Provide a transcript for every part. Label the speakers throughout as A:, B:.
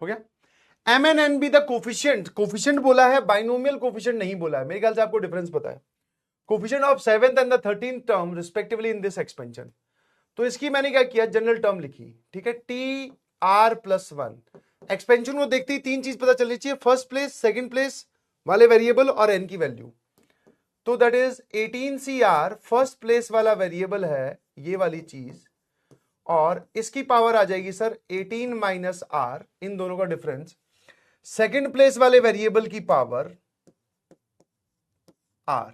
A: हो गया। M N N B the coefficient, coefficient बोला है, बाइनोमियल कोफिशिएंट नहीं बोला है। मेरे ख्याल से आपको डिफरेंस पता है। Coefficient of 7th and the 13th term respectively in this expansion. तो इसकी मैंने क्या किया, जनरल टर्म लिखी, ठीक है, टी आर प्लस 1। एक्सपेंशन को देखते ही तीन चीज पता चलनी चाहिए, फर्स्ट प्लेस, सेकंड प्लेस वाले वेरिएबल और एन की वैल्यू। तो that is 18CR first place वाला वेरिएबल है ये वाली चीज, और इसकी पावर आ जाएगी सर 18 माइनस आर, इन दोनों का डिफरेंस, सेकंड प्लेस वाले वेरिएबल की पावर आर।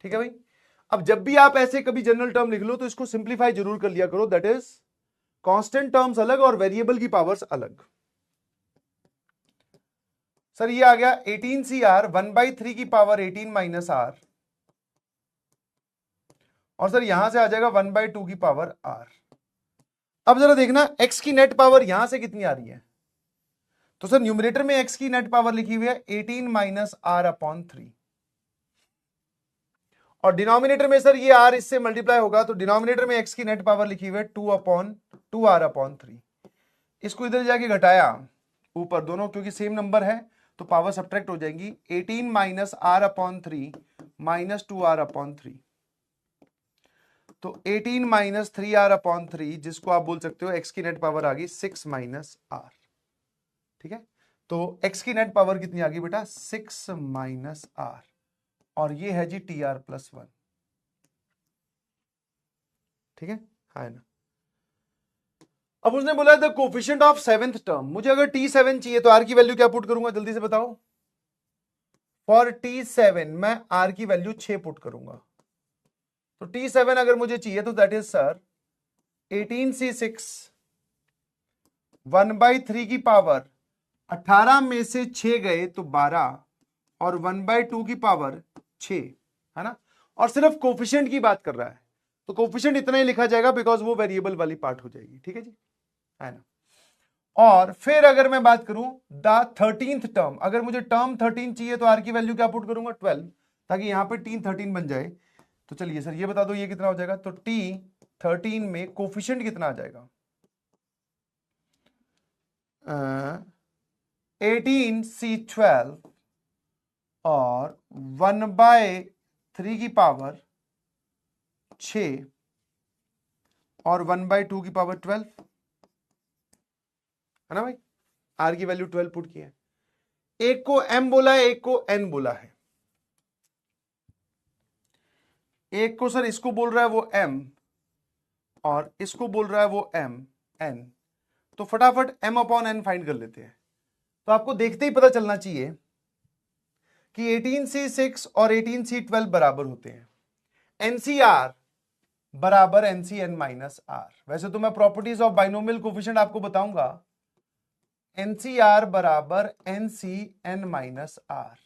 A: ठीक है भाई। अब जब भी आप ऐसे कभी जनरल टर्म लिख लो तो इसको सिंप्लीफाई जरूर कर लिया करो, दैट इज कांस्टेंट टर्म्स अलग और वेरिएबल की पावर्स अलग। सर ये आ गया 18CR 1/3 की पावर 18 माइनस आर, और सर यहां से आ जाएगा 1/2 की पावर आर। अब जरा देखना x की नेट पावर यहां से कितनी आ रही है। तो सर न्यूमरेटर में x की नेट पावर लिखी हुई है 18 माइनस आर अपॉन 3, और डिनोमिनेटर में सर ये r इससे मल्टीप्लाई होगा, तो डिनोमिनेटर में x की नेट पावर लिखी हुई है 2/2r अपॉन 3। इसको इधर जाके घटाया ऊपर दोनों, क्योंकि सेम नंबर है तो पावर सब्ट्रैक्ट हो जाएंगी। 18 minus R upon 3 minus 2r upon 3, तो 18 माइनस 3r अपॉन 3, जिसको आप बोल सकते हो x की नेट पावर आ गई 6 माइनस r। ठीक है, तो x की नेट पावर कितनी आ गई बेटा, 6 माइनस r, और ये है जी tr प्लस 1। ठीक है, ना। अब उसने बोला the coefficient of 7th term, मुझे अगर t7 चाहिए तो r की वैल्यू क्या पुट करूंगा, जल्दी से बताओ। फॉर t7 मैं r की वैल्यू 6 पुट करूंगा। तो t7 अगर मुझे चाहिए तो दैट इज सर 18C6 1/3 की पावर 18 में से 6 गए तो 12, और 1/2 की पावर 6, है ना। और सिर्फ कोफिशिएंट की बात कर रहा है, तो कोफिशिएंट इतना ही लिखा जाएगा बिकॉज वो वेरिएबल वाली पार्ट हो जाएगी। ठीक है जी, है ना। और फिर अगर मैं बात करूं द 13th टर्म, अगर मुझे टर्म 13 चाहिए तो आर की वैल्यू क्या पुट करूंगा, 12, ताकि यहां पे टी 13 बन जाए। तो चलिए सर ये बता दो ये कितना हो जाएगा, तो टी 13 में कोफिशिएंट कितना आ जाएगा, 18C12 और 1/3 की पावर 6 और 1/2 की पावर 12, है ना भाई। आर की वैल्यू 12 पुट की है। एक को m बोला है, एक को n बोला है। एक को सर इसको बोल रहा है वो m, और इसको बोल रहा है वो m n। तो फटाफट m अपॉन n फाइंड कर लेते हैं। तो आपको देखते ही पता चलना चाहिए कि 18C6 और 18C12 बराबर होते हैं। NCR बराबर NCN माइनस आर। वैसे तो मैं प्रॉपर्टीज ऑफ बाइनोमियल कोफिशिएंट आपको बताऊंगा। NCR बराबर NCN माइनस आर,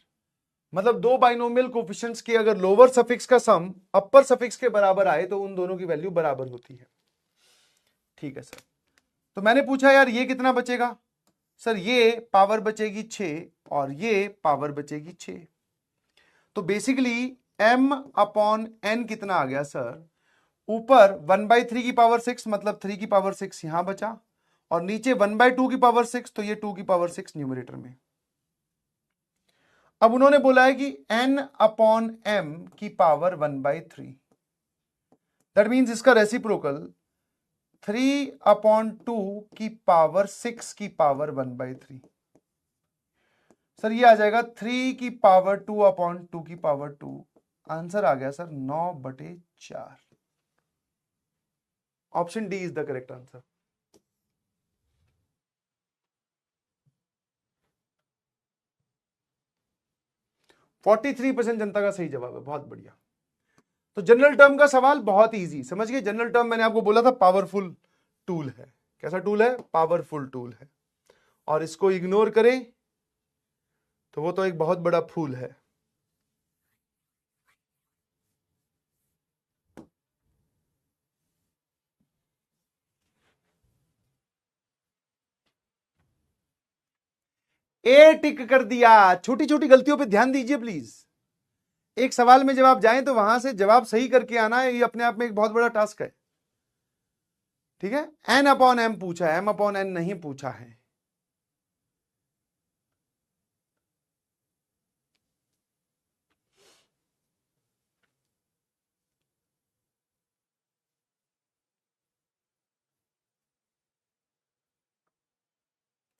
A: मतलब दो बाइनोमियल कोफिशिएंट्स के अगर लोअर सफिक्स का सम अपर सफिक्स के बराबर आए तो उन दोनों की वैल्यू बराबर होती है। ठीक है सर, तो मैंने पूछा यार ये कितना बचेगा, सर ये पावर बचेगी 6 और ये पावर बचेगी 6। तो बेसिकली m अपॉन n कितना आ गया सर, ऊपर 1/3 की पावर 6 मतलब 3 की पावर 6 यहां बचा, और नीचे 1/2 की पावर 6, तो ये 2 की पावर 6 न्यूमरेटर में। अब उन्होंने बोला है कि n अपॉन m की पावर 1/3, दैट मीन्स इसका रेसिप्रोकल 3/2 की पावर 6 की पावर 1/3। सर ये आ जाएगा 3 की पावर 2/2 की पावर 2। आंसर आ गया sir 9/4। Option D is the correct answer. Forty 43% जनता का सही जवाब है, बहुत बढ़िया। तो जनरल टर्म का सवाल बहुत इजी, समझ गए। जनरल टर्म मैंने आपको बोला था पावरफुल टूल है। कैसा टूल है, पावरफुल टूल है, और इसको इग्नोर करें तो वो तो एक बहुत बड़ा फूल है। ए टिक कर दिया। छोटी छोटी गलतियों पे ध्यान दीजिए प्लीज। एक सवाल में जब आप जाएं तो वहां से जवाब सही करके आना है, ये अपने आप में एक बहुत बड़ा टास्क है। ठीक है, n अपॉन m पूछा है, m अपॉन n नहीं पूछा है।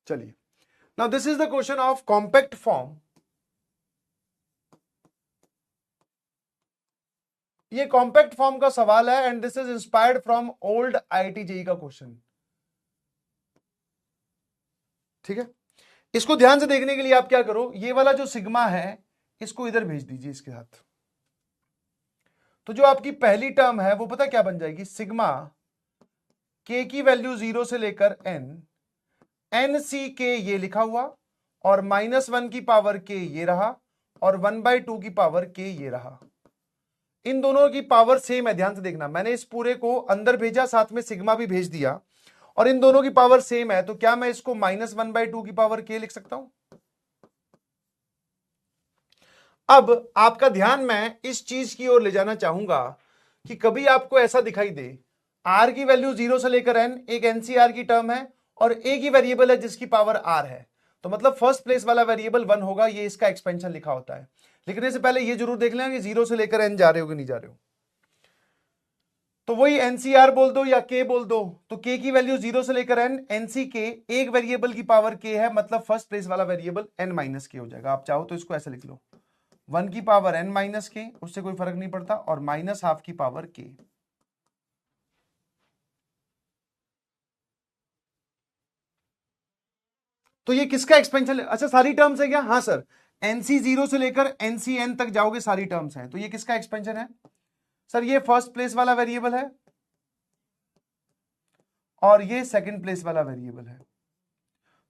A: चलिए, now this is the question of compact form. ये कॉम्पैक्ट फॉर्म का सवाल है and this is inspired from old IIT JEE का क्वेश्चन। ठीक है, इसको ध्यान से देखने के लिए आप क्या करो, ये वाला जो सिग्मा है इसको इधर भेज दीजिए इसके साथ। तो जो आपकी पहली टर्म है वो पता क्या बन जाएगी, सिग्मा के की वैल्यू 0 से लेकर एन सी के ये लिखा हुआ, और -1 की पावर के ये रहा, और 1/2 की पावर के ये रहा। इन दोनों की पावर सेम है, ध्यान से देखना, मैंने इस पूरे को अंदर भेजा, साथ में सिग्मा भी भेज दिया, और इन दोनों की पावर सेम है, तो क्या मैं इसको -1/2 की पावर के लिख सकता हूं? अब आपका ध्यान मैं इस चीज की ओर ले जाना चाहूंगा कि कभी आपको ऐसा दिखाई दे, आर की वैल्यू 0 से लेकर एन एक एनसीआर की टर्म है, और एक ही वेरिएबल है जिसकी पावर आर है, तो मतलब फर्स्ट प्लेस वाला वेरिएबल 1 होगा, ये इसका एक्सपेंशन लिखा होता है। लिखने से पहले ये जरूर देख लें कि 0 से लेकर एन जा रहे हो कि नहीं जा रहे हो। तो वही एनसीआर बोल दो या के बोल दो, तो के की वैल्यू 0 से लेकर एन, एनसी के एक वेरिएबल की पावर के है, मतलब फर्स्ट प्लेस वाला वेरिएबल एन माइनस के हो जाएगा। आप चाहो तो इसको ऐसे लिख लो, 1 की पावर एन माइनस के, उससे कोई फर्क नहीं पड़ता, और -12 की पावर के। तो ये किसका एक्सपेंशन? अच्छा, सारी टर्म्स है क्या? हाँ सर, एनसी 0 से लेकर एनसी एन तक जाओगे सारी टर्म्स हैं, तो ये किसका एक्सपेंशन है? सर ये फर्स्ट प्लेस वाला वेरिएबल है और ये सेकंड प्लेस वाला वेरिएबल है।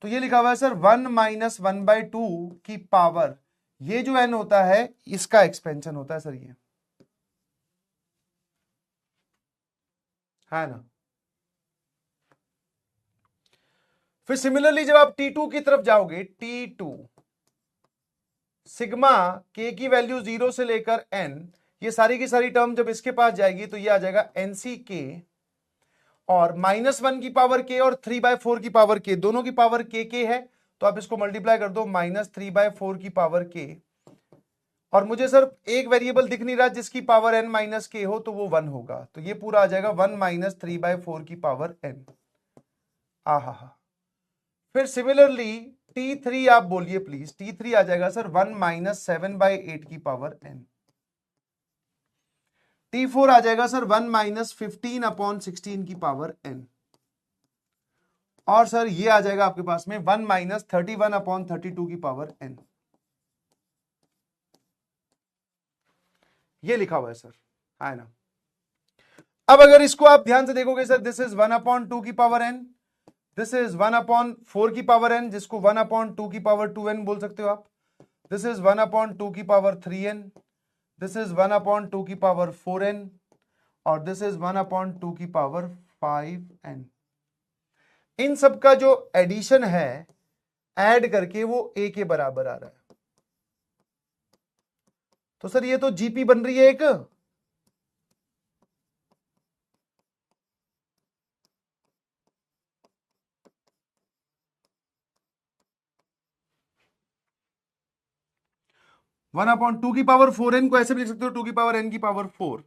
A: तो ये लिखा हुआ है सर 1 - 1/2 की पावर, ये जो एन होता है इसका एक्सपेंशन होता है सर, ये है ना। फिर सिमिलरली जब आप T2 की तरफ जाओगे, T2 सिग्मा के की वैल्यू 0 से लेकर n, ये सारी की सारी टर्म जब इसके पास जाएगी तो ये आ जाएगा एनसी के, और -1 की पावर के और 3/4 की पावर के, दोनों की पावर के है, तो आप इसको मल्टीप्लाई कर दो, -3/4 की पावर के। और मुझे सर एक वेरिएबल दिख नहीं रहा जिसकी पावर n माइनस के हो, तो वो 1 होगा, तो ये पूरा आ जाएगा 1 - 3/4 की पावर n। आहा, फिर सिमिलरली T3 आप बोलिए प्लीज, T3 आ जाएगा सर 1 - 7/8 की पावर n। T4 आ जाएगा सर 1 - 15/16 की पावर n। और सर ये आ जाएगा आपके पास में 1 - 31/32 की पावर n। ये लिखा हुआ है सर, है ना। अब अगर इसको आप ध्यान से देखोगे सर, दिस इज 1/2 की पावर n, दिस इज 1/4 की पावर n, जिसको 1/2 की पावर 2n बोल सकते हो आप, दिस इज 1/2 की पावर 3n, दिस इज 1/2 की पावर 4n, और दिस इज 1/2 की पावर 5n। इन सब का जो एडिशन है ऐड करके वो a के बराबर आ रहा है। तो सर ये तो जीपी बन रही है एक, वन अपॉन 2 की पावर 4n को ऐसे भी लिख सकते हो, 2 की पावर n की पावर 4।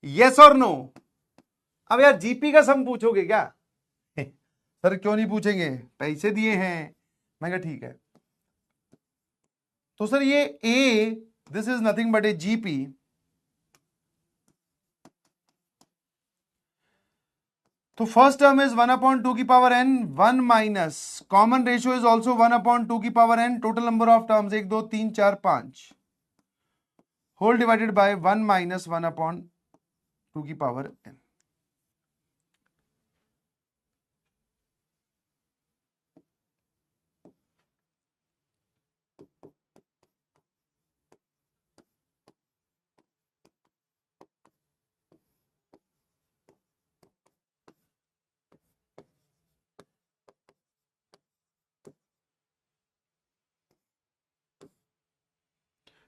A: यस और नो? अब यार जीपी का सम पूछोगे क्या? सर क्यों नहीं पूछेंगे, पैसे दिए हैं। मैं कहा ठीक है। तो सर ये a, this is nothing but a GP, तो फर्स्ट टर्म इज 1/2 की power n, 1 minus common ratio is also 1/2 की power n, total number of terms 1 2 3 4 5 whole divided by 1 - 1/2 की पावर n।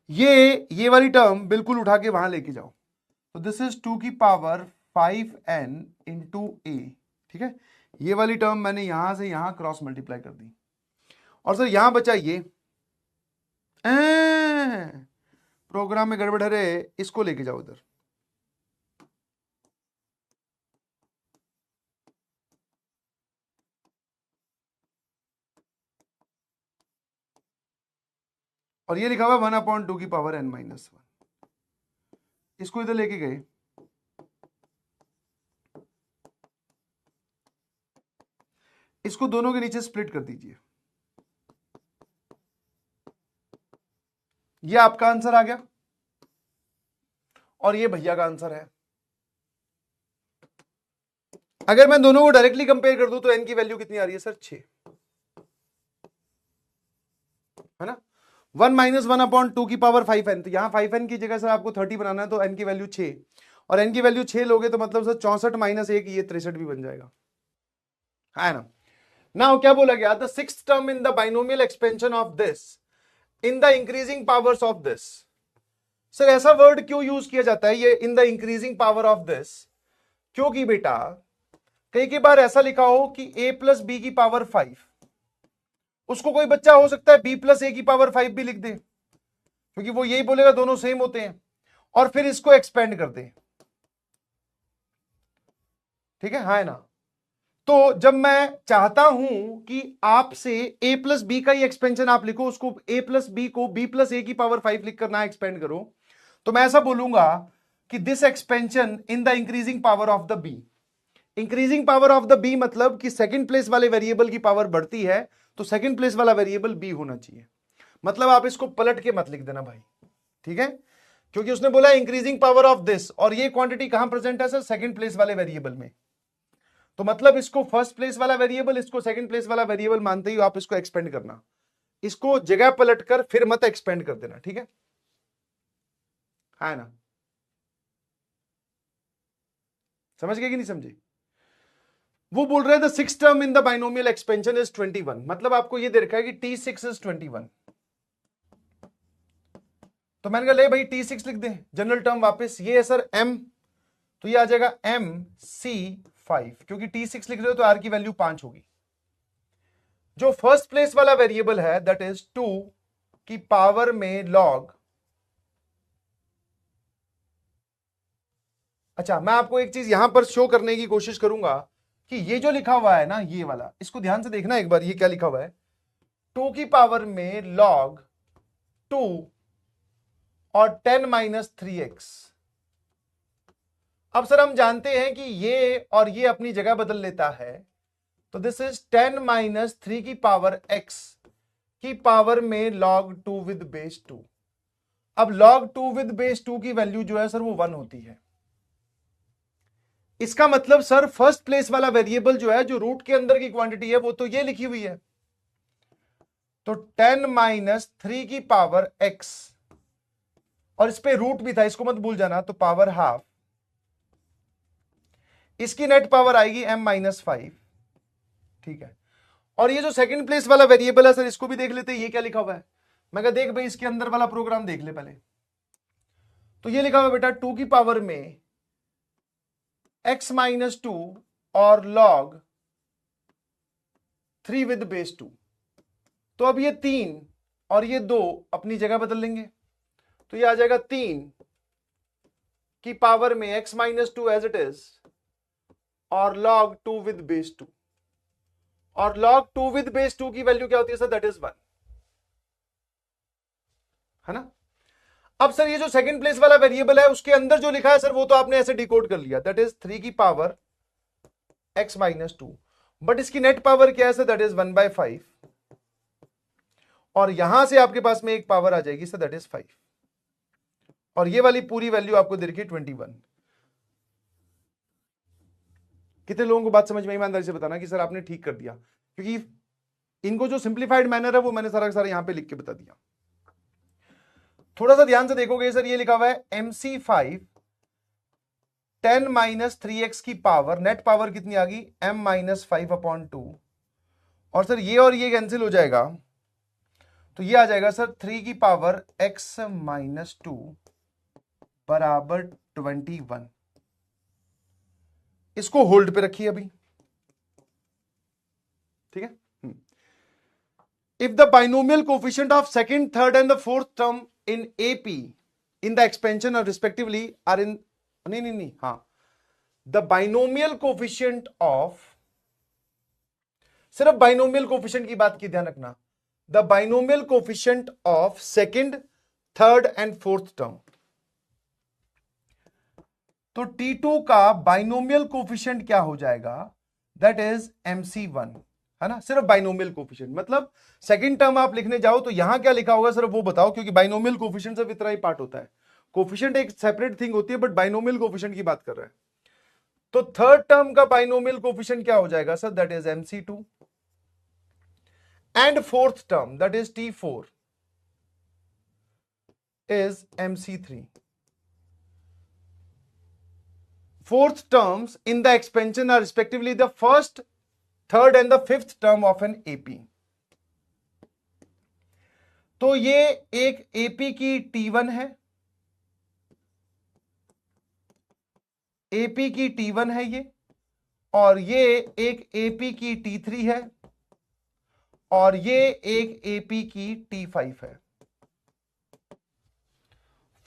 A: ये वाली टर्म बिल्कुल उठा के वहां लेके जाओ, तो दिस इज 2 की पावर 5n इंटू ए। ठीक है, ये वाली टर्म मैंने यहां से यहां क्रॉस मल्टीप्लाई कर दी, और सर यहां बचा ये प्रोग्राम में गड़बड़ है, इसको लेके जाओ इधर। और ये लिखा हुआ 1/2 की पावर n-1। इसको इधर लेके गए, इसको दोनों के नीचे स्प्लिट कर दीजिए, ये आपका आंसर आ गया और ये भैया का आंसर है। अगर मैं दोनों को डायरेक्टली कंपेयर कर दूं तो n की वैल्यू कितनी आ रही है सर? 6, है ना। 1 - 1/2 की पावर 5n, तो यहां 5n की जगह सर आपको 30 बनाना है, तो n की वैल्यू 6, और n की वैल्यू 6 लोगे तो मतलब सर 64 - 1 ये 63 भी बन जाएगा, है ना। नाउ क्या बोला गया? The sixth term in the binomial expansion of this in the increasing powers of this. Sir ऐसा वर्ड क्यों यूज किया जाता है ये in the increasing power of this? क्योंकि बेटा कई बार ऐसा लिखा हो कि a + b की पावर 5, उसको कोई बच्चा हो सकता है b + a की पावर 5 भी लिख दे, क्योंकि वो यही बोलेगा दोनों सेम होते हैं, और फिर इसको एक्सपेंड कर दे, ठीक है, हाँ है ना। तो जब मैं चाहता हूं कि आपसे a + b का ही एक्सपेंशन आप लिखो, उसको a + b को b + a की पावर 5 लिखकर ना एक्सपेंड करो, तो मैं ऐसा बोलूंगा कि this expansion in the increasing power of the b। Increasing power of the b मतलब कि सेकंड प्लेस वाले वेरिएबल की पावर बढ़ती है, तो सेकंड प्लेस वाला वेरिएबल b होना चाहिए। मतलब आप इसको पलट के मत लिख देना भाई, ठीक है, क्योंकि उसने बोला इंक्रीजिंग पावर ऑफ दिस, और ये क्वांटिटी कहां प्रेजेंट है सर? सेकंड प्लेस वाले वेरिएबल में। तो मतलब इसको फर्स्ट प्लेस वाला वेरिएबल, इसको सेकंड प्लेस वाला वेरिएबल मानते ही आप इसको एक्सपेंड करना, इसको जगह पलट कर फिर मत एक्सपेंड कर देना, ठीक है ना। समझ गए कि नहीं समझे? वो बोल रहे हैं the sixth term in the binomial expansion is 21, मतलब आपको ये दे रखा है कि T6 इज 21, तो मैंने कहा ले भाई T6 लिख दे, जनरल टर्म वापस, ये है सर m, तो ये आ जाएगा MC5, क्योंकि T6 लिख रहे हो तो r की वैल्यू 5 होगी। जो फर्स्ट प्लेस वाला वेरिएबल है दैट इज 2 की पावर में लॉग, अच्छा मैं आपको एक चीज यहां पर शो करने की कोशिश करूंगा कि ये जो लिखा हुआ है ना, ये वाला, इसको ध्यान से देखना एक बार, ये क्या लिखा हुआ है? 2 की पावर में लॉग 2 और 10 - 3x। अब सर हम जानते हैं कि ये और ये अपनी जगह बदल लेता है, तो दिस इज 10 - 3 की पावर x की पावर में log 2 विद बेस 2। अब log 2 विद बेस 2 की वैल्यू जो है सर वो 1 होती है। इसका मतलब सर फर्स्ट प्लेस वाला वेरिएबल जो है, जो रूट के अंदर की क्वांटिटी है, वो तो ये लिखी हुई है, तो 10 - 3 की पावर x, और इस पे रूट भी था, इसको मत भूल जाना, तो पावर हाफ, इसकी नेट पावर आएगी m-5, ठीक है। और ये जो सेकंड प्लेस वाला वेरिएबल है सर, इसको भी देख लेते हैं, ये क्या लिखा हुआ है। मैं कहा देख भाई इसके अंदर वाला प्रोग्राम देख ले पहले, तो ये लिखा हुआ है बेटा 2 की पावर में x - 2 और log 3 विद बेस 2। तो अब ये 3 और ये 2 अपनी जगह बदल लेंगे, तो ये आ जाएगा 3 की पावर में x - 2 एज इट इज और log 2 विद बेस 2, और log 2 विद बेस 2 की वैल्यू क्या होती है सर? दैट इज 1, है ना। अब सर ये जो सेकंड प्लेस वाला वेरिएबल है उसके अंदर जो लिखा है सर, वो तो आपने ऐसे डिकोड कर लिया, दैट इज 3 की पावर x - 2, बट इसकी नेट पावर क्या है सर? दैट इज 1/5, और यहां से आपके पास में एक पावर आ जाएगी सर, दैट इज 5, और ये वाली पूरी वैल्यू आपको दे रखी है 21। कितने लोगों को बात समझ में? ईमानदारी से बताना कि सर आपने ठीक कर दिया, क्योंकि इनको जो सिंप्लीफाइड मैनर है वो मैंने सारा सारा यहां पे लिख के बता दिया। थोड़ा सा ध्यान से देखोगे सर, ये लिखा हुआ है MC5 10 - 3x की पावर, नेट पावर कितनी आ गई? m-5/2, और सर ये और ये कैंसिल हो जाएगा, तो ये आ जाएगा सर 3 की पावर x - 2 बराबर 21। इसको होल्ड पे रखिए अभी, ठीक है। If the binomial coefficient of second, third and the fourth term in AP in the expansion or respectively are in, नहीं, हाँ, the binomial coefficient of, सिर्फ बाइनोमियल कोफिशिएंट की बात की ध्यान रखना, the binomial coefficient of second, third and fourth term. तो T2 का बाइनोमियल कोफिशिएंट क्या हो जाएगा? दैट इज MC1, है ना। सिर्फ बाइनोमियल कोफिशिएंट, मतलब सेकंड टर्म आप लिखने जाओ तो यहां क्या लिखा होगा सिर्फ वो बताओ, क्योंकि बाइनोमियल कोफिशिएंट सिर्फ इतना ही पार्ट होता है। कोफिशिएंट एक सेपरेट थिंग होती है, बट बाइनोमियल कोफिशिएंट की बात कर रहे हैं। तो थर्ड टर्म का बाइनोमियल कोफिशिएंट क्या हो जाएगा sir? That is MC2, and fourth term that is T4 is MC3. Fourth terms in the expansion are respectively the first, third and the fifth term of an AP. तो ये एक AP की T1 है, AP की T1 है ये, और ये एक AP की T3 है, और ये एक AP की T5 है।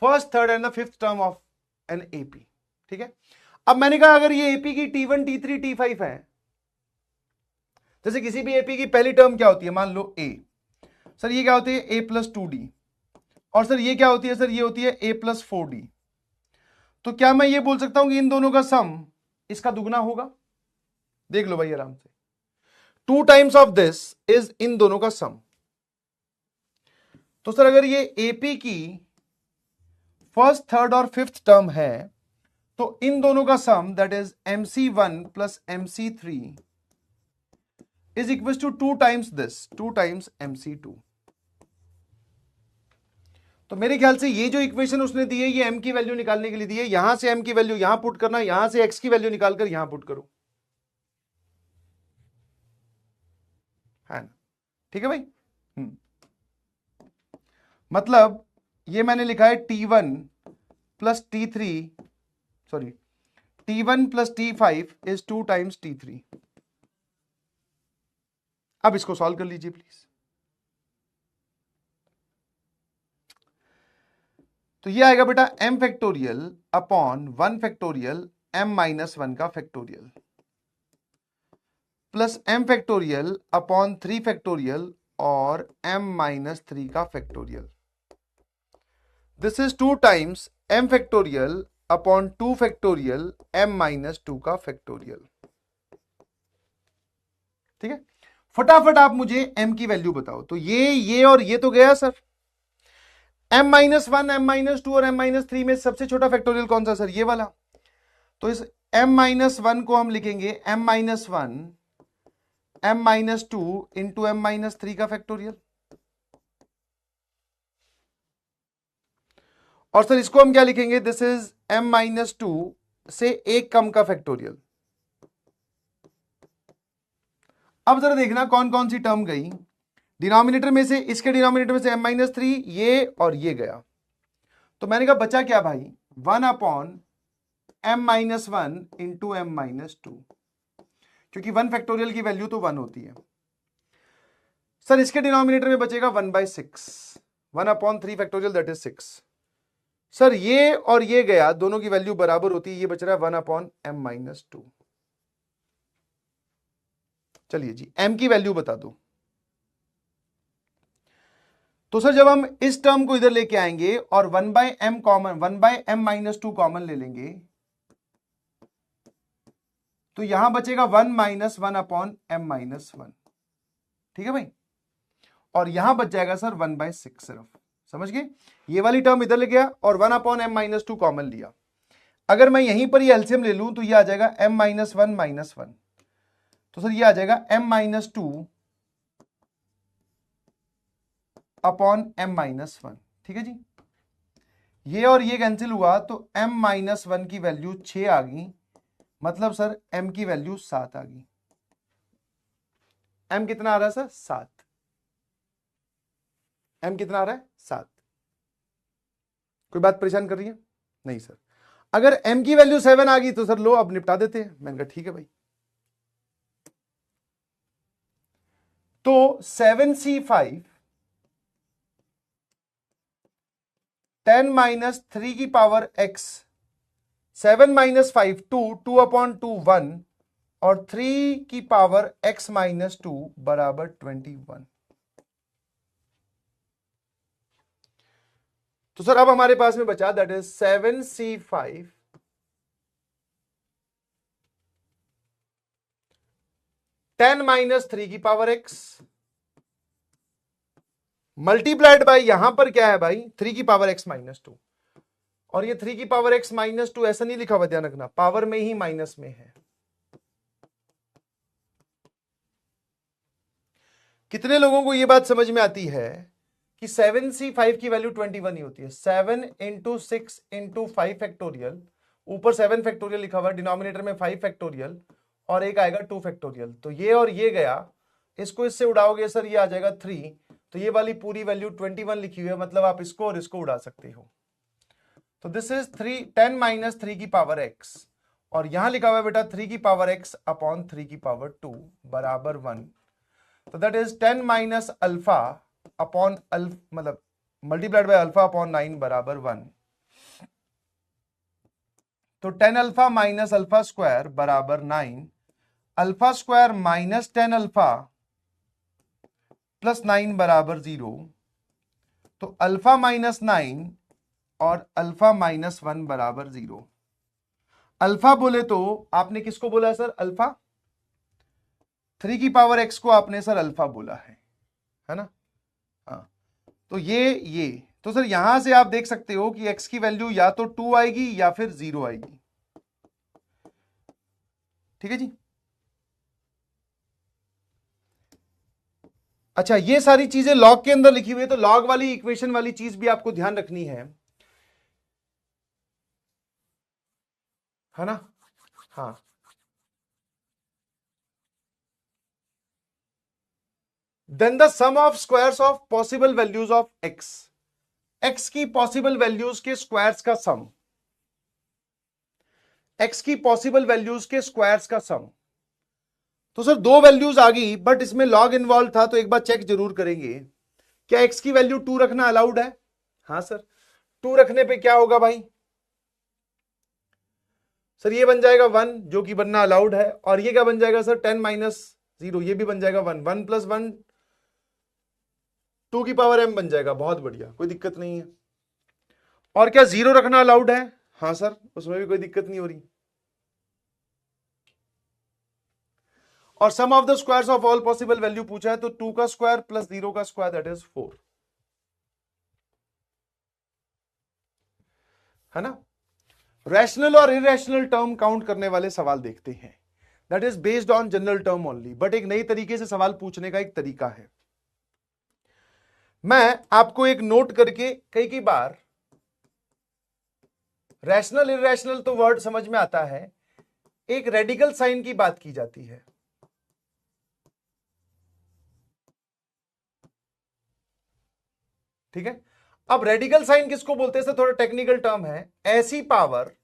A: First, third and the fifth term of an AP, ठीक है। अब मैंने कहा अगर ये AP की T1, T3, T5 है, जैसे किसी भी AP की पहली टर्म क्या होती है, मान लो A, सर ये क्या होती है A+2D, और सर ये क्या होती है, सर ये होती है A+4D। तो क्या मैं ये बोल सकता हूं कि इन दोनों का सम इसका दुगना होगा? देख लो भाई आराम से, 2 टाइम्स ऑफ दिस इज इन दोनों का सम। तो सर अगर ये AP की फर्स्ट, थर्ड और फिफ्थ टर्म है, तो इन दोनों का sum that is MC1 plus MC3 is equal to 2 times this, 2 times MC2। तो मेरे ख्याल से ये जो इक्वेशन उसने दी है, ये m की वैल्यू निकालने के लिए दी है। यहां से m की वैल्यू यहां पुट करना, यहां से x की वैल्यू निकालकर यहां पुट करो, है ना, ठीक है भाई। मतलब ये मैंने लिखा है T1 plus T3, sorry T1 plus T5 is 2 times T3। अब इसको सॉल्व कर लीजिए प्लीज। तो ये आएगा बेटा m factorial upon 1 factorial m-1 का factorial plus m factorial upon 3 factorial और m-3 का factorial. This is 2 times m factorial upon 2 factorial m-2 का फैक्टोरियल, ठीक है। फटाफट आप मुझे m की वैल्यू बताओ। तो ये और ये तो गया सर, m-1, m-2 और m-3 में सबसे छोटा फैक्टोरियल कौन सा सर? ये वाला। तो इस m-1 को हम लिखेंगे m-1 m-2 इंटू m-3 का फैक्टोरियल, और सर इसको हम क्या लिखेंगे? दिस इज m-2 से एक कम का फैक्टोरियल। अब जरा देखना कौन कौन सी टर्म गई डिनोमिनेटर में से, इसके डिनोमिनेटर में से m-3, ये और ये गया। तो मैंने कहा बचा क्या भाई? 1 अपॉन m-1 इंटू m-2, क्योंकि 1 फैक्टोरियल की वैल्यू तो 1 होती है। सर इसके डिनोमिनेटर में बचेगा 1/6, 1 upon 3 factorial that is 6। Sir ये और ये गया, दोनों की वैल्यू बराबर होती है, ये बच रहा है 1 अपॉन m-2। चलिए जी m की वैल्यू बता दो। तो सर जब हम इस टर्म को इधर लेके आएंगे और 1/m कॉमन, 1/m-2 कॉमन ले लेंगे, तो यहां बचेगा 1 अपॉन m-1, ठीक है भाई। और यहां बच जाएगा सर 1/6 सिर्फ, समझ गए। ये वाली टर्म इधर ले गया और 1 अपॉन m-2 कॉमन लिया। अगर मैं यहीं पर ये एलसीएम ले लूं तो ये आ जाएगा m-1 तो सर ये आ जाएगा m-2 अपॉन m-1, ठीक है जी। ये और ये कैंसिल हुआ तो m-1 की वैल्यू 6 आ गई, मतलब सर m की वैल्यू 7 आ गई। m कितना आ रहा है सर? 7। m कितना आ रहा है? 7। कोई बात परेशान कर रही है? नहीं सर। अगर m की वैल्यू 7 आ गई तो सर लो अब निपटा देते हैं। मैंने कहा ठीक है भाई। तो 7c5 10 माइनस 3 की पावर x, 7 माइनस 5 2, 2 अपॉन 2 1, और 3 की पावर x माइनस 2 बराबर 21। तो सर अब हमारे पास में बचा दैट इज 7c5 10 - 3 की पावर x मल्टीप्लाइड बाय यहां पर क्या है भाई 3 की पावर x -2 और ये 3 की पावर x -2 ऐसा नहीं लिखा हुआ, ध्यान रखना पावर में ही माइनस में है। कितने लोगों को यह बात समझ में आती है कि 7c5 की वैल्यू 21 ही होती है। 7 × 6 × 5 फैक्टोरियल, ऊपर 7 फैक्टोरियल लिखा हुआ, डिनोमिनेटर में 5 फैक्टोरियल और एक आएगा 2 फैक्टोरियल। तो ये और ये गया, इसको इससे उड़ाओगे सर ये आ जाएगा 3, तो ये वाली पूरी वैल्यू 21 लिखी हुई है, मतलब आप इसको और इसको उड़ा सकते हो। तो दिस इज 10 - 3 की पावर x और यहां लिखा हुआ है बेटा 3 की पावर x अपॉन 3 की पावर 2 बराबर 1। तो दैट इज 10 - अल्फा अपॉन मतलब मल्टीप्लाइड बाय अल्फा अपॉन 9 बराबर 1। तो 10 अल्फा माइनस अल्फा स्क्वायर बराबर 9, alpha square minus 10 alpha plus 9 बराबर 0। तो अल्फा माइनस 9 और अल्फा माइनस 1 बराबर 0। अल्फा बोले तो आपने किसको बोला सर? अल्फा 3 की पावर x को आपने सर अल्फा बोला है ना? हाँ, तो ये तो सर यहां से आप देख सकते हो कि x की वैल्यू या तो 2 आएगी या फिर 0 आएगी। ठीक है जी। अच्छा, ये सारी चीजें लॉग के अंदर लिखी हुई है, तो लॉग वाली इक्वेशन वाली चीज भी आपको ध्यान रखनी है ना? हाँ, then the sum of squares of possible values of x की पॉसिबल वैल्यूज के स्क्वायर्स का सम, x की पॉसिबल वैल्यूज के स्क्वायर्स का सम। तो सर दो वैल्यूज आ गई, बट इसमें लॉग इन्वॉल्व था, तो एक बार चेक जरूर करेंगे क्या x की वैल्यू 2 रखना अलाउड है? हाँ सर, 2 रखने पे क्या होगा भाई? सर ये बन जाएगा 1 जो कि बनना अलाउड है, और ये क्या बन जाएगा सर? 10 - 0 ये भी बन जाएगा 1, 1 + 1 2 की पावर m बन जाएगा। बहुत बढ़िया, कोई दिक्कत नहीं है। और क्या 0 रखना अलाउड है? हाँ सर, उसमें भी कोई दिक्कत नहीं हो रही। और sum of the squares of all possible value पूछा है, तो 2 का स्क्वायर प्लस 0 का स्क्वायर दैट इज 4, है ना? रैशनल और इरेशनल टर्म काउंट करने वाले सवाल देखते हैं, that is based on general term only, but एक नई तरीके से सवाल पूछने का एक तरीका है। मैं आपको एक नोट करके कई बार रैशनल इरेशनल तो वर्ड समझ में आता है, एक रेडिकल साइन की बात की जाती है। ठीक है, अब रेडिकल साइन किसको बोलते हैं? थोड़ा टेक्निकल टर्म है। ऐसी पावर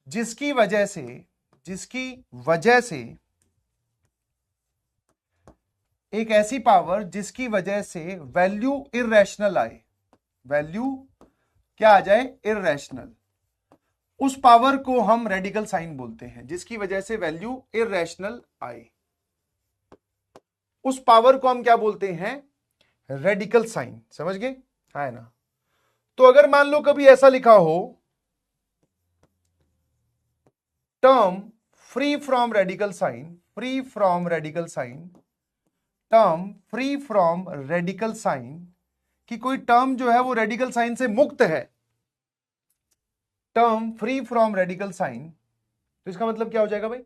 A: जिसकी वजह से एक ऐसी पावर जिसकी वजह से वैल्यू इररेशनल आए, वैल्यू क्या आ जाए? इररेशनल। उस पावर को हम रेडिकल साइन बोलते हैं, जिसकी वजह से वैल्यू इररेशनल आए, उस पावर को हम क्या बोलते हैं? Radical sign. समझ गए? है ना? तो अगर मान लो कभी ऐसा लिखा हो term free from radical sign, term free from radical sign, कि कोई टर्म जो है वो रेडिकल साइन से मुक्त है, term free from radical sign, तो इसका मतलब क्या हो जाएगा भाई?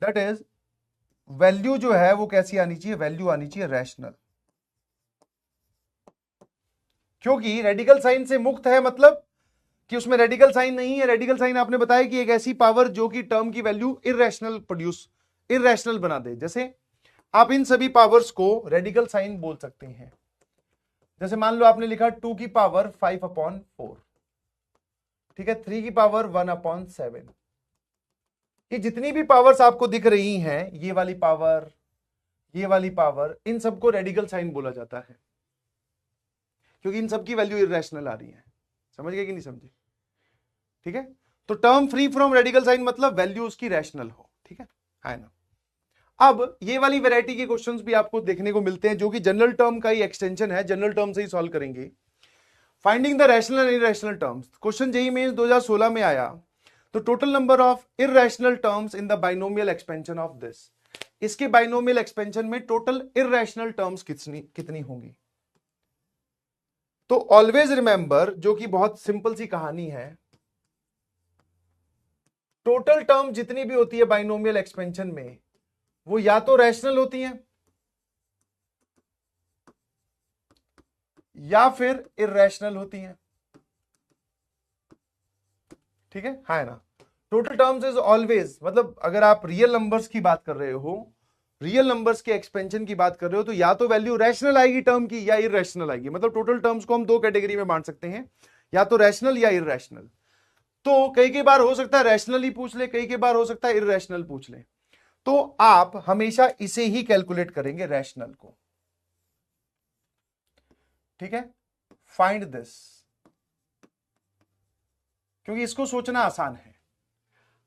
A: दैट इज वैल्यू जो है वो कैसी आनी चाहिए? वैल्यू आनी चाहिए रैशनल, क्योंकि रेडिकल साइन से मुक्त है मतलब कि उसमें रेडिकल साइन नहीं है। रेडिकल साइन आपने बताया कि एक ऐसी पावर जो कि टर्म की वैल्यू इररेशनल बना दे। जैसे आप इन सभी पावर्स को रेडिकल साइन बोल सकते हैं। जैसे मान लो आपने लिखा 2 की पावर 5/4, ठीक है, 3 की पावर 1/7। ये जितनी भी पावर्स आपको दिख रही हैं, ये वाली पावर, इन सबको रेडिकल साइन बोला जाता है, क्योंकि इन सबकी वैल्यू इररेशनल आ रही है। समझ गए कि नहीं समझे? ठीक है, तो term free from radical sign मतलब वैल्यू उसकी रैशनल हो। ठीक है ना? अब ये वाली वैरायटी के क्वेश्चंस भी आपको देखने को मिलते हैं जो कि जनरल टर्म का ही एक्सटेंशन है, जनरल टर्म से ही सॉल्व करेंगे। Finding the rational and irrational terms, question JEE mains 2016 में आया, तो total number of irrational terms in the binomial expansion of this, इसके बाइनोमियल एक्सपेंशन में टोटल इरैशनल टर्म्स कितनी होंगी। तो ऑलवेज रिमेंबर, जो कि बहुत सिंपल सी कहानी है, टोटल टर्म जितनी भी होती है बाइनोमियल एक्सपेंशन में वो या तो रैशनल होती हैं या फिर इरैशनल होती हैं। ठीक है, हाँ है ना। टोटल टर्म्स इज ऑलवेज, मतलब अगर आप रियल नंबर्स की बात कर रहे हो, रियल नंबर्स के एक्सपेंशन की बात कर रहे हो, तो या तो वैल्यू रैशनल आएगी टर्म की या इरैशनल आएगी। मतलब टोटल टर्म्स को हम दो कैटेगरी में बांट सकते हैं, या तो रैशनल या इरैशनल। तो कई बार हो सकता है रैशनल ही पूछ ले, कई बार हो सकता है इरैशनल पूछ ले। तो आप हमेशा इसे ही कैलकुलेट करेंगे, रैशनल को। ठीक है, फाइंड दिस, क्योंकि इसको सोचना आसान है।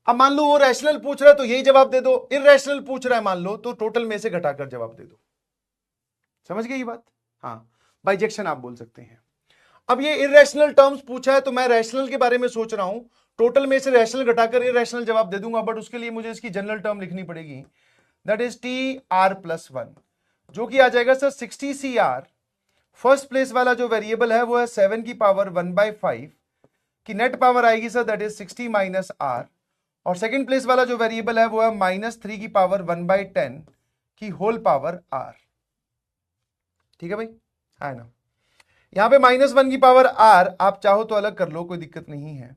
A: अब मान लो वो रैशनल पूछ रहा है तो यही जवाब दे दो, इरैशनल पूछ रहा है मान लो तो टोटल में से घटाकर जवाब दे दो। समझ गए ये बात? हाँ, बाइजेक्शन आप बोल सकते हैं। अब ये इरैशनल टर्म्स पूछा है तो मैं रैशनल के बारे में सोच रहा हूं, टोटल में से रैशनल घटाकर इरैशनल जवाब दे दूंगा, बट उसके लिए मुझे इसकी जनरल टर्म लिखनी पड़ेगी, दैट इज TR+1, जो कि आ जाएगा सर 60 CR। फर्स्ट प्लेस वाला जो वेरिएबल है वो है 7 की पावर 1/5 की नेट पावर आएगी सर, दैट इज 60 -R। और सेकंड प्लेस वाला जो वेरिएबल है वो है -3 की पावर 1/10 की होल पावर R। ठीक है भाई, है ना। यहां पे -1 की पावर R आप चाहो तो अलग कर लो, कोई दिक्कत नहीं है।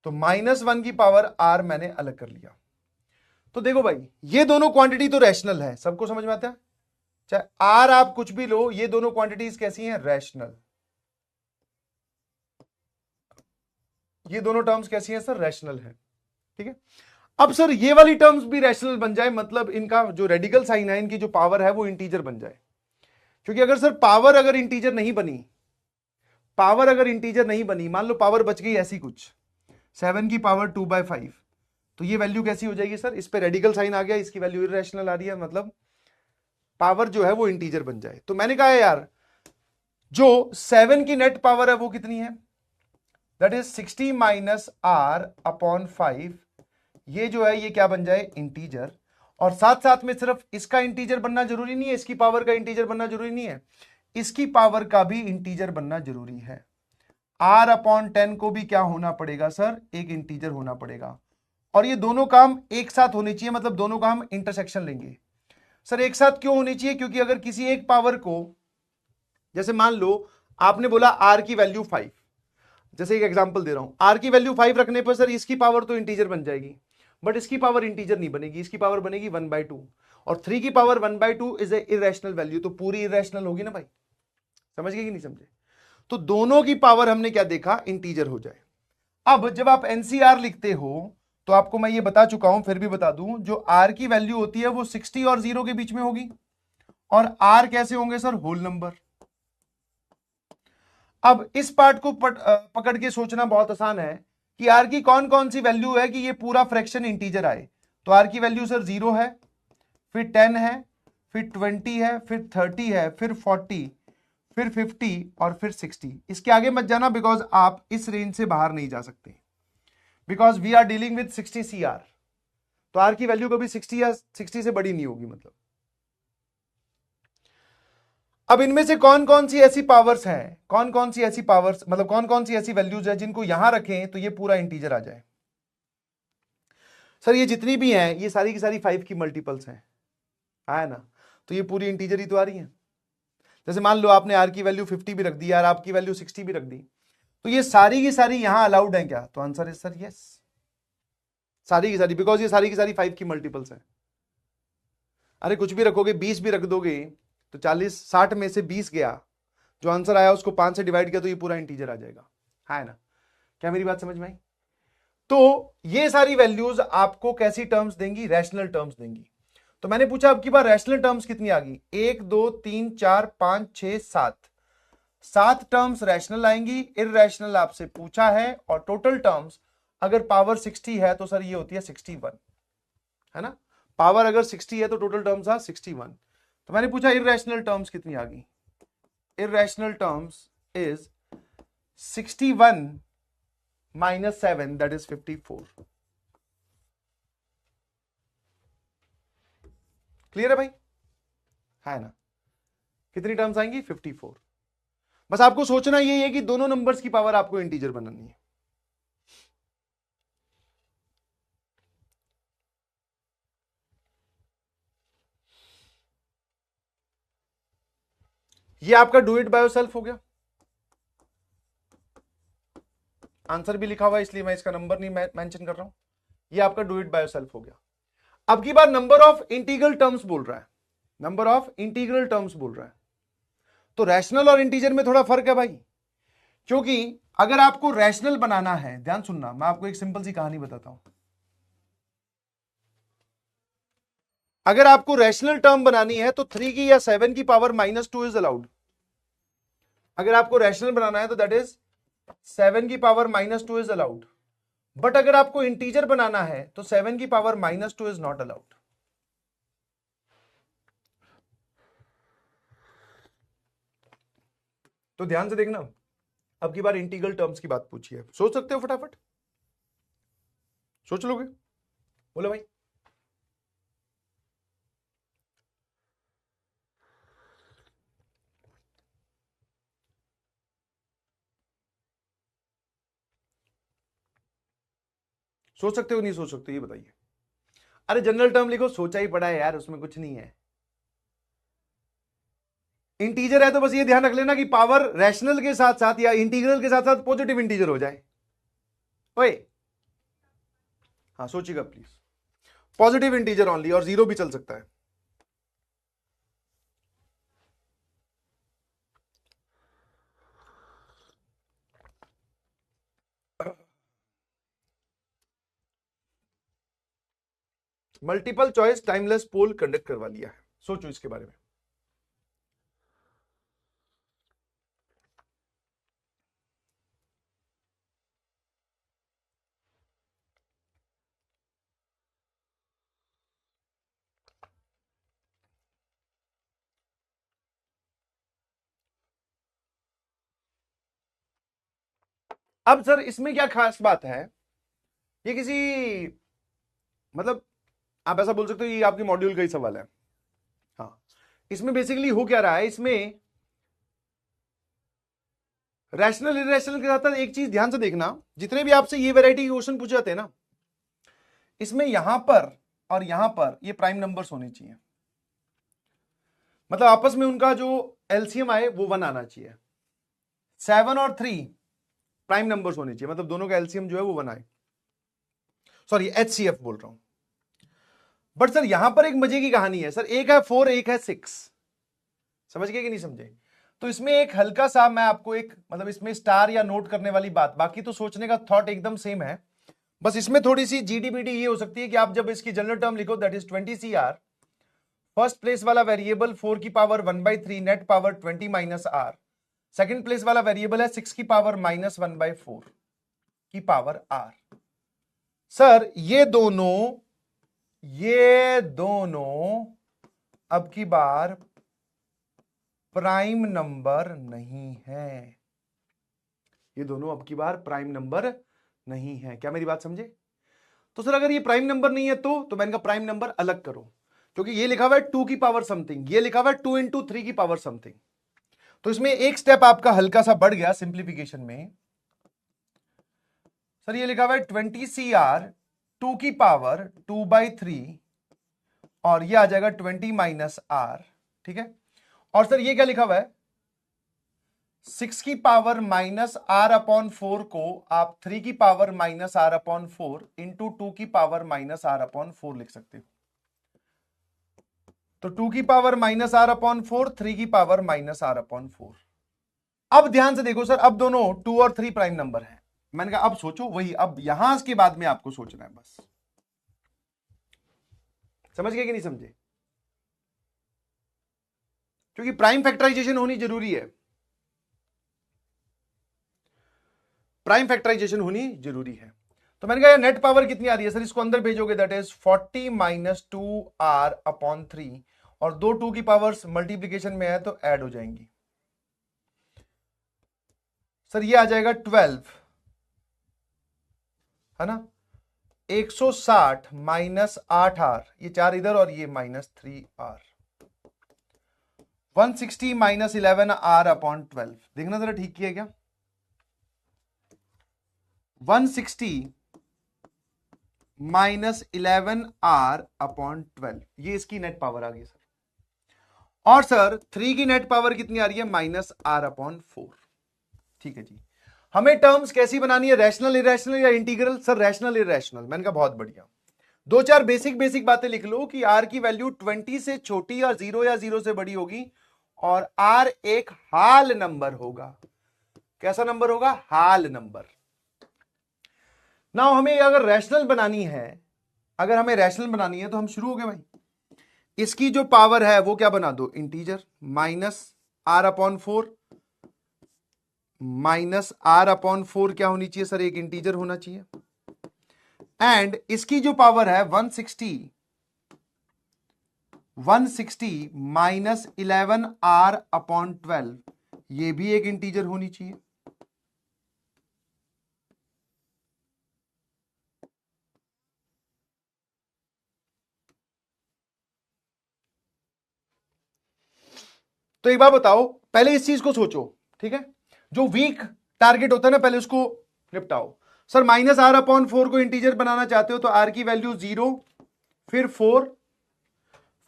A: तो -1 की पावर R मैंने अलग कर लिया। तो देखो भाई, ये दोनों क्वांटिटी तो रैशनल है, सबको समझ में आता है, चाहे R आप कुछ भी लो, ये दोनों क्वांटिटीज कैसी हैं, रैशनल। ये दोनों टर्म्स कैसी हैं सर, रैशनल है। ठीक है, अब सर ये वाली टर्म्स भी रैशनल बन जाए, मतलब इनका जो रेडिकल साइन है, इनकी जो पावर है वो इंटीजर बन जाए। क्योंकि अगर सर पावर अगर इंटीजर नहीं बनी, पावर अगर इंटीजर नहीं बनी, मान लो पावर बच गई ऐसी कुछ 7 की पावर 2/5, तो ये वैल्यू कैसी हो जाएगी सर, इस पे रेडिकल साइन आ गया, इसकी वैल्यू इरैशनल आ रही है, मतलब पावर जो है वो इंटीजर बन जाए। तो मैंने कहा है यार, जो 7 की नेट पावर है वो कितनी है, दैट इज 60 -R/5, ये जो है ये क्या बन जाए, इंटीजर। और साथ साथ में सिर्फ इसका इंटीजर बनना जरूरी नहीं है, इसकी पावर का इंटीजर बनना जरूरी नहीं है, इसकी पावर का भी इंटीजर बनना जरूरी है। R/10 को भी क्या होना पड़ेगा सर, एक इंटीजर होना पड़ेगा। और ये दोनों काम एक साथ होने चाहिए, मतलब दोनों का हम इंटरसेक्शन लेंगे। सर एक साथ क्यों होनी चाहिए, क्योंकि अगर किसी एक पावर को, जैसे मान लो आपने बोला R की वैल्यू 5, जैसे एक एग्जांपल दे रहा हूं, R की वैल्यू 5 रखने पर सर इसकी पावर तो इंटीजर बन जाएगी, बट इसकी पावर इंटीजर नहीं बनेगी, इसकी पावर बनेगी 1/2, और 3 की power 1/2 is a irrational value, तो पूरी इरैशनल होगी ना भाई। समझ गए कि नहीं समझे? तो दोनों की पावर हमने क्या देखा, इंटीजर हो जाए। अब जब आप एनसीआर लिखते हो तो आपको मैं ये बता चुका हूं, फिर भी बता दूं, जो आर की वैल्यू होती है वो 60 और 0 के बीच में होगी, और आर कैसे होंगे सर, होल नंबर। अब इस पार्ट को पकड़ के सोचना बहुत आसान है कि आर की कौन कौन सी वैल्यू है कि ये पूरा फ्रैक्शन इंटीजर आए। तो आर की वैल्यू सर 0 है, फिर 10 है, फिर 20 है, फिर 30 है, फिर 40, फिर 50 और फिर 60। इसके आगे मत जाना, बिकॉज आप इस रेंज से बाहर नहीं जा सकते, because we are dealing with 60 CR। तो आर की वैल्यू कभी 60 या 60 से बड़ी नहीं होगी, मतलब। अब इनमें से कौन कौन सी ऐसी पावर्स हैं, कौन कौन सी ऐसी पावर्स, मतलब कौन कौन सी ऐसी वैल्यूज है जिनको यहां रखें तो ये पूरा इंटीजर आ जाए। सर ये जितनी भी हैं ये सारी की सारी 5 की मल्टीपल्स हैं, है ना, तो ये पूरी इंटीजर ही तो आ रही है। जैसे मान लो आपने आर की वैल्यू 50 भी रख दी, यार आपकी वैल्यू 60 भी रख दी, तो ये सारी की सारी यहां अलाउड है क्या, तो आंसर इज सर यस, सारी की सारी, बिकॉज ये सारी की सारी 5 की मल्टीपल्स है। अरे कुछ भी रखोगे, 20 भी रख दोगे तो 40 60 में से 20 गया, जो आंसर आया उसको 5 से डिवाइड किया तो ये पूरा इंटीजर आ जाएगा, है ना। क्या मेरी बात समझ में आई? तो ये सारी वैल्यूज आपको कैसी टर्म्स देंगी, रैशनल टर्म्स देंगी। तो मैंने पूछा अब की बार रैशनल टर्म्स कितनी आ गई, 1 2 3 4 5 6 7, 7 टर्म्स रैशनल आएंगी, इररेशनल आपसे पूछा है, और टोटल टर्म्स अगर पावर 60 है तो सर ये होती है 61, है ना। पावर अगर 60 है तो टोटल टर्म्स आर 61। तो मैंने पूछा इररेशनल टर्म्स कितनी आ गई। Irrational terms is 61 minus 7, that is 54। Clear है भाई, है ना। कितनी टर्म्स आएंगी 54। बस आपको सोचना यही है कि दोनों नंबर्स की पावर आपको इंटीजर बनानी है। ये आपका डू इट बाय योरसेल्फ हो गया, आंसर भी लिखा हुआ है इसलिए मैं इसका नंबर नहीं मेंशन कर रहा हूं। ये आपका डू इट बाय योरसेल्फ हो गया। अब की बार नंबर ऑफ इंटीग्रल टर्म्स बोल रहा है, नंबर ऑफ इंटीग्रल टर्म्स बोल रहा है। तो रैशनल और इंटीजर में थोड़ा फर्क है भाई, क्योंकि अगर आपको रैशनल बनाना है, ध्यान सुनना, मैं आपको एक सिंपल सी कहानी बताता हूं। अगर आपको रैशनल टर्म बनानी है तो 3 की या 7 की पावर -2 इज अलाउड। अगर आपको रैशनल बनाना है तो दैट इज 7 की पावर -2 इज अलाउड। बट अगर आपको इंटीजर बनाना है तो 7 की पावर -2 इज नॉट अलाउड। तो ध्यान से देखना, अब की बार इंटीग्रल टर्म्स की बात पूछी है, सोच सकते हो फटाफट, सोच लोगे, बोलो भाई। सोच सकते हो नहीं सोच सकते, ये बताइए। अरे जनरल टर्म लिखो, सोचा ही पड़ा है यार, उसमें कुछ नहीं है। इंटीजर है तो बस ये ध्यान रख लेना कि पावर रैशनल के साथ साथ या इंटीग्रल के साथ साथ पॉजिटिव इंटीजर हो जाए। ओए हाँ सोचिएगा प्लीज, पॉजिटिव इंटीजर ओनली, और जीरो भी चल सकता है। मल्टीपल चॉइस टाइमलेस पोल कंडक्ट करवा लिया है, सोचो इसके बारे में। अब सर इसमें क्या खास बात है, ये किसी मतलब आप ऐसा बोल सकते हो ये आपके मॉड्यूल का ही सवाल है। हाँ, इसमें बेसिकली हो क्या रहा है, इसमें रैशनल इरेशनल के साथ एक चीज ध्यान से देखना, जितने भी आपसे ये वैरायटी के क्वेश्चन पूछे जाते हैं ना, इसमें यहां पर और यहां पर ये प्राइम नंबर्स होने चाहिए, मतलब आपस में उनका जो एलसीएम आए वो 1 आना चाहिए। 7 और 3 प्राइम नंबर्स होने चाहिए, मतलब दोनों का एलसीएम जो है वो 1 आए। सॉरी एचसीएफ बोल रहा हूं। बट सर यहां पर एक मजे की कहानी है सर, एक है 4 एक है 6, समझ गए कि नहीं समझे। तो इसमें एक हल्का सा मैं आपको एक मतलब इसमें स्टार या नोट करने वाली बात, बाकी तो सोचने का थॉट एकदम सेम है, बस इसमें थोड़ी सी जीडीबीडी ये हो सकती है कि आप जब इसकी जनरल टर्म लिखो that is 20 CR, first place वाला वेरिएबल 4 की power 1/3 net power 20 minus R, second place वाला वेरिएबल है 6 की पावर -1/4 की पावर आर। सर ये दोनों अब की बार प्राइम नंबर नहीं है, ये दोनों अब की बार प्राइम नंबर नहीं है। क्या मेरी बात समझे। तो सर अगर ये प्राइम नंबर नहीं है तो मैंने कहा प्राइम नंबर अलग करो, क्योंकि ये लिखा हुआ है 2 की पावर समथिंग, ये लिखा हुआ है 2 × 3 की पावर समथिंग। तो इसमें एक स्टेप आपका हल्का सा बढ़ गया सिंप्लीफिकेशन में। सर ये लिखा हुआ है 20 CR 2 की पावर 2/3 और ये आ जाएगा 20 माइनस आर, ठीक है। और सर ये क्या लिखा हुआ है 6 की पावर -r/4 को आप 3 की पावर -r/4 इंटू 2 की पावर -r/4 लिख सकते हो। तो 2 की पावर -r/4 3 की पावर -r/4। अब ध्यान से देखो सर, अब दोनों 2 और 3 प्राइम नंबर हैं। मैंने कहा अब सोचो वही, अब यहां के बाद में आपको सोचना है बस, समझ गए कि नहीं समझे, क्योंकि प्राइम फैक्टराइजेशन होनी जरूरी है। प्राइम फैक्टराइजेशन होनी जरूरी है। तो मैंने कहा नेट पावर कितनी आ रही है सर, इसको अंदर भेजोगे, दैट इज 40 माइनस 2r/3, और दो 2 की पावर्स मल्टीप्लीकेशन में है तो ऐड हो जाएंगी। सर ये आ जाएगा 12, है ना, 160 माइनस 8r, ये 4 इधर और ये माइनस 3r, 160 माइनस 11r/12। देखना जरा ठीक किया क्या, 160 माइनस 11r/12, ये इसकी नेट पावर आ गई सर। और सर 3 की नेट पावर कितनी आ रही है, माइनस r/4। ठीक है जी, हमें टर्म्स कैसी बनानी है, रैशनल इरेशनल या इंटीग्रल? Sir rational irrational. मैंने कहा बहुत बढ़िया, दो चार बेसिक बातें लिख लो कि r की वैल्यू 20 से छोटी या 0 से बड़ी होगी, और r एक हाल नंबर होगा। कैसा नंबर होगा, हाल नंबर। नाउ हमें अगर रैशनल बनानी है, अगर हमें रैशनल बनानी है तो हम शुरू हो गए भाई, इसकी जो पावर है वो क्या बना दो, integer, minus r/4, minus r/4 क्या होनी चाहिए सर, एक इंटीजर होना चाहिए, एंड इसकी जो पावर है 160 माइनस 11r/12, ये भी एक इंटीजर होनी चाहिए। तो एक बार बताओ, पहले इस चीज को सोचो, ठीक है, जो वीक टारगेट होता है ना, पहले उसको निपटाओ। सर माइनस r/4 को इंटीजर बनाना चाहते हो तो r की वैल्यू 0, फिर 4,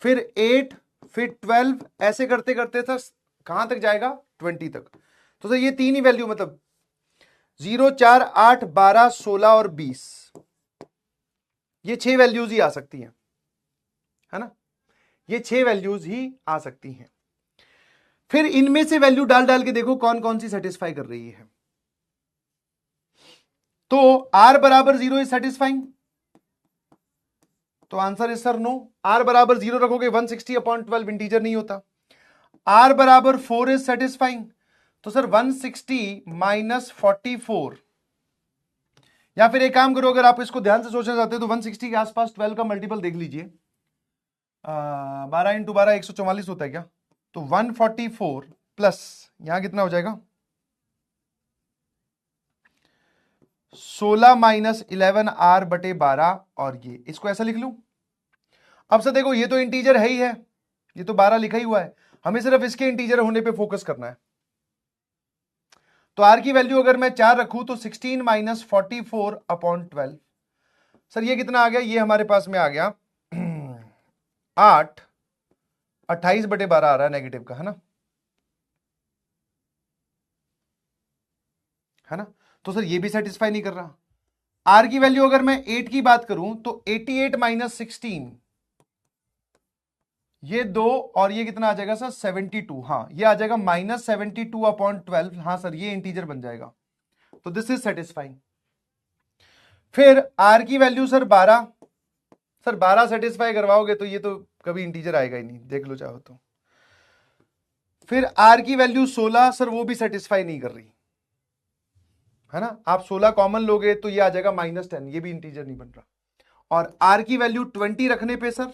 A: फिर 8, फिर 12, ऐसे करते करते सर कहां तक जाएगा, 20 तक। तो सर ये तीन ही वैल्यू, मतलब 0, 4, 8, 12, 16 और 20, ये 6 वैल्यूज ही आ सकती हैं, है ना, ये 6 वैल्यूज ही आ सकती हैं। फिर इनमें से वैल्यू डाल डाल के देखो कौन कौन सी सेटिस्फाई कर रही है। तो r बराबर 0 इज सेटिस्फाइंग, तो answer is sir no. r बराबर 0 रखोगे 160/12 इंटीजर नहीं होता। r बराबर 4 इज सेटिस्फाइंग, तो सर 160 माइनस 44, या फिर एक काम करो, अगर आप इसको ध्यान से सोचना चाहते हो तो 160 के आसपास 12 का मल्टीपल देख लीजिए, 12 इंटू 12 144 होता है क्या, तो 144 प्लस यहां कितना हो जाएगा, 16 माइनस 11r/12, और ये इसको ऐसा लिख लूं। अब से देखो ये तो इंटीजर है ही है, ये तो 12 लिखा ही हुआ है, हमें सिर्फ इसके इंटीजर होने पे फोकस करना है। तो r की वैल्यू अगर मैं 4 रखूं तो 16 माइनस 44/12, सर ये कितना आ गया, ये हमारे पास में आ गया 8, 28/12 आ रहा है नेगेटिव का, है ना। तो सर ये भी सेटिस्फाई नहीं कर रहा। r की वैल्यू अगर मैं 8 की बात करूं तो 88 माइनस 16, ये 2, और ये कितना आ जाएगा सर, 72, हाँ ये आ जाएगा माइनस 72/12, हाँ सर ये इंटीजर बन जाएगा, तो दिस इज सेटिस्फाइंग। फिर r की वैल्यू सर 12, सर 12 सेटिस्फाई करवाओगे तो ये तो कभी इंटीजर आएगा ही नहीं, देख लो चाहो तो। फिर r की वैल्यू 16, सर वो भी सेटिस्फाई नहीं कर रही, है ना, आप 16 कॉमन लोगे तो ये आ जाएगा -10, ये भी इंटीजर नहीं बन रहा। और r की वैल्यू 20 रखने पे सर,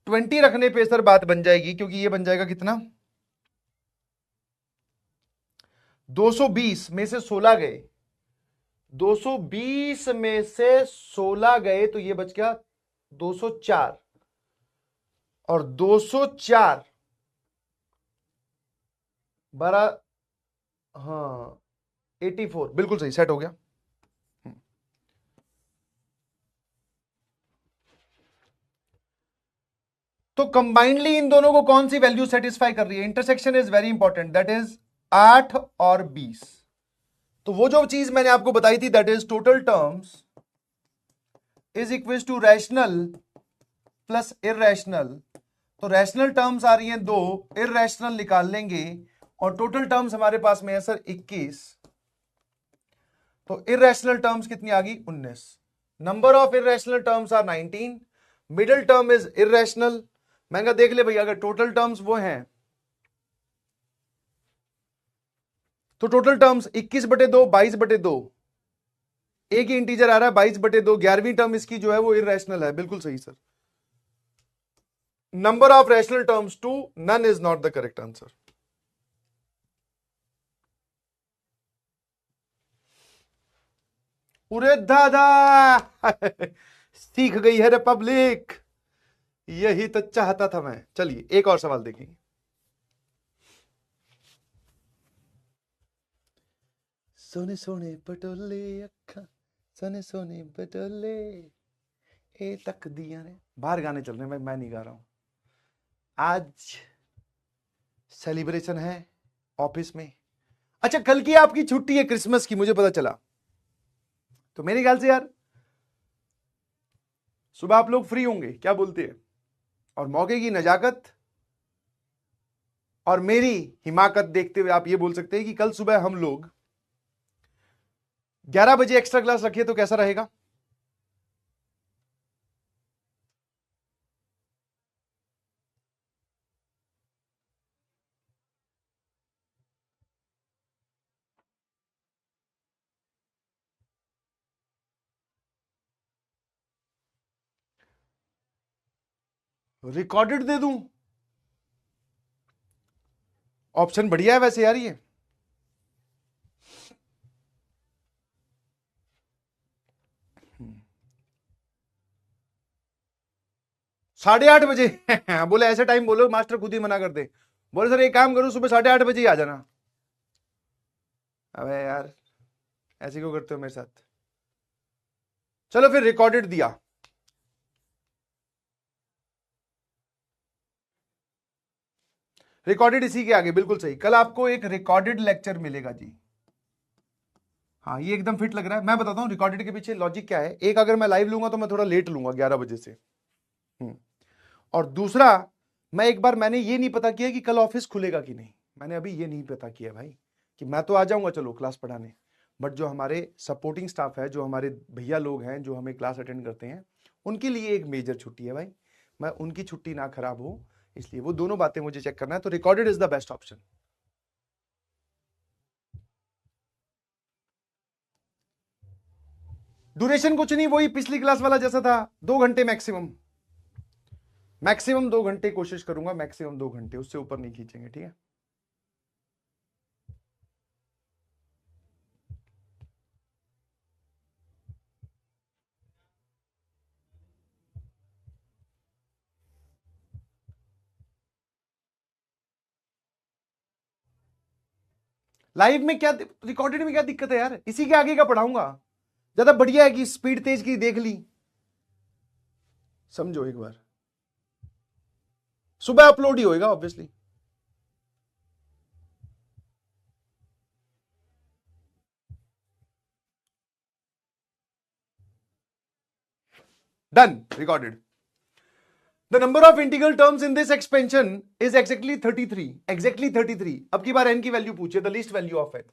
A: 20 रखने पे सर बात बन जाएगी, क्योंकि ये बन जाएगा कितना, 220 में से 16 गए, 220 में से 16 गए तो ये बच गया 204, और 204 बड़ा, हाँ 84, बिल्कुल सही, सेट हो गया। तो कंबाइंडली इन दोनों को कौन सी वैल्यू सेटिस्फाई कर रही है, intersection is very important, that is 8 और 20। तो वो जो चीज मैंने आपको बताई थी, that is total terms is equal to rational plus irrational. तो रैशनल टर्म्स आ रही हैं 2, इररेशनल निकाल लेंगे, और टोटल टर्म्स हमारे पास में है सर 21। तो इररेशनल टर्म्स कितनी आ गई, 19। Number of irrational terms are 19, middle term is irrational. मैंने कहा देख ले भैया, अगर टोटल टर्म्स वो हैं तो टोटल टर्म्स 21/2, 22/2, एक ही इंटीजर आ रहा है 22/2, 11वीं टर्म इसकी जो है वो इररेशनल है। बिल्कुल सही sir. Number of rational terms 2, none is not the correct answer. उरे दादा सीख गई है रिपब्लिक, यही तो चाहता था मैं। चलिए एक और सवाल देखेंगे। सोने सोने पटोले अखा, सोने सोने पटोले ए तक दिया ने। बाहर गाने चल रहे हैं भाई, मैं नहीं गा रहा हूं। आज सेलिब्रेशन है ऑफिस में। अच्छा कल की आपकी छुट्टी है क्रिसमस की, मुझे पता चला। तो मेरे ख्याल से यार सुबह आप लोग फ्री होंगे, क्या बोलते हैं? और मौके की नजाकत और मेरी हिमाकत देखते हुए आप ये बोल सकते हैं कि कल सुबह हम लोग 11 बजे एक्स्ट्रा क्लास रखिए तो कैसा रहेगा? रिकॉर्डेड दे दूं? ऑप्शन बढ़िया है वैसे यार ये। 8:30 बजे बोले ऐसे टाइम बोलो मास्टर खुद ही मना कर दे। बोले सर एक काम करो सुबह 8:30 बजे ही आ जाना। अबे यार ऐसे क्यों करते हो मेरे साथ? चलो फिर रिकॉर्डेड दिया। रिकॉर्डेड इसी के आगे, बिल्कुल सही। कल आपको एक रिकॉर्डेड लेक्चर मिलेगा जी। हाँ ये एकदम फिट लग रहा है। मैं बताता हूँ रिकॉर्डेड के पीछे लॉजिक क्या है। एक, अगर मैं लाइव लूंगा तो मैं थोड़ा लेट लूंगा 11 बजे से। और दूसरा, मैं एक बार मैंने ये नहीं पता किया कि कल ऑफिस खुलेगा कि नहीं। मैंने अभी ये नहीं पता किया भाई कि मैं तो आ जाऊंगा चलो क्लास पढ़ाने, बट जो हमारे सपोर्टिंग स्टाफ है, जो हमारे भैया लोग हैं जो हमें क्लास अटेंड करते हैं, उनके लिए एक मेजर छुट्टी है भाई। मैं उनकी छुट्टी ना खराब हो, इसलिए वो दोनों बातें मुझे चेक करना है। तो recorded is the best option. Duration कुछ नहीं, वही पिछली क्लास वाला जैसा था, 2 घंटे मैक्सिमम। मैक्सिमम 2 घंटे कोशिश करूंगा, मैक्सिमम 2 घंटे, उससे ऊपर नहीं खींचेंगे, ठीक है? लाइव में क्या, रिकॉर्डेड में क्या दिक्कत है यार? इसी के आगे का पढ़ाऊंगा, ज्यादा बढ़िया है कि स्पीड तेज की देख ली। समझो एक बार, सुबह अपलोड ही होएगा obviously. Done, recorded. The number of integral terms in this expansion is exactly 33. Exactly 33. अब की बार n की वैल्यू पूछे, the least value of n।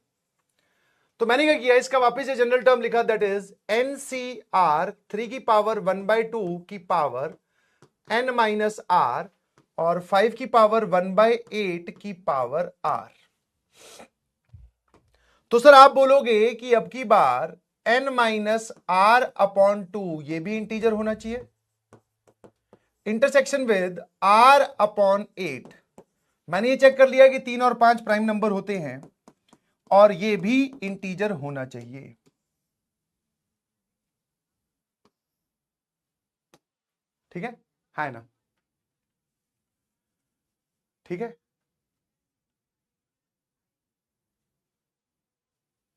A: तो मैंने क्या किया, इसका वापस से जनरल टर्म लिखा, दैट इज NCR 3⁻1/2 की पावर n माइनस r और 5⁻1/8 की पावर r। तो सर आप बोलोगे कि अब की बार n माइनस r/2 ये भी इंटीजर होना चाहिए, इंटरसेक्शन विद r/8। मैंने ये चेक कर लिया कि 3 और 5 प्राइम नंबर होते हैं और ये भी इंटीजर होना चाहिए। ठीक है ना? ठीक है,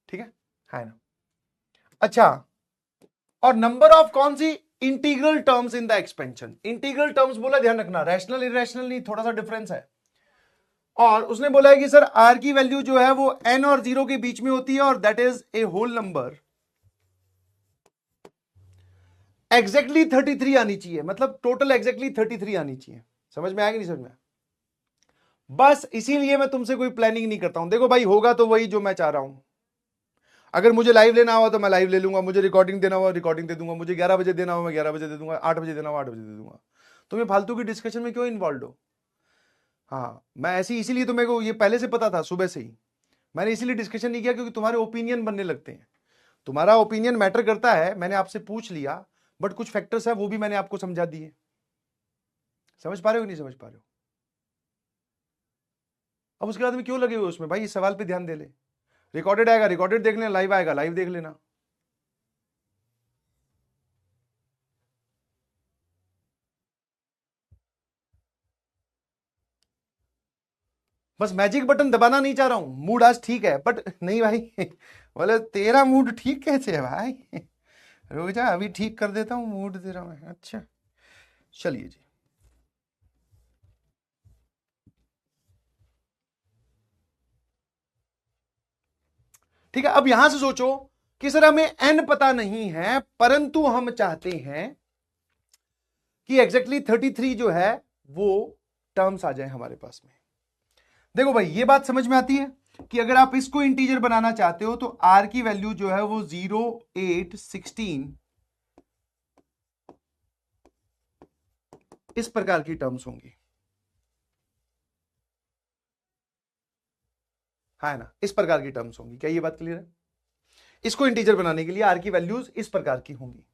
A: ठीक है ना? अच्छा, और नंबर ऑफ कौन सी integral terms in the expansion. Integral terms बोला, ध्यान रखना, रैशनल इरेशनल नहीं, थोड़ा सा डिफरेंस है। और उसने बोला है कि सर आर की वैल्यू जो है वो n और 0 के बीच में होती है और that is a whole number. Exactly 33 आनी चाहिए, मतलब टोटल एग्जैक्टली 33 आनी चाहिए। समझ में आया कि नहीं समझ में? बस इसीलिए मैं तुमसे कोई प्लानिंग नहीं करता हूं। देखो भाई, होगा तो वही जो मैं चाह रहा हूं। अगर मुझे लाइव लेना हुआ तो मैं लाइव ले लूंगा, मुझे रिकॉर्डिंग देना हुआ रिकॉर्डिंग दे दूंगा, मुझे 11 बजे देना हुआ मैं 11 बजे दे दूंगा, 8 बजे देना हुआ 8 बजे दे दूंगा। तुम्हें फालतू की डिस्कशन में क्यों इन्वॉल्व हो? हाँ, मैं ऐसी इसीलिए तो मेरे को ये पहले से पता था सुबह से ही। मैंने इसीलिए डिस्कशन नहीं किया क्योंकि तुम्हारे ओपिनियन बनने लगते हैं। तुम्हारा ओपिनियन मैटर करता है, मैंने आपसे पूछ लिया, बट कुछ फैक्टर्स है वो भी मैंने आपको समझा दिए। समझ पा रहे हो कि नहीं समझ पा रहे हो? अब उसके बाद में क्यों लगे हुए उसमें भाई? इस सवाल पे ध्यान दे ले। रिकॉर्डेड आएगा रिकॉर्डेड देख लेना, लाइव आएगा लाइव देख लेना। बस मैजिक बटन दबाना नहीं चाह रहा हूं। मूड आज ठीक है बट नहीं भाई बोले तेरा मूड ठीक कैसे है भाई? रुक जा अभी ठीक कर देता हूं मूड तेरा मैं। अच्छा चलिए जी, ठीक है। अब यहां से सोचो कि सर हमें n पता नहीं है, परंतु हम चाहते हैं कि एग्जैक्टली 33 जो है वो टर्म्स आ जाए हमारे पास में। देखो भाई ये बात समझ में आती है कि अगर आप इसको इंटीजर बनाना चाहते हो तो r की वैल्यू जो है वो 0, 8, 16 इस प्रकार की टर्म्स होंगी, है ना? इस प्रकार की टर्म्स होंगी। क्या ये बात क्लियर है? इसको इंटीजर बनाने के लिए r की वैल्यूज इस प्रकार की होंगी।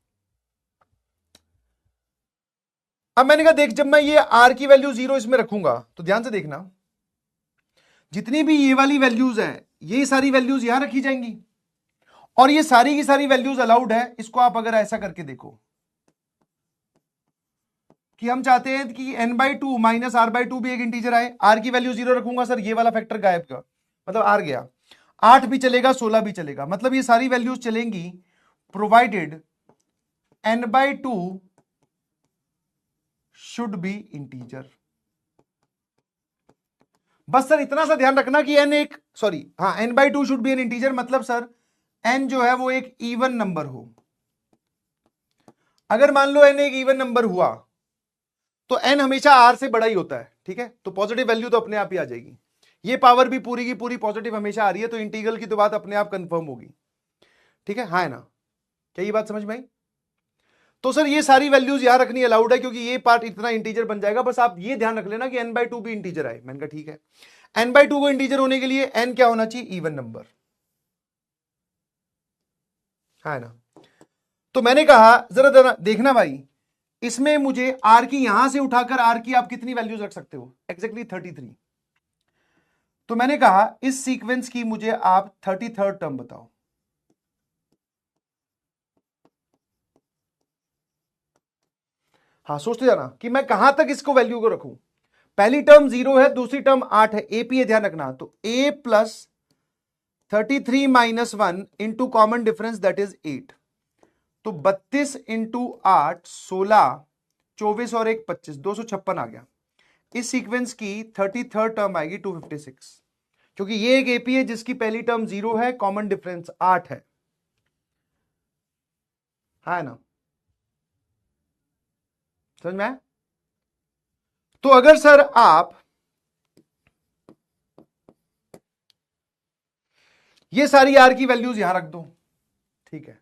A: अब मैंने कहा देख जब मैं ये r की वैल्यू 0 इसमें रखूंगा तो ध्यान से देखना, जितनी भी ये वाली वैल्यूज हैं ये सारी वैल्यूज यहां रखी जाएंगी और ये सारी की सारी वैल्यूज अलाउड है। इसको आप अगर ऐसा करके देखो कि हम चाहते हैं कि n/2 माइनस r/2 भी एक इंटीजर आए, r की वैल्यू 0 रखूंगा सर, ये वाला फैक्टर गायब का मतलब r गया, 8 भी चलेगा 16 भी चलेगा, मतलब ये सारी वैल्यूज चलेंगी provided n/2 should be integer. बस सर इतना सा ध्यान रखना कि n एक सॉरी हाँ n/2 should be N integer, मतलब सर n जो है वो एक इवन नंबर हो। अगर मान लो n एक इवन नंबर हुआ तो n हमेशा r से बड़ा ही होता है, ठीक है? तो पॉजिटिव वैल्यू तो अपने आप ही आ जाएगी। ये पावर भी पूरी की पूरी पॉजिटिव हमेशा आ रही है, तो इंटीग्रल की तो बात अपने आप कंफर्म होगी, ठीक है? हाँ है ना? क्या ये बात समझ में आई? तो सर ये सारी वैल्यूज यहां रखनी अलाउड है क्योंकि ये पार्ट इतना इंटीजर बन जाएगा। बस आप ये ध्यान रख लेना कि n/2 भी इंटीजर आए। मैंने कहा ठीक है, n/2 को इंटीजर होने के लिए n क्या होना चाहिए? इवन नंबर, है ना? तो मैंने कहा जरा देखना भाई, इसमें मुझे r की यहां से उठाकर r की आप कितनी वैल्यूज रख सकते हो? एग्जैक्टली 33। तो मैंने कहा इस सीक्वेंस की मुझे आप 33rd टर्म बताओ। हाँ सोचते जाना कि मैं कहां तक इसको वैल्यू को रखूं। पहली टर्म 0 है, दूसरी टर्म 8 है, ए पी ध्यान रखना। तो a plus 33 minus 1 into common difference that is 8, तो 32 इंटू 8 16, 24 और 1 25, 256 आ गया। इस सीक्वेंस की 33rd टर्म आएगी 256, क्योंकि ये एक एपी है जिसकी पहली टर्म 0 है, कॉमन डिफरेंस 8 है ना? समझ में आया? तो अगर सर आप ये सारी आर की वैल्यूज यहां रख दो, ठीक है?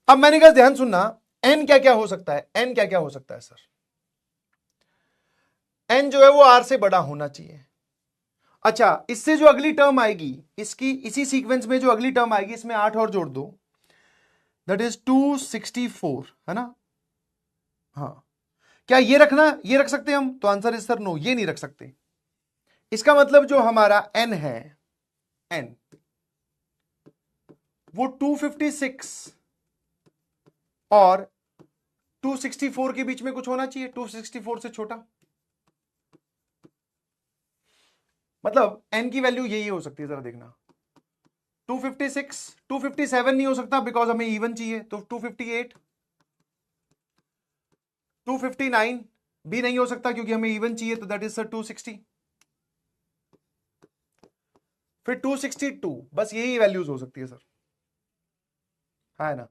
A: अब मैंने कहा ध्यान सुनना, एन क्या क्या हो सकता है? एन क्या क्या हो सकता है सर? एन जो है वो आर से बड़ा होना चाहिए। अच्छा, इससे जो अगली टर्म आएगी, इसकी इसी सीक्वेंस में जो अगली टर्म आएगी, इसमें 8 और जोड़ दो, दैट इज 264, है ना? हाँ, क्या ये रखना, ये रख सकते हैं हम? तो आंसर इज सर नो, ये नहीं रख सकते। इसका मतलब जो हमारा एन है, एन वो 256 और 264 के बीच में कुछ होना चाहिए, 264 से छोटा। मतलब एन की वैल्यू यही हो सकती है, जरा देखना। 256, 257 नहीं हो सकता बिकॉज हमें इवन चाहिए, तो 258, 259 भी नहीं हो सकता क्योंकि हमें इवन चाहिए, तो दैट इज सर 260, फिर 262, बस यही वैल्यूज हो सकती है सर, है ना?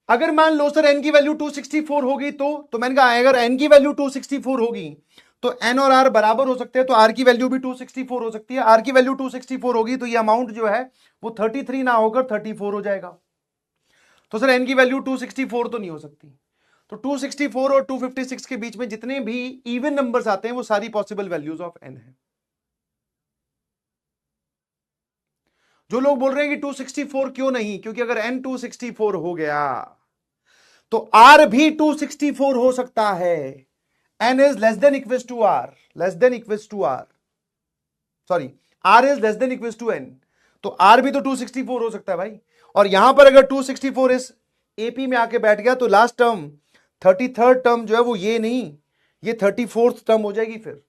A: अगर मान लो सर n की वैल्यू 264 होगी तो मैंने कहा अगर n की वैल्यू 264 होगी तो n और r बराबर हो सकते हैं, तो r की वैल्यू भी 264 हो सकती है। r की वैल्यू 264 होगी तो ये अमाउंट जो है वो 33 ना होकर 34 हो जाएगा। तो सर n की वैल्यू 264 तो नहीं हो सकती। तो 264 और 256 के बीच में जितने भी इवन नंबर्स आते हैं वो सारी पॉसिबल वैल्यूज ऑफ n है। जो लोग बोल रहे हैं कि 264 क्यों नहीं, क्योंकि अगर n 264 हो गया तो r भी 264 हो सकता है। n is less than equals to r, less than equals to r, sorry, r is less than equals to n, तो r भी तो 264 हो सकता है भाई। और यहां पर अगर 264 इस एपी में आके बैठ गया तो लास्ट टर्म 33rd टर्म जो है वो ये नहीं, ये 34th टर्म हो जाएगी फिर।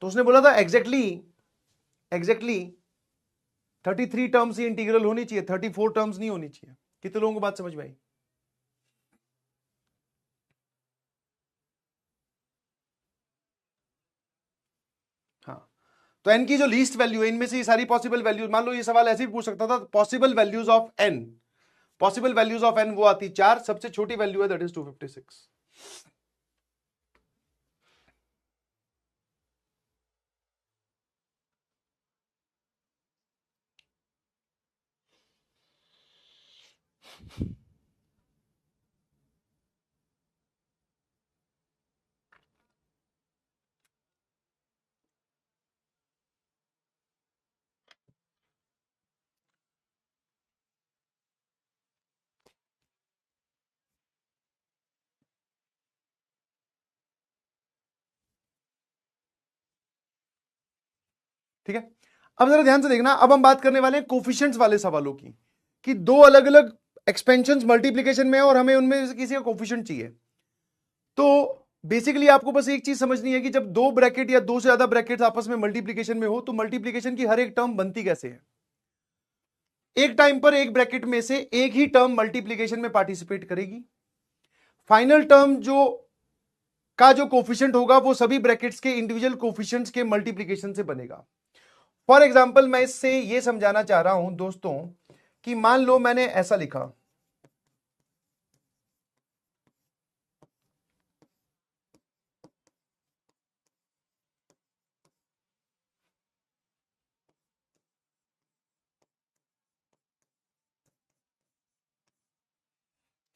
A: तो उसने बोला था एग्जैक्टली 33 टर्म्स ही इंटीग्रल होनी चाहिए, 34 टर्म्स नहीं होनी चाहिए। कितने लोगों को बात समझ में आई? हाँ, तो n की जो लीस्ट वैल्यू है, इनमें से ये सारी पॉसिबल वैल्यूज, मान लो ये सवाल ऐसे भी पूछ सकता था, possible values of n, possible values of n वो आती 4, सबसे छोटी वैल्यू है दैट इज 256। ठीक है, अब जरा ध्यान से देखना, अब हम बात करने वाले हैं कोफिशिएंट्स वाले सवालों की, कि दो अलग अलग एक्सपेंशंस मल्टीप्लिकेशन में है और हमें उनमें से किसी का कोफिशिएंट चाहिए। तो बेसिकली आपको बस एक चीज समझनी है कि जब दो ब्रैकेट या दो से ज्यादा ब्रैकेट्स आपस में मल्टीप्लिकेशन में हो तो मल्टीप्लिकेशन की हर एक टर्म बनती कैसे है। एक टाइम पर एक ब्रैकेट में से एक ही टर्म मल्टीप्लिकेशन में पार्टिसिपेट करेगी, फाइनल टर्म जो कोफिशिएंट होगा वो सभी ब्रैकेट्स के इंडिविजुअल कोफिशिएंट्स के मल्टीप्लिकेशन से बनेगा। फॉर एग्जाम्पल मैं इससे ये समझाना चाह रहा हूं दोस्तों कि मान लो मैंने ऐसा लिखा,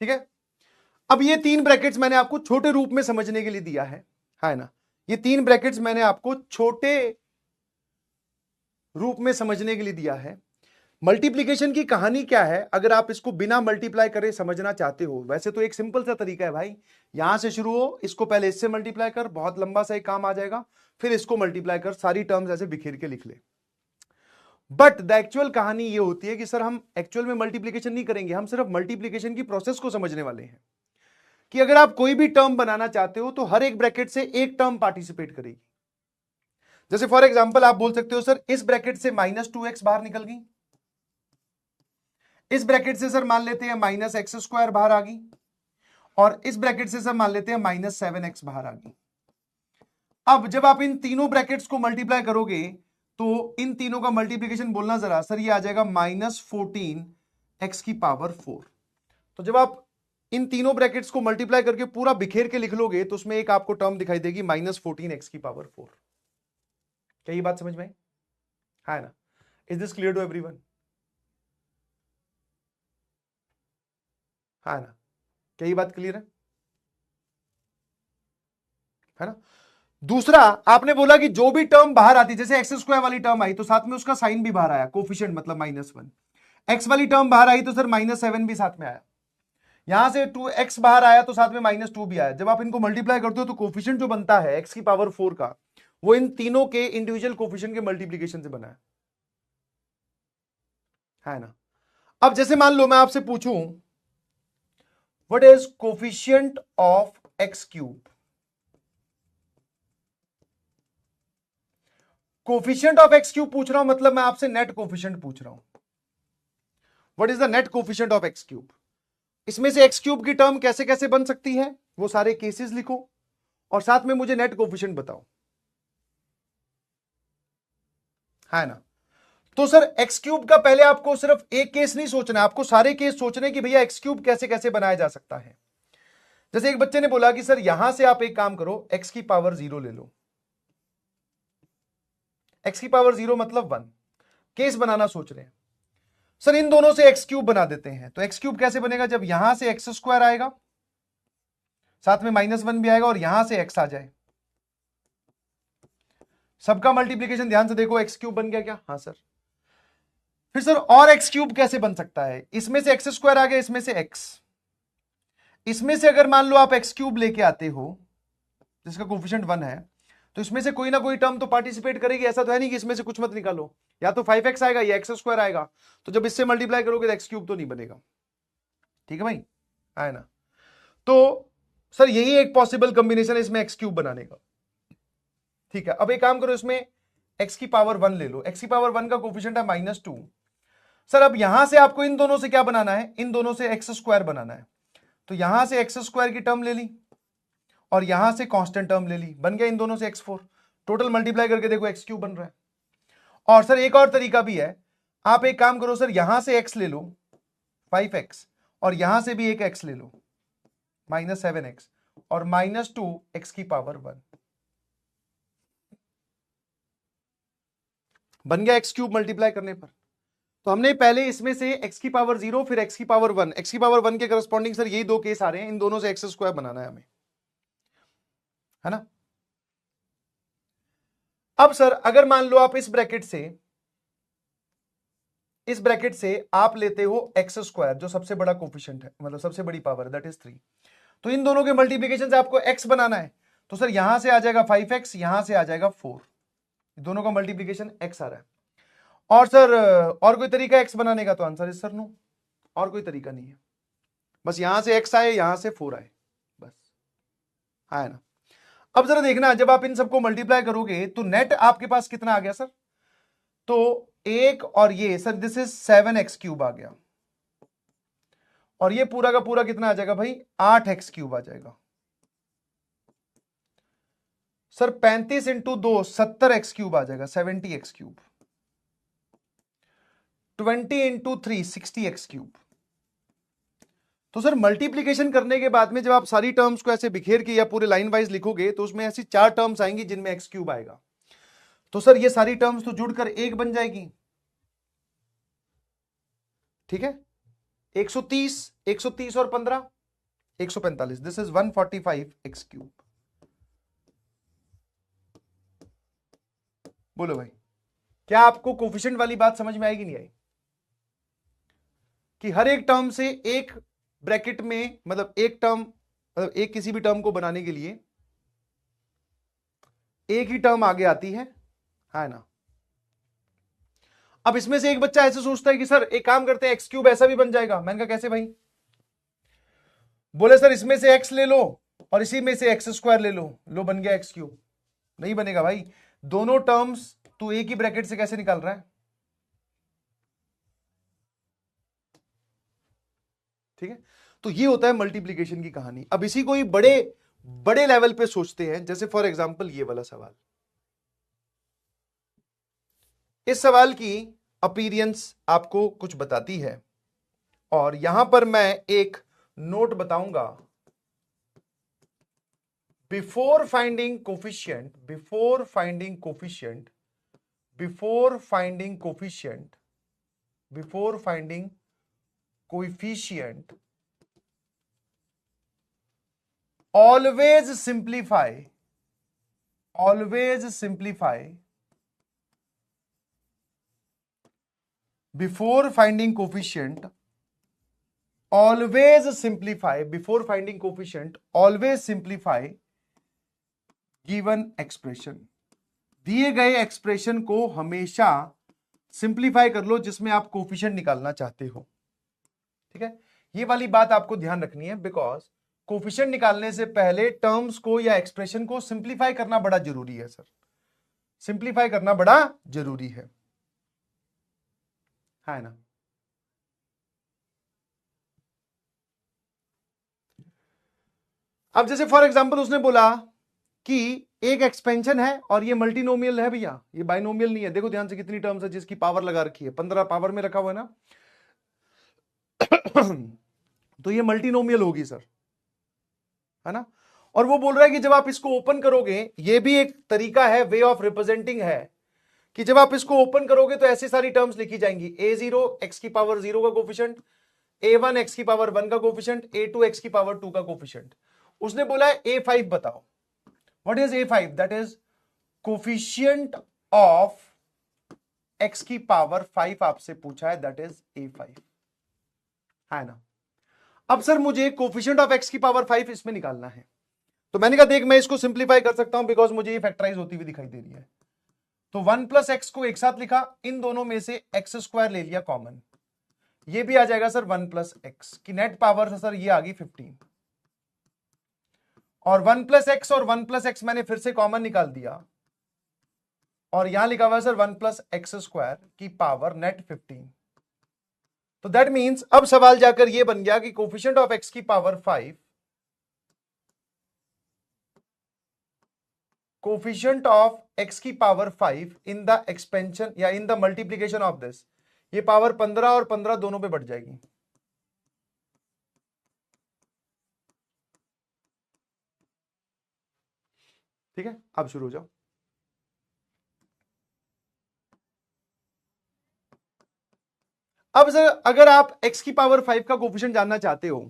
A: ठीक है, अब ये तीन ब्रैकेट्स मैंने आपको छोटे रूप में समझने के लिए दिया है ना, ये तीन ब्रैकेट्स मैंने आपको छोटे रूप में समझने के लिए दिया है। मल्टीप्लिकेशन की कहानी क्या है, अगर आप इसको बिना मल्टीप्लाई करे समझना चाहते हो, वैसे तो एक सिंपल सा तरीका है भाई, यहां से शुरू हो, इसको पहले इससे मल्टीप्लाई कर, बहुत लंबा सा एक काम आ जाएगा, फिर इसको मल्टीप्लाई कर, सारी टर्म्स ऐसे बिखेर के लिख ले। बट द एक्चुअल कहानी ये होती है कि सर हम एक्चुअल में मल्टीप्लिकेशन नहीं करेंगे, हम सिर्फ मल्टीप्लिकेशन की प्रोसेस को समझने वाले हैं, कि अगर आप कोई भी टर्म बनाना चाहते हो तो हर एक ब्रैकेट से एक टर्म पार्टिसिपेट करेगी। जैसे फॉर एग्जांपल आप बोल सकते हो सर इस ब्रैकेट से -2x बाहर निकल गई, इस ब्रैकेट से सर मान लेते हैं -x² बाहर आ गई, और इस ब्रैकेट से सर मान लेते हैं -7x बाहर आ गई। अब जब आप इन तीनों ब्रैकेट्स को मल्टीप्लाई करोगे तो इन तीनों का मल्टीप्लिकेशन बोलना जरा सर, ये आ जाएगा -14x⁴। तो जब आप इन तीनों ब्रैकेट्स को मल्टीप्लाई करके पूरा बिखेर के लिख लोगे तो उसमें एक आपको टर्म दिखाई देगी -14x⁴। क्या ये बात समझ में आई? है ना? Is this clear to everyone? है ना? क्या ये बात क्लियर है ना? दूसरा, आपने बोला कि जो भी टर्म बाहर आती, जैसे x² वाली टर्म आई तो साथ में उसका साइन भी बाहर आया, कोफिशिएंट मतलब -1। x वाली टर्म बाहर आई तो सर -7 भी साथ में आया, यहां से 2x बाहर आया तो साथ में -2 भी आया। जब आप इनको मल्टीप्लाई करते हो तो कोफिशिएंट जो बनता है x⁴ का, वो इन तीनों के इंडिविजुअल कोफिशिएंट के मल्टीप्लिकेशन से बना है ना? अब जैसे मान लो मैं आपसे पूछूं what is coefficient of x³, coefficient of x³ पूछ रहा हूं, मतलब मैं आपसे नेट कोफिशिएंट पूछ रहा हूं। What is the net coefficient of x³? इसमें से x³ की टर्म कैसे कैसे बन सकती है वो सारे केसेस लिखो और साथ में मुझे नेट कोफिशिएंट बताओ, है ना? तो सर x³ का पहले आपको सिर्फ एक केस नहीं सोचना, आपको सारे केस सोचने कि भैया x³ कैसे कैसे बनाया जा सकता है। जैसे एक बच्चे ने बोला कि सर यहां से आप एक काम करो, x⁴ ले लो, x⁴ मतलब 1, केस बनाना सोच रहे हैं। सर इन दोनों से x³ बना देते हैं, तो x³ कैसे बनेगा, जब यहां से x² आएगा, साथ में -1 भी आएगा और यहां से x आ जाए, सबका मल्टीप्लीकेशन ध्यान से देखो, x³ बन गया क्या? हाँ सर। फिर सर और एक्स क्यूब कैसे बन सकता है? इसमें से एक्स स्क्वायर आ गया, इसमें से एक्स, इसमें से अगर मान लो आप एक्स क्यूब लेके आते हो जिसका कोफिशिएंट 1 है, तो इसमें से कोई ना कोई टर्म तो पार्टिसिपेट करेगी। ऐसा तो है नहीं कि इसमें से कुछ मत निकालो, या तो 5x आएगा या एक्स स्क्वायर आएगा। तो जब इससे मल्टीप्लाई करोगे तो एक्स क्यूब तो नहीं बनेगा। ठीक है भाई, आए ना? तो सर यही एक पॉसिबल कॉम्बिनेशन है इसमें एक्स क्यूब बनाने का। ठीक है, अब एक काम करो, इसमें एक्स की पावर 1 ले लो। एक्स की पावर 1 का कोफिशिएंट है -2। सर अब यहां से आपको इन दोनों से क्या बनाना है? इन दोनों से एक्स स्क्वायर बनाना है। तो यहां से एक्स स्क्वायर की टर्म ले ली और यहां से कांस्टेंट टर्म ले ली, बन गया इन दोनों से x4। टोटल मल्टीप्लाई करके देखो एक्स क्यूब बन रहा है। और सर एक और तरीका भी है, आप एक काम करो सर, यहां से x ले लो 5x और यहां से भी एक x ले लो -7x और -2 x की पावर 1, बन गया एक्स क्यूब मल्टीप्लाई करने पर। तो हमने पहले इसमें से x की पावर 0 फिर x की पावर 1, x की पावर 1 के करस्पॉन्डिंग सर यही दो केस आ रहे हैं, इन दोनों से एक्स स्क्वायर बनाना है हमें, है ना? अब सर अगर मान लो आप इस ब्रैकेट से आप लेते हो एक्स स्क्वायर जो सबसे बड़ा कोफिशिएंट है, मतलब सबसे बड़ी पावर दैट इज 3, तो इन दोनों के मल्टीप्लिकेशन से आपको x बनाना है। तो सर यहां से आ जाएगा 5x, यहां से आ जाएगा 4, दोनों का मल्टीप्लिकेशन x आ रहा है। और सर और कोई तरीका x बनाने का? तो आंसर इज सर नो, और कोई तरीका नहीं है, बस यहां से x आए यहां से 4 आए, बस, है ना? अब जरा देखना, जब आप इन सबको मल्टीप्लाई करोगे तो नेट आपके पास कितना आ गया सर? तो एक और ये सर दिस इज 7x³ आ गया, और ये पूरा का पूरा कितना आ जाएगा भाई? 8x³ आ जाएगा। सर 35 इंटू 2 70x³ आ जाएगा, 70x³। 20 into 3 60x³। तो सर मल्टीप्लीकेशन करने के बाद में जब आप सारी टर्म्स को ऐसे बिखेर के या पूरे लाइन वाइज लिखोगे तो उसमें ऐसी 4 टर्म्स आएंगी जिनमें x³ आएगा। तो सर ये सारी टर्म्स तो जुड़कर एक बन जाएगी। ठीक है, 130 और 15 145, दिस इज 145x³। बोलो भाई, क्या आपको कोफिशिएंट वाली बात समझ में आएगी नहीं आई? कि हर एक टर्म से एक ब्रैकेट में, मतलब एक टर्म, मतलब एक किसी भी टर्म को बनाने के लिए एक ही टर्म आगे आती है ना? अब इसमें से एक बच्चा ऐसे सोचता है कि सर एक काम करते हैं x³ ऐसा भी बन जाएगा। मैंने कहा कैसे भाई? बोले सर इसमें से x ले लो और इसी में से x² ले लो बन गया x³। नहीं बनेगा भाई, दोनों टर्म्स तू एक ही ब्रैकेट से कैसे निकाल रहा है? ठीक है, तो ये होता है मल्टीप्लीकेशन की कहानी। अब इसी को ही बड़े बड़े लेवल पे सोचते हैं, जैसे फॉर एग्जांपल ये वाला सवाल। इस सवाल की अपीयरेंस आपको कुछ बताती है, और यहां पर मैं एक नोट बताऊंगा। Before finding coefficient always simplify before finding coefficient, always simplify given expression। दिए गए एक्सप्रेशन को हमेशा सिंप्लीफाई कर लो जिसमें आप कोफिशिएंट निकालना चाहते हो। ठीक है, ये वाली बात आपको ध्यान रखनी है, बिकॉज कोफिशिएंट निकालने से पहले टर्म्स को या एक्सप्रेशन को सिंप्लीफाई करना बड़ा जरूरी है सर, सिंप्लीफाई करना बड़ा जरूरी है ना? अब जैसे फॉर एग्जांपल उसने बोला कि एक एक्सपेंशन है और ये मल्टीनोमियल है भैया, ये बाइनोमियल नहीं है। देखो ध्यान से कितनी टर्म्स है जिसकी पावर लगा रखी है, 15 पावर में रखा हुआ है ना। तो ये मल्टीनोमियल होगी सर, है ना? और वो बोल रहा है कि जब आप इसको ओपन करोगे, ये भी एक तरीका है, वे ऑफ रिप्रेजेंटिंग है, कि जब आप इसको ओपन करोगे तो ऐसी सारी टर्म्स लिखी जाएंगी। a0 x की पावर 0 का कोफिशिएंट, a1 x की पावर 1 का कोफिशिएंट, a2 x की पावर 2 का कोफिशिएंट। उसने बोला है a5 बताओ। What is a5? That is coefficient of x की पावर 5 आपसे पूछा है, दैट इज a5, है ना। अब सर मुझे कोफिशिएंट ऑफ x की पावर 5 इसमें निकालना है, तो मैंने कहा देख मैं इसको सिंप्लीफाई कर सकता हूं बिकॉज मुझे ये फैक्टराइज होती हुई दिखाई दे रही है। तो 1 प्लस एक्स को एक साथ लिखा, इन दोनों में से एक्स स्क्वायर ले लिया कॉमन, ये भी आ जाएगा सर 1 प्लस एक्स की नेट पावर सर ये आ गई 15, और 1 प्लस एक्स और 1 प्लस एक्स मैंने फिर से कॉमन निकाल दिया, और यहां लिखा हुआ है सर 1 प्लस एक्स स्क्वायर की पावर नेट 15। तो दैट मीन्स अब सवाल जाकर यह बन गया कि कोफिशिएंट ऑफ एक्स की पावर 5, कोफिशिएंट ऑफ एक्स की पावर 5 इन द एक्सपेंशन या in the multiplication of this, ये पावर 15 और 15 दोनों पे बढ़ जाएगी। ठीक है, अब शुरू हो जाओ। अब सर अगर आप x की पावर 5 का कोफिशिएंट जानना चाहते हो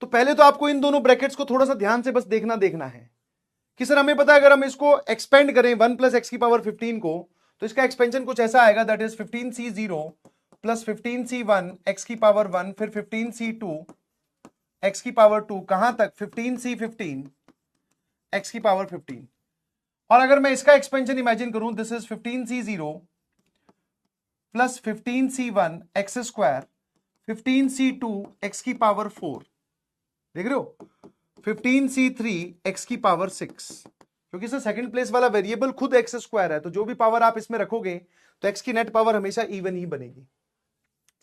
A: तो पहले तो आपको इन दोनों ब्रैकेट्स को थोड़ा सा ध्यान से बस देखना है कि सर हमें पता है अगर हम इसको एक्सपेंड करें 1 प्लस एक्स की पावर 15 को, तो इसका एक्सपेंशन कुछ ऐसा आएगा, that is 15c0 plus 15c1 x की पावर 1, फिर 15c2 एक्स की पावर 2, कहां तक 15c15 एक्स की पावर 15। और अगर मैं इसका एक्सपेंशन इमेजिन करूं, this is 15c0 plus 15c1 x square 15c2 x की पावर 4, देख रहे हो 15c3 एक्स की पावर 6, क्योंकि सर सेकंड प्लेस वाला वेरिएबल खुद एक्स स्क्वायर है, तो जो भी पावर आप इसमें रखोगे तो एक्स की नेट पावर हमेशा इवन ही बनेगी।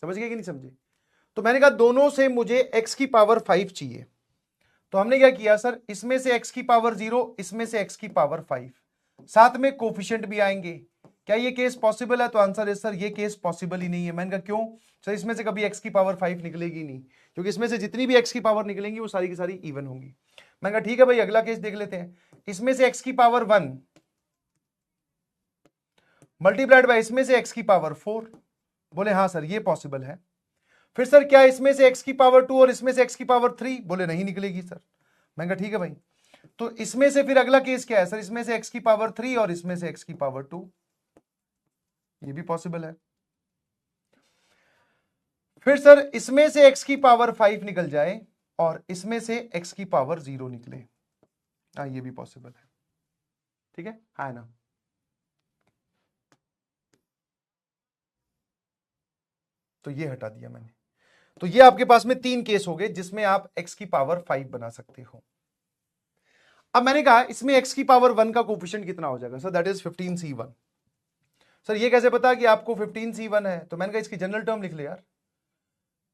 A: समझ गए कि नहीं समझे? तो मैंने कहा दोनों से मुझे एक्स की पावर 5 चाहिए, तो हमने क्या किया सर, इसमें से एक्स की पावर 0, इसमें से एक्स की पावर 5, साथ में कोफिशिएंट भी आएंगे। क्या ये केस पॉसिबल है? तो आंसर है सर ये केस पॉसिबल ही नहीं है। मैंने कहा क्यों सर? इसमें से कभी एक्स की पावर 5 निकलेगी नहीं, क्योंकि इसमें से जितनी भी एक्स की पावर निकलेंगी वो सारी की सारी इवन होंगी। मैंने कहा ठीक है भाई, अगला केस देख लेते हैं। इसमें से एक्स की पावर 1 मल्टीप्लाइड बाय इसमें से एक्स की पावर 4, बोले हाँ सर ये पॉसिबल है। फिर सर क्या इसमें से एक्स की पावर 2 और इसमें से एक्स की पावर 3? बोले नहीं निकलेगी सर। मैंने कहा ठीक है भाई, तो इसमें से फिर अगला केस क्या है सर? इसमें से एक्स की पावर 3 और इसमें से एक्स की पावर 2, ये भी पॉसिबल है। फिर सर इसमें से x की पावर 5 निकल जाए और इसमें से x की पावर 0 निकले, हाँ ये भी पॉसिबल है। ठीक है, हाँ ना। तो ये हटा दिया मैंने, तो ये आपके पास में 3 केस हो गए जिसमें आप x की पावर 5 बना सकते हो। अब मैंने कहा इसमें x की पावर 1 का कोफिशिएंट कितना हो जाएगा sir? That is 15c1। Sir ये कैसे पता कि आपको 15c1 है? तो मैंने कहा इसकी जनरल टर्म लिख ले यार,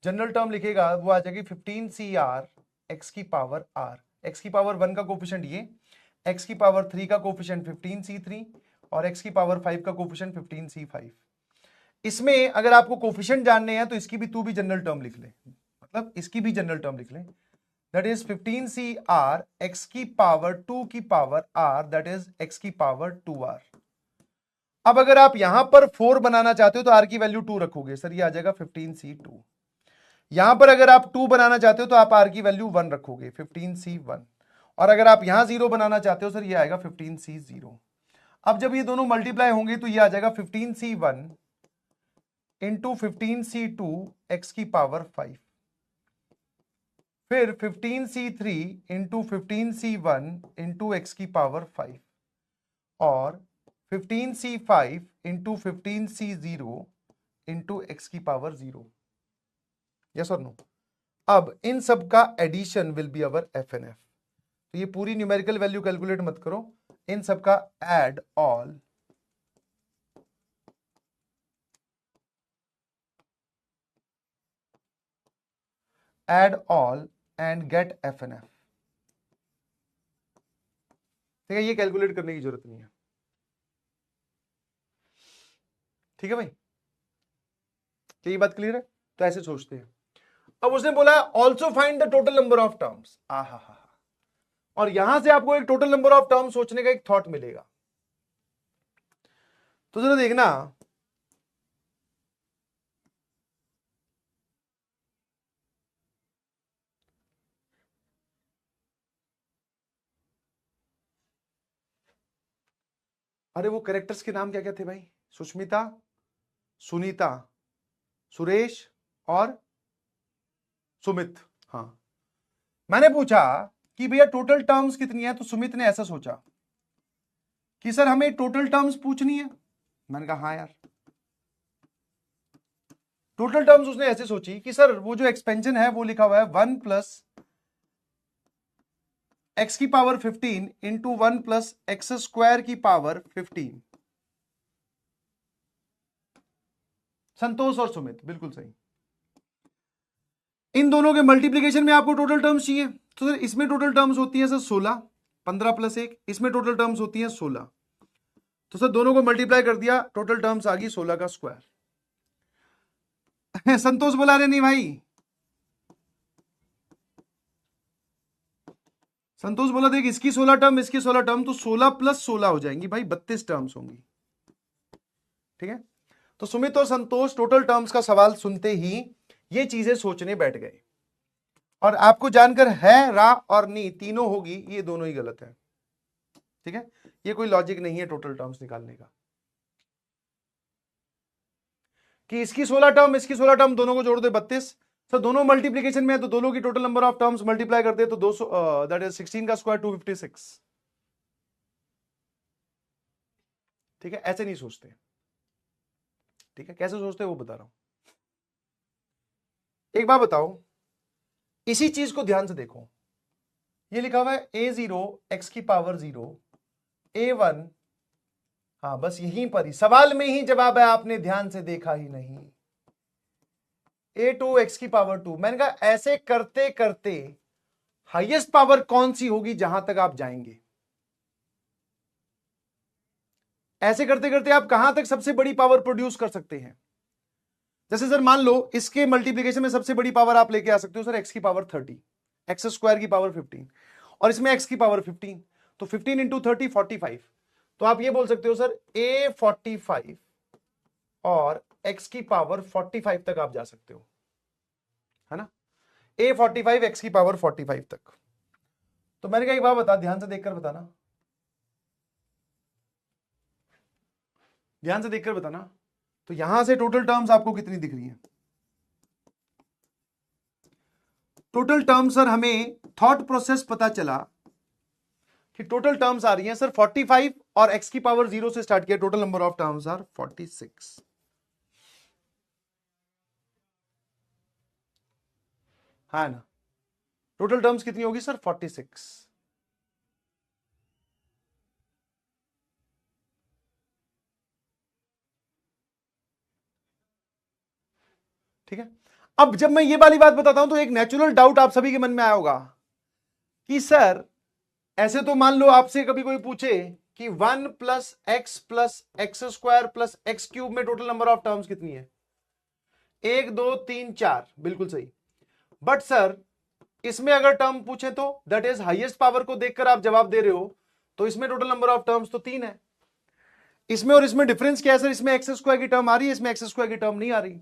A: जनरल टर्म लिखेगा वो आ जाएगी 15cr x की पावर r, x की पावर 1 का कोफिशिएंट ये, x की पावर 3 का कोफिशिएंट 15c3 और x की पावर 5 का कोफिशिएंट 15c5। इसमें अगर आपको कोफिशिएंट जानने हैं तो इसकी भी तू भी जनरल टर्म लिख ले, मतलब इसकी भी जनरल टर्म लिख ले, दैट इज 15cr x की पावर 2 की power r, that is x की पावर 2r। अब अगर आप यहां पर 4 बनाना चाहते हो तो r की वैल्यू 2 रखोगे, सर ये आ जाएगा 15c2। यहां पर अगर आप 2 बनाना चाहते हो तो आप r की वैल्यू 1 रखोगे, 15c1। और अगर आप यहां 0 बनाना चाहते हो सर ये आएगा 15c0। अब जब ये दोनों मल्टीप्लाई होंगे तो ये आ जाएगा 15c1 इंटू 15c2 एक्स की पावर 5, फिर 15c3 into 15c1 into x की पावर 5, और 15c5 into 15c0 into x की पावर 0। यस और नो? अब इन सब का addition will be our F N F. तो ये पूरी न्यूमेरिकल वैल्यू कैलकुलेट मत करो, इन सब का add all and get F N F. ठीक है, ये कैलकुलेट करने की जरूरत नहीं है। ठीक है भाई, क्या ये बात क्लियर है? तो ऐसे सोचते हैं। अब उसने बोला also find the total number of terms, और यहां से आपको एक टोटल नंबर ऑफ टर्म सोचने का एक थॉट मिलेगा। तो जरा देखना, अरे वो कैरेक्टर्स के नाम क्या क्या थे भाई? सुष्मिता, सुनीता, सुरेश और सुमित। हाँ, मैंने पूछा कि भैया टोटल टर्म्स कितनी है, तो सुमित ने ऐसा सोचा कि सर हमें टोटल टर्म्स पूछनी है। मैंने कहा हाँ यार, टोटल टर्म्स उसने ऐसे सोची कि सर वो जो एक्सपेंशन है वो लिखा हुआ है 1 प्लस एक्स की power 15 into 1 plus x square की पावर 15। संतोष और सुमित, बिल्कुल सही। इन दोनों के मल्टीप्लीकेशन में आपको टोटल टर्म्स चाहिए, तो सर इसमें टोटल टर्म्स होती है सर 16, 15 प्लस 1, इसमें टोटल टर्म्स होती है 16। तो सर दोनों को मल्टीप्लाई कर दिया, टोटल टर्म्स आ गई 16 का स्क्वायर। संतोष बोला रहे नहीं भाई, संतोष बोला देख इसकी 16 टर्म इसकी 16 टर्म, तो 16 प्लस 16 हो जाएंगी भाई, 32 टर्म्स होंगी। ठीक है, तो सुमित और संतोष टोटल टर्म्स का सवाल सुनते ही ये चीजें सोचने बैठ गए, और आपको जानकर है रा और नी तीनों होगी, ये दोनों ही गलत है। ठीक है, ये कोई लॉजिक नहीं है टोटल टर्म्स निकालने का, कि इसकी 16 टर्म इसकी 16 टर्म दोनों को जोड़ दे 32। सर दोनों मल्टीप्लीकेशन में है तो दोनों की total number of terms multiply कर दे तो 200, दैट इज 16 का स्क्वायर 256। ठीक है, ऐसे नहीं सोचते। ठीक है, कैसे सोचते हैं वो बता रहा हूं। एक बात बताओ, इसी चीज को ध्यान से देखो, ये लिखा हुआ है a0 x की पावर 0 a1, हाँ बस यहीं पर ही सवाल में ही जवाब है, आपने ध्यान से देखा ही नहीं। a2 x की पावर 2, मैंने कहा ऐसे करते करते हाईएस्ट पावर कौन सी होगी जहां तक आप जाएंगे। ऐसे करते करते आप कहां तक सबसे बड़ी पावर प्रोड्यूस कर सकते हैं। जैसे सर मान लो इसके मल्टीप्लिकेशन में सबसे बड़ी पावर आप लेके आ सकते हो सर एक्स की पावर 30, एक्स स्क्वायर की पावर 15, और इसमें एक्स की पावर 15, तो 15 इंटू 30 45। तो आप ये बोल सकते हो सर a 45 और x की पावर 45 तक आप जा सकते हो, है ना, a 45 x की पावर 45 तक। तो मैंने कहा एक बात बता, ध्यान से देखकर बताना, ध्यान से देखकर बताना, तो यहां से टोटल टर्म्स आपको कितनी दिख रही है। टोटल टर्म सर हमें थॉट प्रोसेस पता चला कि टोटल टर्म्स आ रही हैं सर 45 और x की पावर 0 से स्टार्ट किया, total number of terms are 46। हाँ ना, टोटल टर्म्स कितनी होगी सर 46। ठीक है, अब जब मैं ये वाली बात बताता हूं तो एक नेचुरल डाउट आप सभी के मन में आया होगा कि सर ऐसे तो मान लो आपसे कभी कोई पूछे कि 1 plus x square plus x cube में टोटल नंबर ऑफ टर्म्स कितनी है, 1 2 3 4, बिल्कुल सही। बट सर इसमें अगर टर्म पूछे तो दैट इज हाईएस्ट पावर को देखकर आप जवाब दे रहे हो, तो इसमें टोटल नंबर ऑफ टर्म्स तो 3 है। इसमें और इसमें डिफरेंस क्या है सर, इसमें एक्स स्क्वायर की टर्म आ रही है, इसमें एक्स स्क्वायर की टर्म नहीं आ रही।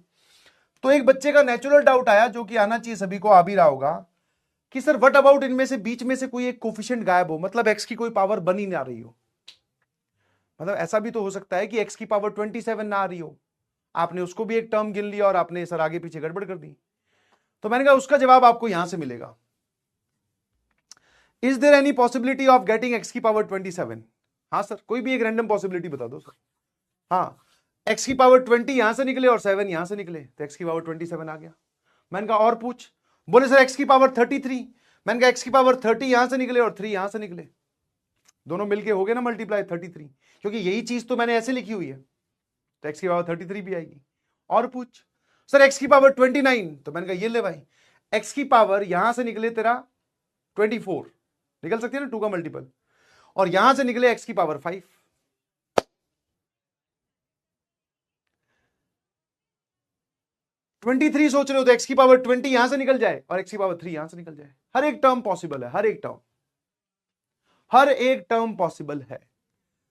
A: तो एक बच्चे का नेचुरल डाउट आया, जो कि आना चाहिए सभी को, आ भी रहा होगा, कि सर व्हाट अबाउट इनमें से बीच में से कोई एक कोफिशिएंट गायब हो, मतलब एक्स की कोई पावर बन ही ना रही हो। मतलब ऐसा भी तो हो सकता है कि एक्स की पावर 27 ना आ रही हो, आपने उसको भी एक टर्म गिन लिया और आपने सर आगे पीछे गड़बड़ कर दी। तो मैंने कहा उसका जवाब आपको यहां से मिलेगा, is there any possibility of getting x की पावर 27। हाँ सर, कोई भी एक रैंडम पॉसिबिलिटी बता दो सर। हाँ, एक्स की पावर 20 यहां से निकले और 7 यहां से निकले, तो एक्स की पावर 27 आ गया। मैंने कहा और पूछ, बोले सर एक्स की पावर 33। मैंने कहा एक्स की पावर 30 यहां से निकले और 3 यहां से निकले, दोनों मिलके हो गए ना मल्टीप्लाई 33, क्योंकि यही चीज तो मैंने ऐसे लिखी हुई है, तो एक्स की पावर 33 भी आएगी। और पूछ सर एक्स की पावर 29, तो मैंने कहा ये ले भाई, एक्स की पावर यहां से निकले तेरा 24, निकल सकती है ना 2 का मल्टीपल, और यहां से निकले एक्स की पावर 5। 23 सोच रहे हो तो एक्स की पावर 20 यहां से निकल जाए और एक्स की पावर 3 यहां से निकल जाए, हर एक टर्म पॉसिबल है, हर एक टर्म, हर एक टर्म पॉसिबल है।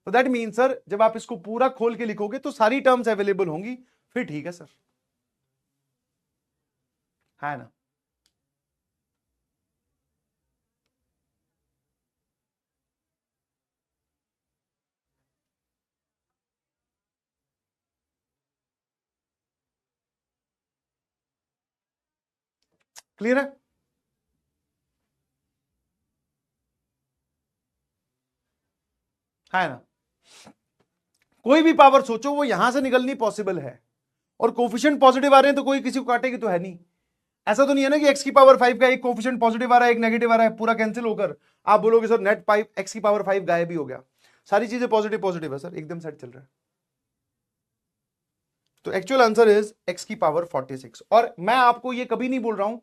A: तो दैट मीन सर जब आप इसको पूरा खोल के लिखोगे तो सारी टर्म्स अवेलेबल होंगी, फिर ठीक है सर, है ना। क्लियर है ना? कोई भी पावर सोचो वो यहां से निकलनी पॉसिबल है, और कोफिशिएंट पॉजिटिव आ रहे हैं तो कोई किसी को काटेगी तो है नहीं। ऐसा तो नहीं है ना कि एक्स की पावर 5 का एक कोफिशिएंट पॉजिटिव आ रहा है, एक नेगेटिव आ रहा है, पूरा कैंसिल होकर आप बोलोगे सर नेट 5 एक्स की पावर 5 गायब ही हो गया। सारी चीजें पॉजिटिव पॉजिटिव है सर, एकदम सेट चल रहा है। तो एक्चुअल आंसर इज एक्स की पावर 46। और मैं आपको ये कभी नहीं बोल रहा हूं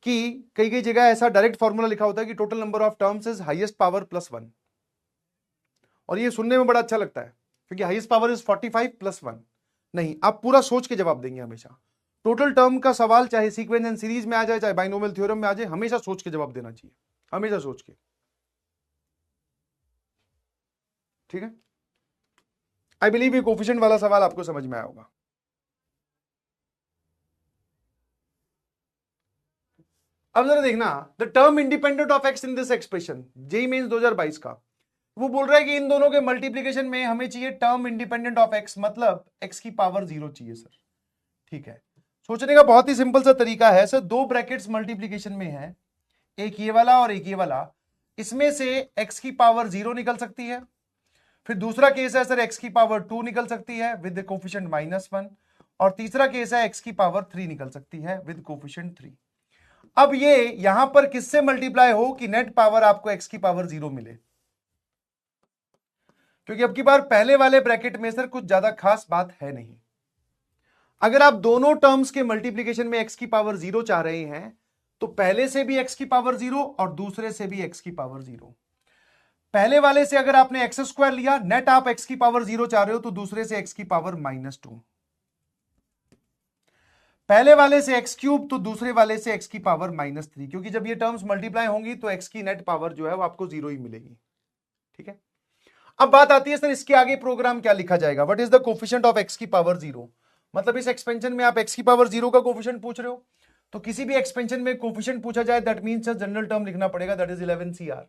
A: कि कई कई जगह ऐसा डायरेक्ट फॉर्मूला लिखा होता है कि total number of terms is highest power plus 1, और ये सुनने में बड़ा अच्छा लगता है क्योंकि हाईएस्ट पावर इज 45 प्लस 1। नहीं, आप पूरा सोच के जवाब देंगे हमेशा। टोटल टर्म का सवाल चाहे सीक्वेंस एंड सीरीज में आ जाए, चाहे बाइनोमियल थ्योरम में आ जाए, हमेशा सोच के जवाब देना चाहिए, हमेशा सोच के। ठीक है, आई बिलीव ये कोफिशिएंट वाला सवाल आपको समझ में आया होगा। अब जरा देखना, the term independent of x in this expression, JEE mains 2022 का, वो बोल रहा है कि इन दोनों के मल्टीप्लीकेशन में हमें चाहिए टर्म इंडिपेंडेंट ऑफ एक्स, मतलब एक्स की पावर 0 चाहिए सर। ठीक है, सोचने का बहुत ही सिंपल सा तरीका है सर, दो ब्रैकेट्स मल्टीप्लीकेशन में है, एक ये वाला और एक ये वाला, इसमें से एक्स की पावर 0 निकल सकती है। फिर दूसरा केस है सर एक्स की पावर 2 निकल सकती है विद कोफिशिएंट -1, और तीसरा केस है एक्स की पावर 3 निकल सकती है विद कोफिशिएंट 3। अब ये यहां पर किससे मल्टीप्लाई हो कि नेट पावर आपको एक्स की पावर 0 मिले, क्योंकि अब की बार पहले वाले ब्रैकेट में सर कुछ ज्यादा खास बात है नहीं। अगर आप दोनों टर्म्स के मल्टीप्लीकेशन में एक्स की पावर 0 चाह रहे हैं तो पहले से भी एक्स की पावर 0 और दूसरे से भी एक्स की पावर 0। पहले वाले से अगर आपने एक्स स्क्वायर लिया, नेट आप एक्स की पावर 0 चाह रहे हो तो दूसरे से एक्स की पावर -2। पहले वाले से एक्स क्यूब तो दूसरे वाले से एक्स की पावर -3, क्योंकि जब ये टर्म्स मल्टीप्लाई होंगी तो एक्स की नेट पावर जो है वो आपको 0 ही मिलेगी। ठीक है, अब बात आती है सर इसके आगे प्रोग्राम क्या लिखा जाएगा, what is the coefficient of x की पावर 0। मतलब इस एक्सपेंशन में आप एक्स की पावर 0 का कोफिशिएंट पूछ रहे हो, तो किसी भी एक्सपेंशन में कोफिशिएंट पूछा जाए दैट मींस जनरल टर्म लिखना पड़ेगा, दैट इज 11 CR,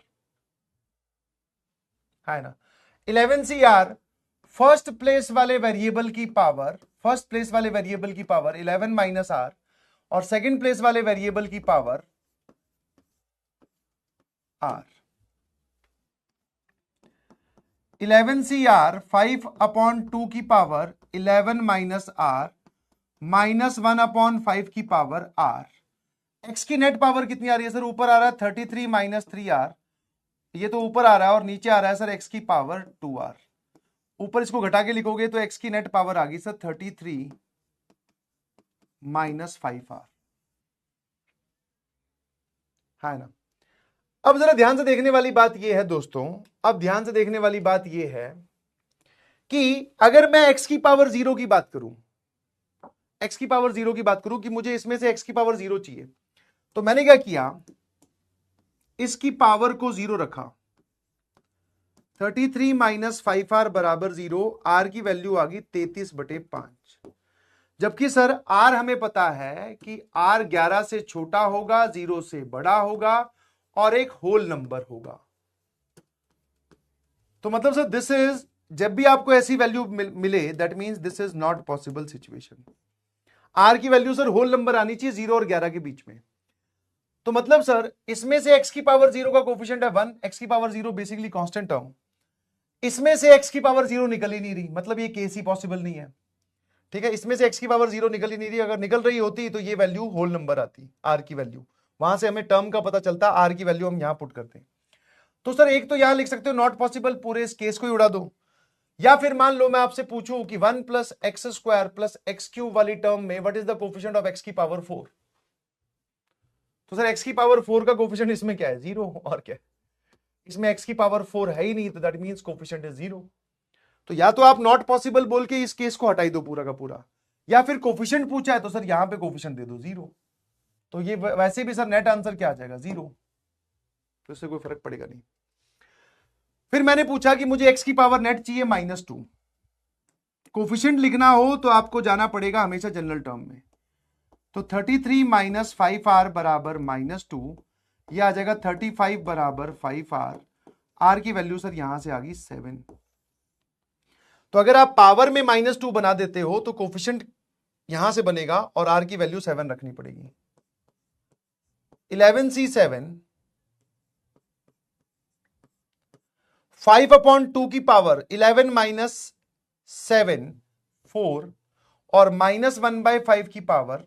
A: है ना। 11 CR फर्स्ट प्लेस वाले वेरिएबल की पावर, फर्स्ट प्लेस वाले वेरिएबल की पावर 11 -R, और सेकंड प्लेस वाले वेरिएबल की पावर R। 11 CR 5/2 की पावर 11 -R -1/5 की पावर R। एक्स की नेट पावर कितनी आ रही है सर, ऊपर आ रहा है 33 - 3R, ये तो ऊपर आ रहा है, और नीचे आ रहा है सर एक्स की पावर 2R। ऊपर इसको घटा के लिखोगे तो एक्स की नेट पावर आ गई सर 33 - 5R, है ना। अब जरा ध्यान से देखने वाली बात यह है दोस्तों, अब ध्यान से देखने वाली बात यह है कि अगर मैं एक्स की पावर 0 की बात करूं, एक्स की पावर 0 की बात करूं कि मुझे इसमें से एक्स की पावर 0 चाहिए, तो मैंने क्या किया, इसकी पावर को 0 रखा, 33 - 5R बराबर 0, R की वैल्यू आ गई 33/5। जबकि सर R हमें पता है कि R 11 से छोटा होगा, 0 से बड़ा होगा, और एक होल नंबर होगा। तो मतलब सर दिस इज, जब भी आपको ऐसी वैल्यू मिले that means this is not possible situation. R की वैल्यू सर होल नंबर आनी चाहिए 0 और 11 के बीच में। तो मतलब सर इसमें से x की पावर 0 का कोफिशिएंट है 1, x की पावर 0 बेसिकली कांस्टेंट टर्म, इसमें से x की पावर 0 निकल ही नहीं रही, मतलब ये केस ही पॉसिबल नहीं है। ठीक है, इसमें से x की पावर 0 निकल ही नहीं रही, अगर निकल रही होती तो ये वैल्यू होल नंबर आती, r की वैल्यू, वहां से हमें टर्म का पता चलता, r की वैल्यू हम यहां पुट करते हैं। तो सर एक तो यहां लिख सकते हो नॉट पॉसिबल, पूरे इस केस को ही उड़ा दो, या फिर मान लो मैं आपसे पूछूं कि 1 + x² + x³ वाली टर्म में what is the coefficient of x की पावर 4, तो सर x की पावर 4 का कोफिशिएंट इसमें क्या है, 0, और क्या, इसमें x की पावर 4 है ही नहीं, तो दैट मींस कोफिशिएंट इज 0। तो या तो आप नॉट पॉसिबल बोल के इस केस को हटाई दो पूरा का पूरा, या फिर कोफिशिएंट पूछा है तो सर यहां पे कोफिशिएंट दे दो 0, तो ये वैसे भी सर नेट आंसर क्या आ जाएगा 0, तो इससे कोई फर्क पड़ेगा नहीं। फिर मैंने पूछा कि मुझे x की पावर नेट चाहिए -2, कोफिशिएंट लिखना हो तो आपको जाना पड़ेगा हमेशा जनरल टर्म में, तो 33 - 5R बराबर -2, यह आ जाएगा 35 बराबर 5R, R की वैल्यू सर यहां से आ गई 7। तो अगर आप पावर में -2 बना देते हो तो कोफिशिएंट यहां से बनेगा और R की वैल्यू 7 रखनी पड़ेगी। 11C7 5/2 की पावर 11 माइनस 7 4 और -1/5 की पावर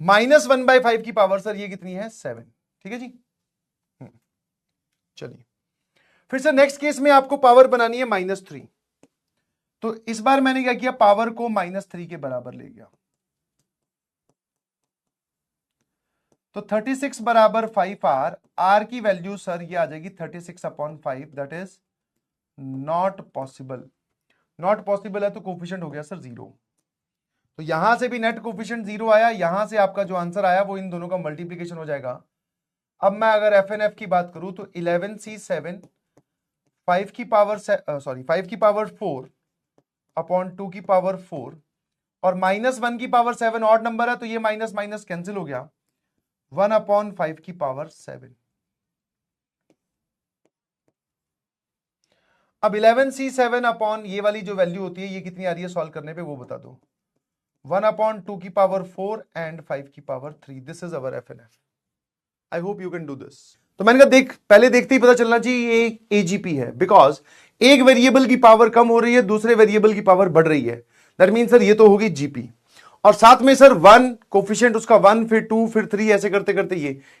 A: -1/5 की पावर सर ये कितनी है 7। ठीक है जी। चलिए फिर सर नेक्स्ट केस में आपको पावर बनानी है -3। तो इस बार मैंने क्या किया, पावर को -3 के बराबर ले गया। तो 36 बराबर 5R, R की वैल्यू सर ये आ जाएगी 36/5, that is not possible. Not possible है तो कोफिशिएंट हो गया सर 0। तो यहां से भी नेट कोफिशिएंट 0 आया, यहां से आपका जो आंसर आया वो इन दोनों का मल्टीप्लीकेशन हो जाएगा। अब मैं अगर FNF की बात करूं तो 11C7 5 की पावर 4/2 की पावर 4 और -1 की पावर 7 ऑड नंबर है तो ये माइनस माइनस कैंसिल हो गया, 1/5 की पावर 7। अब 11C7 अपॉन ये वाली जो वैल्यू होती है ये कितनी आ रही है सॉल्व करने पे वो बता दो। 1/2 की पावर 4 एंड 5 की power 3। This is our FNF। I hope you can do this. तो मैंने कहा पहले देखते ही पता चलना चाहिए ये AGP है, बिकॉज एक वेरिएबल की पावर कम हो रही है, दूसरे वेरिएबल की पावर बढ़ रही है। दैट मीन सर ये तो होगी GP, और साथ में सर 1 कोफिशिएंट उसका 1 फिर 2 फिर 3 ऐसे करते करते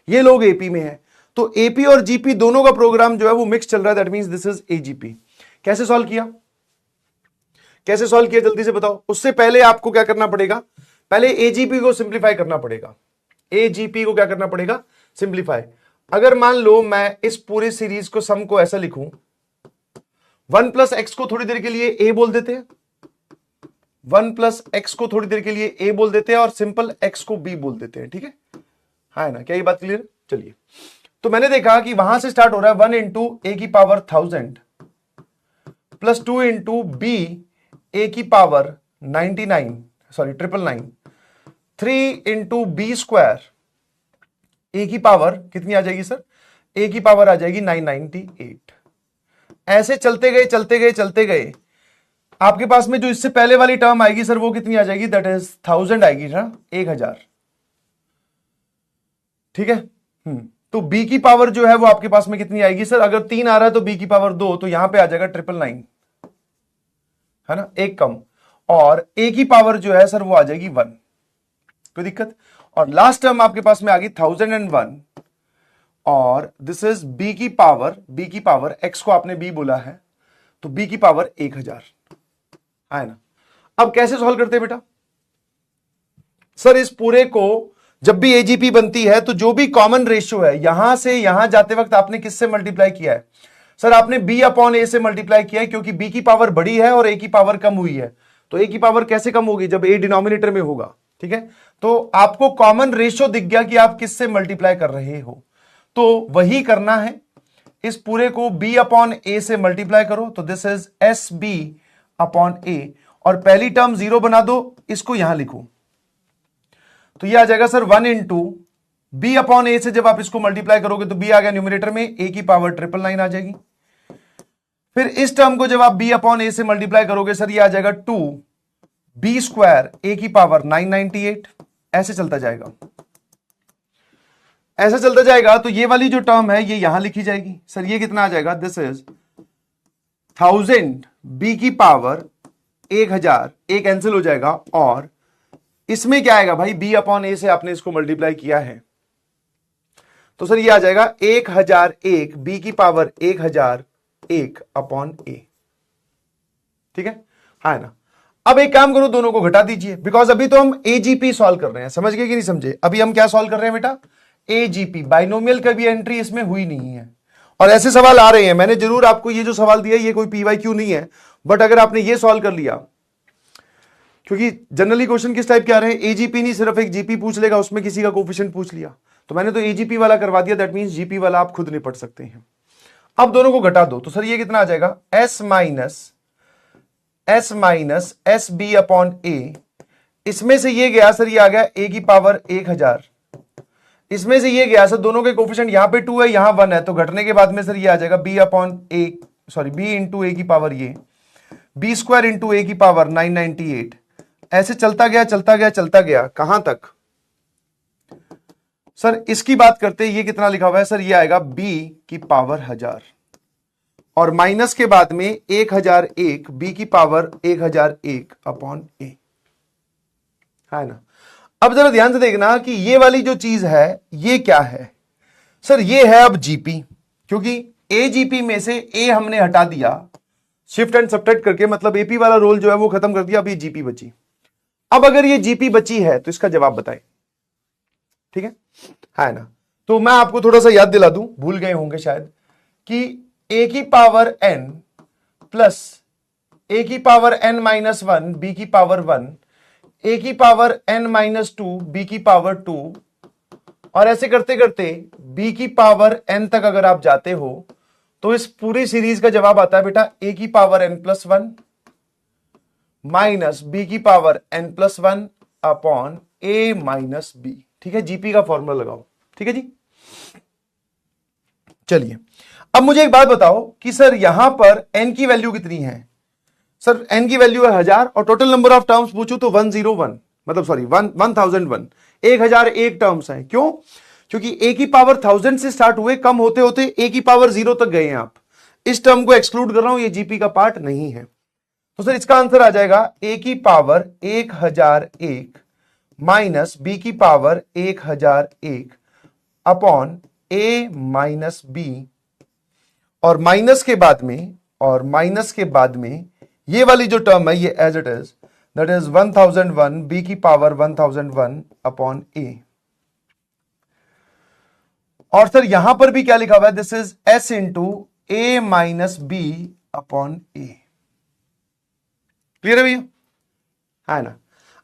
A: ये लोग AP में है। तो AP और GP दोनों का प्रोग्राम जो है वो मिक्स चल रहा है, that means this is AGP। कैसे सॉल्व किया, जल्दी से बताओ। उससे पहले आपको क्या करना पड़ेगा, पहले AGP को सिंप्लीफाई करना पड़ेगा। AGP को क्या करना पड़ेगा, सिंप्लीफाई। अगर मान लो मैं इस पूरी सीरीज को सम को ऐसा लिखूं, 1 प्लस एक्स को थोड़ी देर के लिए A बोल देते हैं, 1 प्लस एक्स को थोड़ी देर के लिए A बोल देते हैं और सिंपल x को B बोल देते हैं। ठीक है, हाँ ना, क्या ये बात क्लियर? चलिए, तो मैंने देखा कि वहां से स्टार्ट हो रहा है 1 इंटू A की power 1000 plus 2 into B A की power 999 3 into B square A की पावर कितनी आ जाएगी सर, A की पावर आ जाएगी 998। ऐसे चलते गए आपके पास में जो इससे पहले वाली टर्म आएगी सर वो कितनी आ जाएगी, दैट इज 1000 आएगी ना, 1000। ठीक है, तो B की पावर जो है वो आपके पास में कितनी आएगी सर, अगर 3 आ रहा है तो B की पावर 2, तो यहां पे आ जाएगा 999, है ना, एक कम। और A की पावर जो है सर वो आ जाएगी 1, कोई दिक्कत। और लास्ट टर्म आपके पास में आ गई 1001 और दिस इज B की पावर x को आपने B बोला है तो B की पावर 1000, है ना। अब कैसे सॉल्व करते हैं बेटा, सर इस पूरे को जब भी AGP बनती है तो जो भी कॉमन रेशियो है यहां से यहां जाते वक्त आपने किससे मल्टीप्लाई किया है, सर आपने B अपॉन A से मल्टीप्लाई किया है, क्योंकि B की पावर बड़ी है और A की पावर कम हुई है। तो A की पावर कैसे कम होगी, जब A डिनोमिनेटर में होगा। ठीक है, तो आपको कॉमन रेशियो दिख गया कि आप किससे मल्टीप्लाई कर रहे हो, तो वही करना है। इस पूरे को B अपॉन A से मल्टीप्लाई करो तो this is SB upon A, और पहली टर्म 0 बना दो, इसको यहां लिखो तो ये आ जाएगा sir 1 into B upon A से जब आप इसको मल्टीप्लाई करोगे तो B आ गया न्यूमरेटर में, A की पावर 999 आ जाएगी। फिर इस टर्म को जब आप B अपॉन A से मल्टीप्लाई करोगे सर ये आ जाएगा 2 B स्क्वायर A की पावर 998। ऐसे चलता जाएगा, तो ये वाली जो टर्म है ये यहां लिखी जाएगी। सर ये कितना आ जाएगा, दिस इज 1000 B की पावर 1000, A कैंसिल हो जाएगा, और इसमें क्या आएगा भाई, B अपॉन A से आपने इसको मल्टीप्लाई किया है तो सर ये आ जाएगा 1001 B की पावर 1001 अपॉन A। ठीक है, हाँ ना। अब एक काम करो, दोनों को घटा दीजिए, बिकॉज अभी तो हम AGP सॉल्व कर रहे हैं, समझ गए कि नहीं समझे। अभी हम क्या सॉल्व कर रहे हैं बेटा, AGP। बाइनोमियल का भी एंट्री इसमें हुई नहीं है, और ऐसे सवाल आ रहे हैं। मैंने जरूर आपको ये जो सवाल दिया ये कोई PYQ नहीं है, बट अगर आपने ये सॉल्व कर लिया, क्योंकि जनरली क्वेश्चन किस टाइप के आ रहे हैं, AGP नहीं सिर्फ एक GP पूछ लेगा, उसमें किसी का कोफिशिएंट पूछ लिया, तो मैंने तो AGP वाला करवा दिया, दैट मींस GP वाला आप खुद निपट सकते हैं। अब दोनों को घटा दो तो सर ये कितना आ जाएगा, S minus SB upon A। इसमें से ये गया सर, ये आ गया A की पावर 1000, इसमें से ये गया सर, दोनों के कोफिशिएंट यहां पे 2 है यहां 1 है, तो घटने के बाद में सर ये आ जाएगा B upon A sorry B into A की पावर ये, बी स्क्वायर इंटू ए की पावर 998, ऐसे चलता गया चलता गया चलता गया कहां तक सर? इसकी बात करते हैं, ये कितना लिखा हुआ है सर? ये आएगा बी की पावर 1000 और माइनस के बाद में 1001 बी की पावर 1001 अपॉन ए, है ना। अब जरा ध्यान से देखना कि ये वाली जो चीज है ये क्या है सर? ये है अब जीपी, क्योंकि ए जीपी में से ए हमने हटा दिया शिफ्ट एंड सब्ट्रैक्ट करके, मतलब एपी वाला रोल जो है वो खत्म कर दिया, अब ये जीपी बची। अब अगर ये जीपी बची है तो इसका जवाब बताएं, ठीक है ना। तो मैं आपको थोड़ा सा याद दिला दूं, भूल गए होंगे शायद, कि ए की पावर एन प्लस ए की पावर एन माइनस 1 बी की पावर 1, ए की पावर एन माइनस 2 बी की पावर 2, और ऐसे करते करते b की पावर n तक अगर आप जाते हो तो इस पूरी सीरीज का जवाब आता है बेटा a की power n plus 1 minus b की power n plus 1 upon a minus b। ठीक है, जीपी का फॉर्मूला लगाओ। ठीक है जी, चलिए अब मुझे एक बात बताओ कि सर यहां पर n की वैल्यू कितनी है? सर n की वैल्यू है 1000 और टोटल नंबर ऑफ टर्म्स पूछूं तो 101, मतलब सॉरी 1001, 1001 टर्म्स हैं। क्यों? क्योंकि a की पावर 1000 से स्टार्ट हुए, कम होते होते a की पावर 0 तक गए हैं आप। इस टर्म को एक्सक्लूड कर रहा हूं, ये जीपी का पार्ट नहीं है। तो सर इसका आंसर आ जाएगा a की पावर 1001 माइनस b की power 1001 upon a minus b, और माइनस के बाद में ये वाली जो टर्म है ये as it is, that is 1001 b की पावर 1001 अपॉन a। और सर यहां पर भी क्या लिखा हुआ है? This is s into a minus b upon a। Clear है भैया? है ना।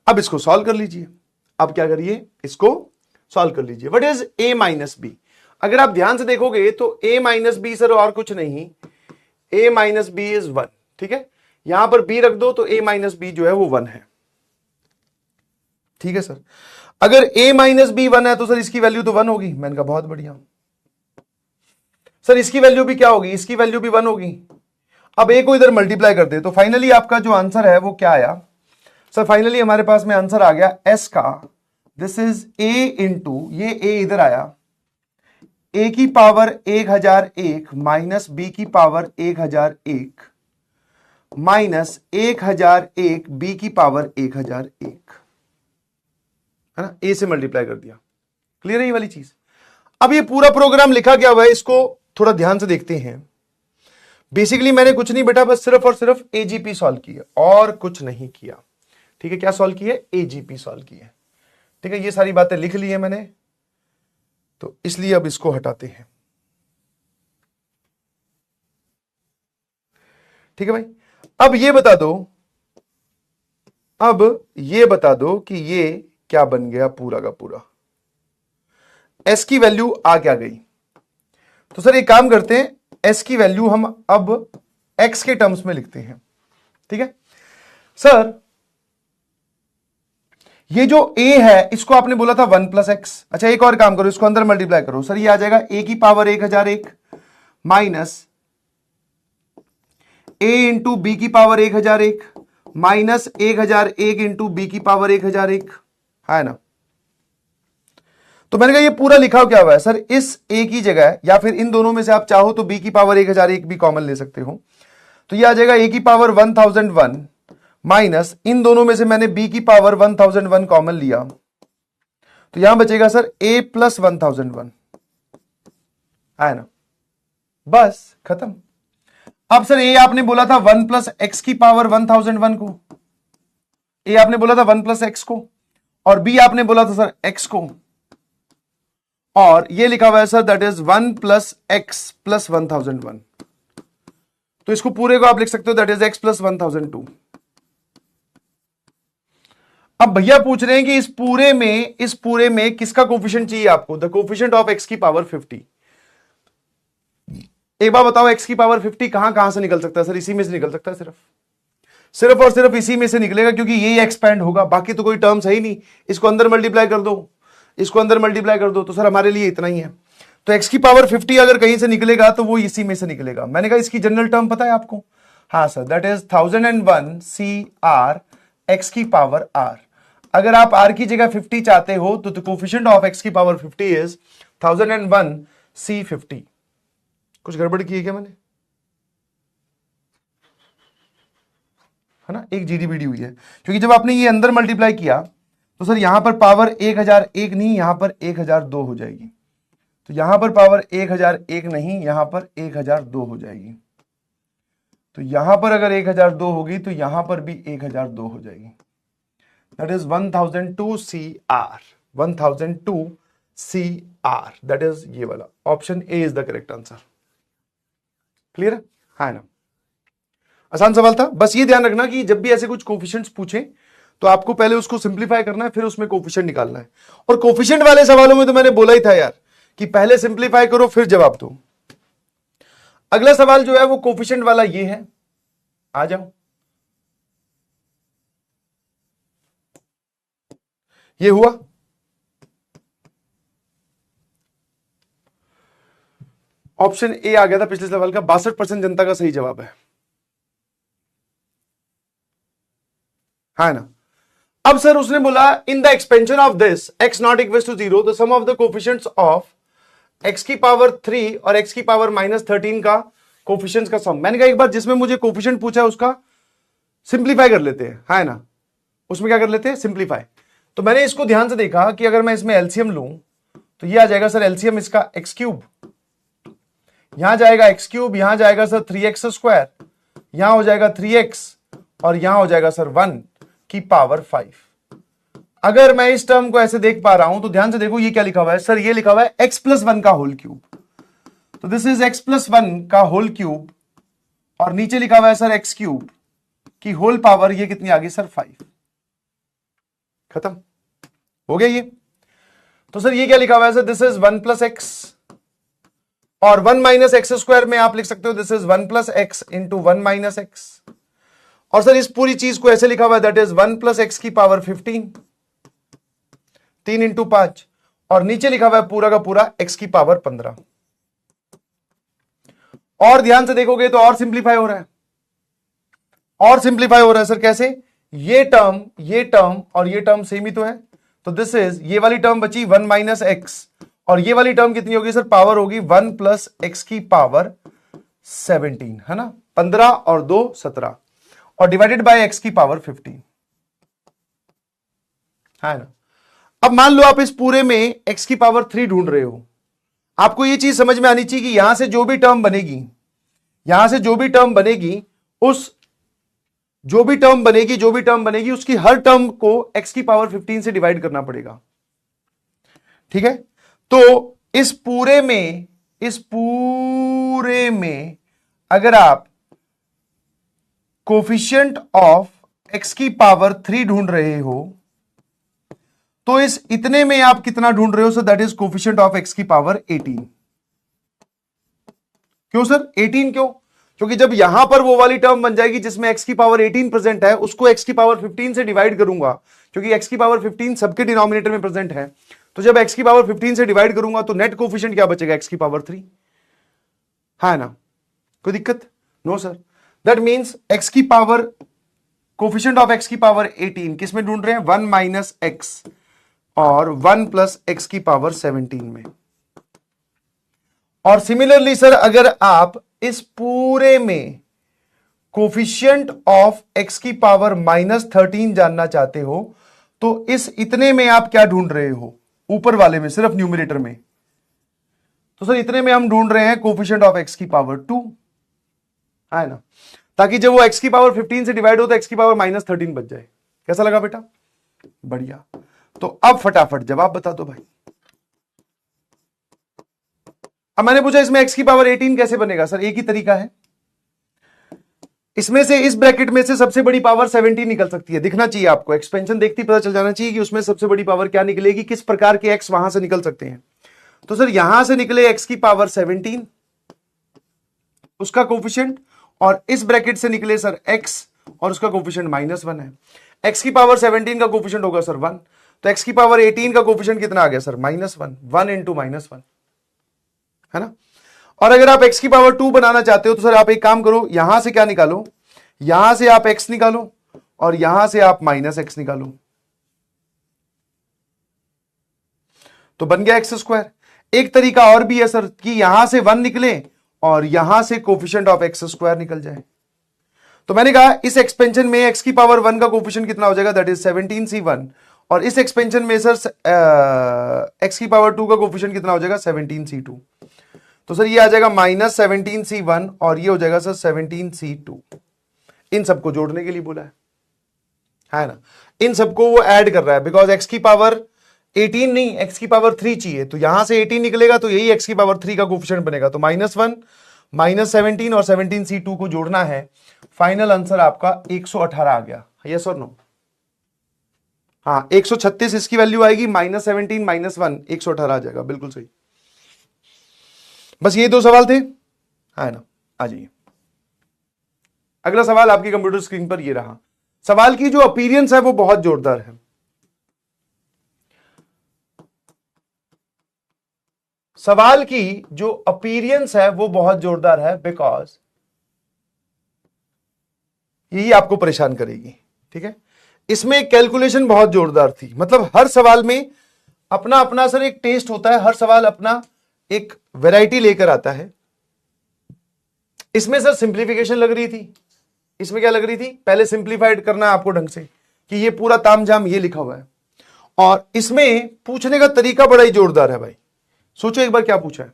A: अब इसको सॉल्व कर लीजिए। अब क्या करिए, इसको सॉल्व कर लीजिए। What is a minus b? अगर आप ध्यान से देखोगे तो a माइनस b सर और कुछ नहीं, a माइनस b इज 1। ठीक है, यहां पर b रख दो तो a माइनस b जो है वो 1 है। ठीक है सर, अगर a माइनस b 1 है तो सर इसकी वैल्यू तो 1 होगी। मैंने कहा बहुत बढ़िया सर, इसकी वैल्यू भी क्या होगी? इसकी वैल्यू भी 1 होगी। अब a को इधर मल्टीप्लाई कर दे तो फाइनली आपका जो आंसर है वो क्या आया सर? फाइनली हमारे पास में आंसर आ गया s का, दिस इज a इंटू, ये a इधर आया, a की पावर 1001 माइनस b की पावर 1001 माइनस 1001 b की पावर 1001, है ना। a से मल्टीप्लाई कर दिया। क्लियर है ये वाली चीज? अब ये पूरा प्रोग्राम लिखा गया हुआ है, इसको थोड़ा ध्यान से देखते हैं। बेसिकली मैंने कुछ नहीं बेटा, बस सिर्फ और सिर्फ एजीपी सॉल्व किया और कुछ नहीं किया। ठीक है, क्या सॉल्व किया? एजीपी सॉल्व किया। ठीक है, ये सारी बातें लिख ली है मैंने, तो इसलिए अब इसको हटाते हैं। ठीक है भाई, अब ये बता दो कि ये क्या बन गया पूरा का पूरा। s की वैल्यू आ क्या गई? तो सर एक काम करते हैं, s की वैल्यू हम अब x के टर्म्स में लिखते हैं। ठीक है सर, ये जो a है इसको आपने बोला था 1 प्लस एक्स। अच्छा एक और काम करो, इसको अंदर मल्टीप्लाई करो। सर ये आ जाएगा a की power 1001 minus a into B की पावर 1001 माइनस 1001 इंटू बी की पावर 1001, है ना। तो मैंने कहा ये पूरा लिखा क्या हुआ है सर? इस a की जगह या फिर इन दोनों में से आप चाहो तो b की पावर 1001 भी कॉमन ले सकते हो। तो ये आ जाएगा a की पावर 1001 माइनस इन दोनों में से मैंने b की पावर 1001 कॉमन लिया, तो यहां बचेगा सर a प्लस 1001, है ना। बस खत्म। अब सर a आपने बोला था 1 प्लस एक्स की पावर 1001 को, a आपने बोला था 1 प्लस एक्स को, और b आपने बोला था सर x को, और ये लिखा हुआ है sir that is 1 plus x plus 1001। तो इसको पूरे को आप लिख सकते हो दैट इज x प्लस 1002। अब भैया पूछ रहे हैं कि इस पूरे में किसका कोफिशिएंट चाहिए आपको? द कोफिशिएंट ऑफ x की पावर 50। एक बार बताओ, x की पावर 50 कहां से निकल सकता है सर? इसी में से निकल सकता है, सिर्फ और सिर्फ इसी में से निकलेगा, क्योंकि ये एक्सपेंड होगा, बाकी तो कोई टर्म्स है ही नहीं। इसको अंदर मल्टीप्लाई कर दो, इसको अंदर मल्टीप्लाई कर दो, तो सर हमारे लिए इतना ही है। तो x की पावर 50 अगर कहीं से निकलेगा तो वो इसी में से निकलेगा। मैंने कहा इसकी जनरल टर्म पता है आपको? हाँ sir, that is 1001 CR x की पावर r। अगर आप r की जगह 50 चाहते हो तो कोफिशिएंट ऑफ x की पावर 50 इज 1001 C50। कुछ गड़बड़ की है क्या मैंने? है ना, एक जीडीबीडी हुई है, क्योंकि जब आपने ये अंदर मल्टीप्लाई किया तो सर यहां पर पावर 1001 नहीं, यहां पर 1002 हो जाएगी। तो यहां पर पावर 1001 नहीं, यहां पर 1002 हो जाएगी। तो यहां पर अगर 1002 होगी तो यहां पर भी 1002 हो जाएगी। That is 1002 CR, 1002 CR, that is ये वाला option A is the correct answer. Clear है? हाँ ना, आसान सवाल था। बस ये ध्यान रखना कि जब भी ऐसे कुछ कोफिशिएंट्स पूछे तो आपको पहले उसको सिंप्लीफाई करना है, फिर उसमें कोफिशिएंट निकालना है। और कोफिशिएंट वाले सवालों में तो मैंने बोला ही था यार कि पहले सिंप्लीफाई करो फिर जवाब दो। अगला सवाल जो है वो कोफिशिएंट वाला ये है, आ जाओ। ये हुआ, ऑप्शन ए आ गया था पिछले सवाल का, 62% जनता का सही जवाब है ना। अब सर उसने बोला in the expansion of this x not equal to 0 the sum of the coefficients of x की पावर 3 और x की पावर -13 का कोफिशिएंट्स का सम। मैंने कहा एक बार जिसमें मुझे कोफिशिएंट पूछा है उसका सिंप्लीफाई कर लेते हैं, है ना। उसमें क्या कर लेते हैं? सिंप्लीफाई। तो मैंने इसको ध्यान से देखा कि अगर मैं इसमें एलसीएम लूं तो ये आ जाएगा सर एलसीएम इसका x क्यूब, यहां जाएगा x क्यूब, यहां जाएगा सर 3x², यहां हो जाएगा 3x और यहां हो जाएगा सर 1 की पावर 5। अगर मैं इस टर्म को ऐसे देख पा रहा हूं तो ध्यान से देखो ये क्या लिखा हुआ है सर, ये लिखा हुआ है x+1 का होल क्यूब। तो दिस इज x+1 का होल क्यूब और नीचे लिखा हुआ है सर x क्यूब की होल पावर, ये कितनी आ गई सर 5। खत्म हो गया ये। तो सर ये क्या लिखा हुआ है सर, दिस इज 1+x और 1 - x² में आप लिख सकते हो this is 1+x into 1 - x। और सर इस पूरी चीज को ऐसे लिखा हुआ है दैट इज 1+x की पावर 15, 3 इंटू 5 और नीचे लिखा हुआ है पूरा का पूरा x की पावर 15। और ध्यान से देखोगे तो और सिंप्लीफाई हो रहा है, और सिंप्लीफाई हो रहा है सर कैसे? ये टर्म और ये टर्म सेम ही तो है। तो दिस इज, ये वाली टर्म बची 1 - x और ये वाली टर्म कितनी होगी सर? पावर होगी 1+x की पावर 17, है ना। 15 और 2 17 और डिवाइडेड बाय x की पावर 15, है ना। अब मान लो आप इस पूरे में x की पावर 3 ढूंढ रहे हो, आपको ये चीज समझ में आनी चाहिए कि यहां से जो भी टर्म बनेगी, यहां से जो भी टर्म बनेगी उस जो भी टर्म बनेगी उसकी हर टर्म को x की पावर 15 से डिवाइड करना पड़ेगा। ठीक है, तो इस पूरे में अगर आप कोफिशिएंट ऑफ x की पावर 3 ढूंढ रहे हो तो इस इतने में आप कितना ढूंढ रहे हो sir? That is coefficient of x की पावर 18। क्यों सर 18? क्यों? क्योंकि जब यहां पर वो वाली टर्म बन जाएगी जिसमें x की पावर 18 प्रेजेंट है, उसको x की पावर 15 से डिवाइड करूंगा, क्योंकि x की पावर 15 सबके डिनोमिनेटर में प्रेजेंट है। तो जब x की पावर 15 से डिवाइड करूंगा तो नेट कोफिशिएंट क्या बचेगा? x की पावर 3, है ना। कोई दिक्कत? No sir. That means x की पावर, कोफिशिएंट ऑफ x की पावर 18 किसमें ढूंढ रहे हैं? 1 - x और 1+x की पावर 17 में। और सिमिलरली सर अगर आप इस पूरे में कोफिशिएंट ऑफ x की पावर -13 जानना चाहते हो तो इस इतने में आप क्या ढूंढ रहे हो? ऊपर वाले में, सिर्फ न्यूमरेटर में। तो सर इतने में हम ढूंढ रहे हैं कोफिशिएंट ऑफ x की पावर 2, है ना, ताकि जब वो x की पावर 15 से डिवाइड हो तो x की पावर -13 बच जाए। कैसा लगा बेटा? बढ़िया। तो अब फटाफट जवाब बता दो भाई। अब मैंने पूछा इसमें x की पावर 18 कैसे बनेगा सर? एक ही तरीका है, इसमें से, इस ब्रैकेट में से सबसे बड़ी पावर 17 निकल सकती है। दिखना चाहिए आपको, एक्सपेंशन देखते ही पता चल जाना चाहिए कि उसमें सबसे बड़ी पावर क्या निकलेगी, किस प्रकार के x वहां से निकल सकते हैं। तो सर यहां से निकले x की पावर 17 उसका कोफिशिएंट, और इस ब्रैकेट से निकले सर x और उसका कोफिशिएंट -1 है। x की पावर 17 का कोफिशिएंट होगा सर 1, तो x की पावर 18 का कोफिशिएंट कितना आ गया सर? -1, 1 इंटू -1। है ना। और अगर आप x की पावर 2 बनाना चाहते हो तो सर आप एक काम करो, यहां से क्या निकालो, यहां से आप x निकालो और यहां से आप माइनस x निकालो, तो बन गया एक्स स्क्वायर। एक तरीका और भी है सर कि यहां से 1 निकले और यहां से कोफिशिएंट ऑफ एक्स स्क्वायर निकल जाए। तो मैंने कहा इस एक्सपेंशन में x की पावर 1 का कोफिशिएंट कितना हो जाएगा, दैट इज 17c1, और इस एक्सपेंशन में सर x की पावर 2 का कोफिशिएंट कितना हो जाएगा, 17c2। तो सर ये आ जाएगा -17c1 और ये हो जाएगा सर 17c2। इन सबको जोड़ने के लिए बोला है ना। इन सबको वो ऐड कर रहा है बिकॉज x की पावर 18 नहीं, x की पावर 3 चाहिए, तो यहां से 18 निकलेगा तो यही x की पावर 3 का कोफिशिएंट बनेगा। तो -1 -17 और 17c2 को जोड़ना है। फाइनल आंसर आपका 118 आ गया, यस और नो। हाँ 136 इसकी वैल्यू आएगी, -17 -1 118 आ जाएगा, बिल्कुल सही। बस ये दो सवाल थे, है ना। आ जाइए अगला सवाल आपकी कंप्यूटर स्क्रीन पर ये रहा। सवाल की जो अपीयरेंस है वो बहुत जोरदार है। सवाल की जो अपीयरेंस है वो बहुत जोरदार है बिकॉज यही आपको परेशान करेगी, ठीक है। इसमें कैलकुलेशन बहुत जोरदार थी, मतलब हर सवाल में अपना अपना सर एक टेस्ट होता है, हर सवाल अपना एक वैरायटी लेकर आता है। इसमें सर सिंप्लीफिकेशन लग रही थी, इसमें क्या लग रही थी, पहले सिंप्लीफाइड करना है आपको ढंग से कि ये पूरा तामझाम ये लिखा हुआ है, और इसमें पूछने का तरीका बड़ा ही जोरदार है भाई। सोचो एक बार क्या पूछा है।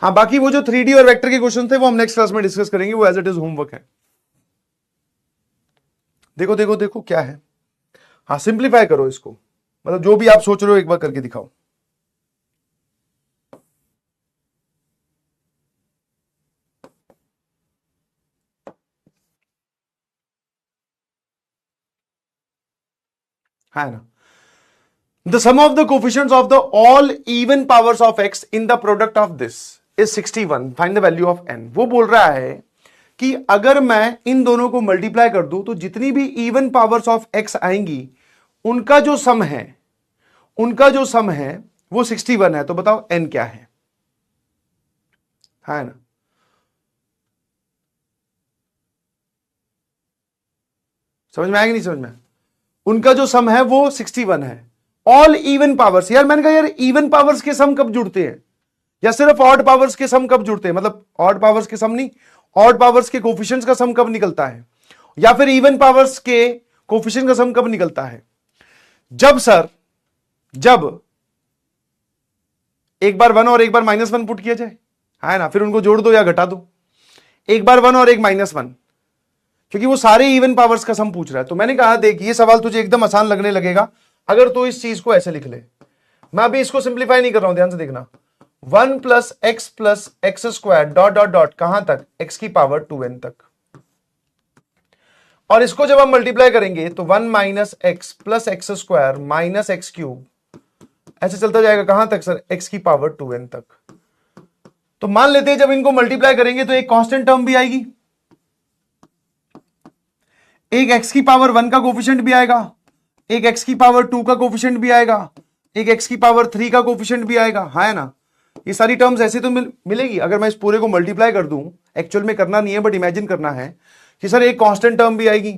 A: हाँ बाकी वो जो 3D और वेक्टर के क्वेश्चन थे वो हम नेक्स्ट क्लास में डिस्कस करेंगे, वो एज इट इज होमवर्क है। देखो देखो देखो क्या है, हाँ सिंप्लीफाई करो इसको, मतलब जो भी आप सोच रहे हो एक बार करके दिखाओ। है ना। The sum of the coefficients of the all even powers of x in the product of this is 61. Find the value of n. वो बोल रहा है कि अगर मैं इन दोनों को मल्टीप्लाई कर दूं तो जितनी भी इवन पावर्स ऑफ x आएंगी उनका जो सम है, उनका जो सम है वो 61 है। तो बताओ n क्या है ना। समझ में आएगी नहीं समझ में, उनका जो सम है वो 61 है। ऑल इवन पावर्स, यार मैंने कहा यार इवन पावर्स के सम कब जुड़ते हैं या सिर्फ ऑड पावर्स के सम कब जुड़ते हैं, मतलब ऑड पावर्स के सम नहीं, ऑड पावर्स के कोफिशिएंट्स का सम कब निकलता है, या फिर इवन पावर्स के कोफिशिएंट का सम कब निकलता है। जब सर जब एक बार 1 और एक बार -1 पुट किया जाए, है ना, फिर उनको जोड़ दो या घटा दो, एक बार 1 और एक -1, क्योंकि वो सारे इवन पावर्स का सम पूछ रहा है। तो मैंने कहा देख ये सवाल तुझे एकदम आसान लगने लगेगा अगर तो इस चीज को ऐसे लिख ले। मैं अभी इसको सिंप्लीफाई नहीं कर रहा हूं, ध्यान से देखना। 1 + x डॉट डॉट डॉट कहां तक, x की पावर 2n तक, और इसको जब हम मल्टीप्लाई करेंगे तो 1 - x + x² - x³ ऐसे चलता जाएगा कहां तक सर, x की पावर 2n तक। तो मान लेते हैं जब इनको मल्टीप्लाई करेंगे तो एक कांस्टेंट टर्म भी आएगी, एक x की पावर 1 का कोफिशिएंट भी आएगा, एक x की पावर 2 का कोफिशिएंट भी आएगा, एक x की पावर 3 का कोफिशिएंट भी आएगा, है ना। ये सारी टर्म्स ऐसे तो मिलेगी। अगर मैं इस पूरे को मल्टीप्लाई कर दूं, एक्चुअल में करना नहीं है बट इमेजिन करना है कि सर एक कांस्टेंट टर्म भी आएगी,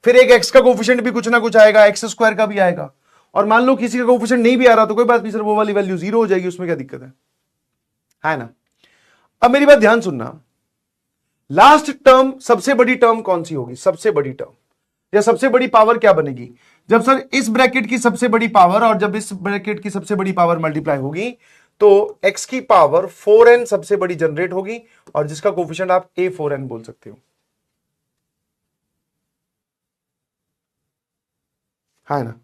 A: फिर एक x का कोफिशिएंट भी कुछ ना कुछ आएगा, x² का भी आएगा, और मान लो किसी का कोफिशिएंट नहीं भी आ रहा तो कोई बात नहीं सर, वो वाली वैल्यू 0 हो जाएगी, उसमें क्या दिक्कत है ना। अब मेरी बात ध्यान सुनना, लास्ट टर्म सबसे बड़ी टर्म कौन सी होगी, सबसे बड़ी टर्म या सबसे बड़ी पावर क्या बनेगी, जब सर इस ब्रैकेट की सबसे बड़ी पावर और जब इस ब्रैकेट की सबसे बड़ी पावर मल्टीप्लाई होगी तो x की पावर 4n सबसे बड़ी जनरेट होगी, और जिसका कोफिशिएंट आप a4n बोल सकते हो, है ना।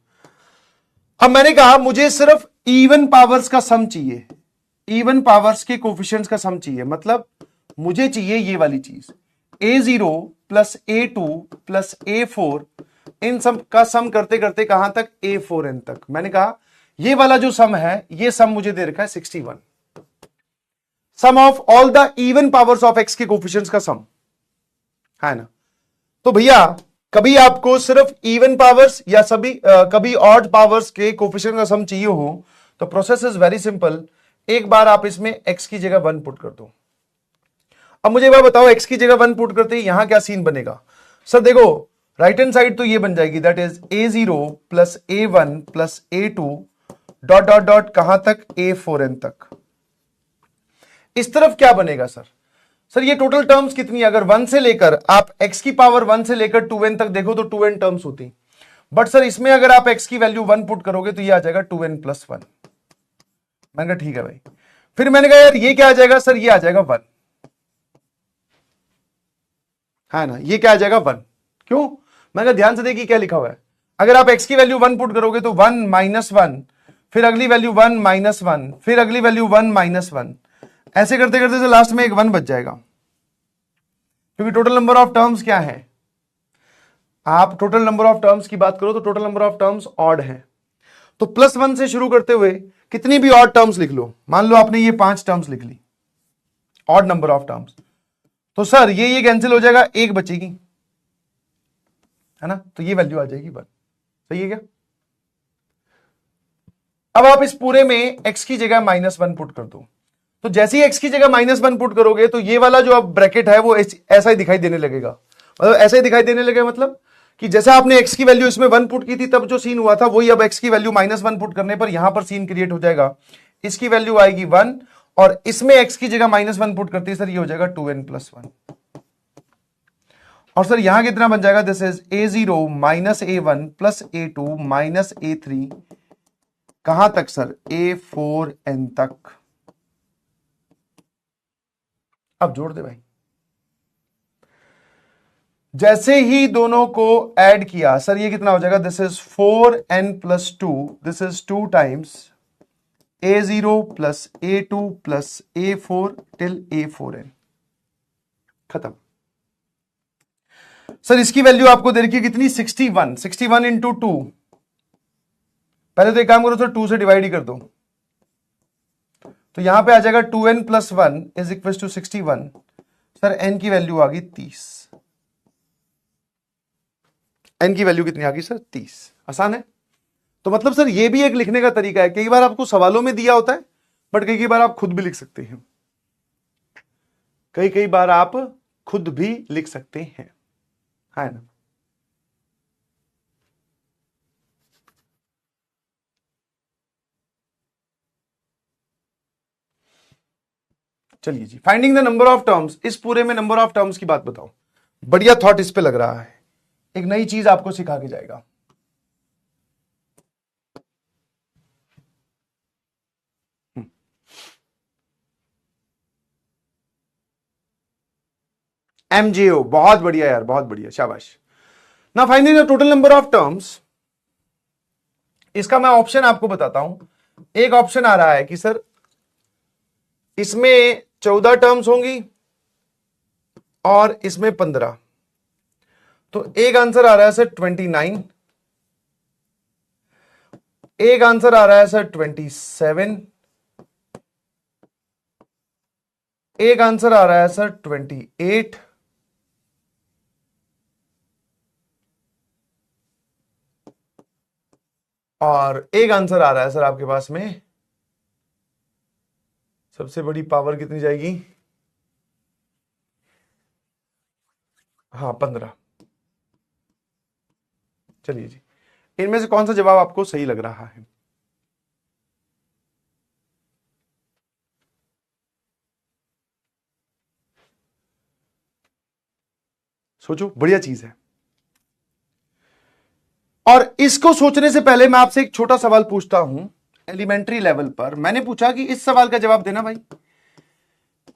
A: अब मैंने कहा मुझे सिर्फ इवन पावर्स का सम चाहिए, इवन पावर्स के कोफिशिएंट्स का सम चाहिए, मतलब मुझे चाहिए ये वाली चीज a0 + a2 + a4, इन सब का सम करते करते कहां तक, a4n तक। मैंने कहा ये वाला जो सम है, ये सम मुझे दे रखा है 61, sum of all the even powers of x के कोफिशिएंट्स का सम, है ना। तो भैया कभी आपको सिर्फ इवन पावर्स या सभी कभी ऑड पावर्स के कोफिशिएंट का सम चाहिए हो तो प्रोसेस इज वेरी सिंपल। एक बार आप इसमें x की जगह 1 पुट कर दो। अब मुझे एक बार बताओ, x की जगह 1 पुट करते ही यहां क्या सीन बनेगा? सर देखो, राइट हैंड साइड तो ये बन जाएगी, that is a0 plus a1 plus a2 dot dot dot कहां तक, a4n तक। इस तरफ क्या बनेगा सर? सर ये टोटल टर्म्स कितनी, अगर 1 से लेकर आप x की पावर 1 से लेकर 2n तक देखो तो 2n टर्म्स होती। बट सर इसमें अगर आप x की वैल्यू 1 पुट करोगे तो ये आ जाएगा 2n प्लस 1। मैंने कहा ठीक है भाई। फिर मैंने कहा यार ये क्या आ जाएगा? सर ये आ जाएगा 1, है ना, ये क्या आ जाएगा 1। क्यों? मैंने कहा ध्यान से देखिए क्या लिखा हुआ है। अगर आप x की वैल्यू 1 पुट करोगे तो 1 माइनस 1, फिर अगली वैल्यू 1 माइनस 1, फिर अगली वैल्यू 1 माइनस 1, ऐसे करते करते से लास्ट में एक 1 बच जाएगा। क्योंकि टोटल नंबर ऑफ टर्म्स क्या है, आप टोटल नंबर ऑफ टर्म्स की बात करो तो total number of terms odd है। तो प्लस 1 से शुरू करते हुए कितनी भी ऑड टर्म्स लिख लो, मान लो आपने ये 5 टर्म्स लिख ली, ऑड नंबर ऑफ टर्म्स, तो सर ये कैंसिल हो जाएगा, एक बचेगी, है ना, तो ये वैल्यू आ जाएगी 1। सही है क्या? अब आप इस पूरे में x की जगह -1 पुट कर दो। तो जैसे ही x की जगह -1 पुट करोगे तो ये वाला जो अब ब्रैकेट है वो ऐसा ही दिखाई देने लगेगा। मतलब ऐसा ही दिखाई देने लगेगा, मतलब कि जैसे आपने x की वैल्यू इसमें 1 पुट की थी तब जो सीन हुआ था वही अब x की वैल्यू -1 पुट करने पर यहां पर सीन क्रिएट हो जाएगा। इसकी वैल्यू आएगी 1 और इसमें x की जगह -1 पुट करते सर ये हो जाएगा 2n प्लस 1। और सर यहां कितना बन जाएगा? This is a0 minus a1 plus a2 minus a3 कहां तक सर? a4n तक। अब जोड़ दे भाई। जैसे ही दोनों को ऐड किया सर ये कितना हो जाएगा? This is 4n plus 2, this is 2 times a0 plus a2 plus a4 till a4n। खत्म। सर इसकी वैल्यू आपको दे रखी है कितनी? 61। 61 इंटू 2, पहले तो एक काम करो सर 2 से डिवाइड ही कर दो, तो यहां पे आ जाएगा 2n plus 1 is equal to 61। Sir n की वैल्यू आ गई 30। n की वैल्यू कितनी आ गई सर? 30। आसान है। तो मतलब सर ये भी एक लिखने का तरीका है। कई बार आपको सवालों में दिया होता है बट कई बार आप खुद भी लिख सकते हैं, कई बार आप खुद भी लिख सकते हैं, है ना। चलिए जी, finding the number of terms. इस पूरे में नंबर ऑफ टर्म्स की बात बताओ। बढ़िया थॉट इस पे लग रहा है, एक नई चीज आपको सिखा के जाएगा। MJO, बहुत बढ़िया यार, बहुत बढ़िया, शाबाश। ना finding the total number of terms, इसका मैं ऑप्शन आपको बताता हूं। एक ऑप्शन आ रहा है कि सर इसमें 14 टर्म्स होंगी और इसमें 15, तो एक आंसर आ रहा है सर 29, एक आंसर आ रहा है सर 27, एक आंसर आ रहा है सर 28, और एक आंसर आ रहा है सर आपके पास में, सबसे बड़ी पावर कितनी जाएगी? हाँ 15। चलिए जी, इनमें से कौन सा जवाब आपको सही लग रहा है? सोचो, बढ़िया चीज है। और इसको सोचने से पहले मैं आपसे एक छोटा सवाल पूछता हूं। एलिमेंट्री लेवल पर मैंने पूछा कि इस सवाल का जवाब देना भाई,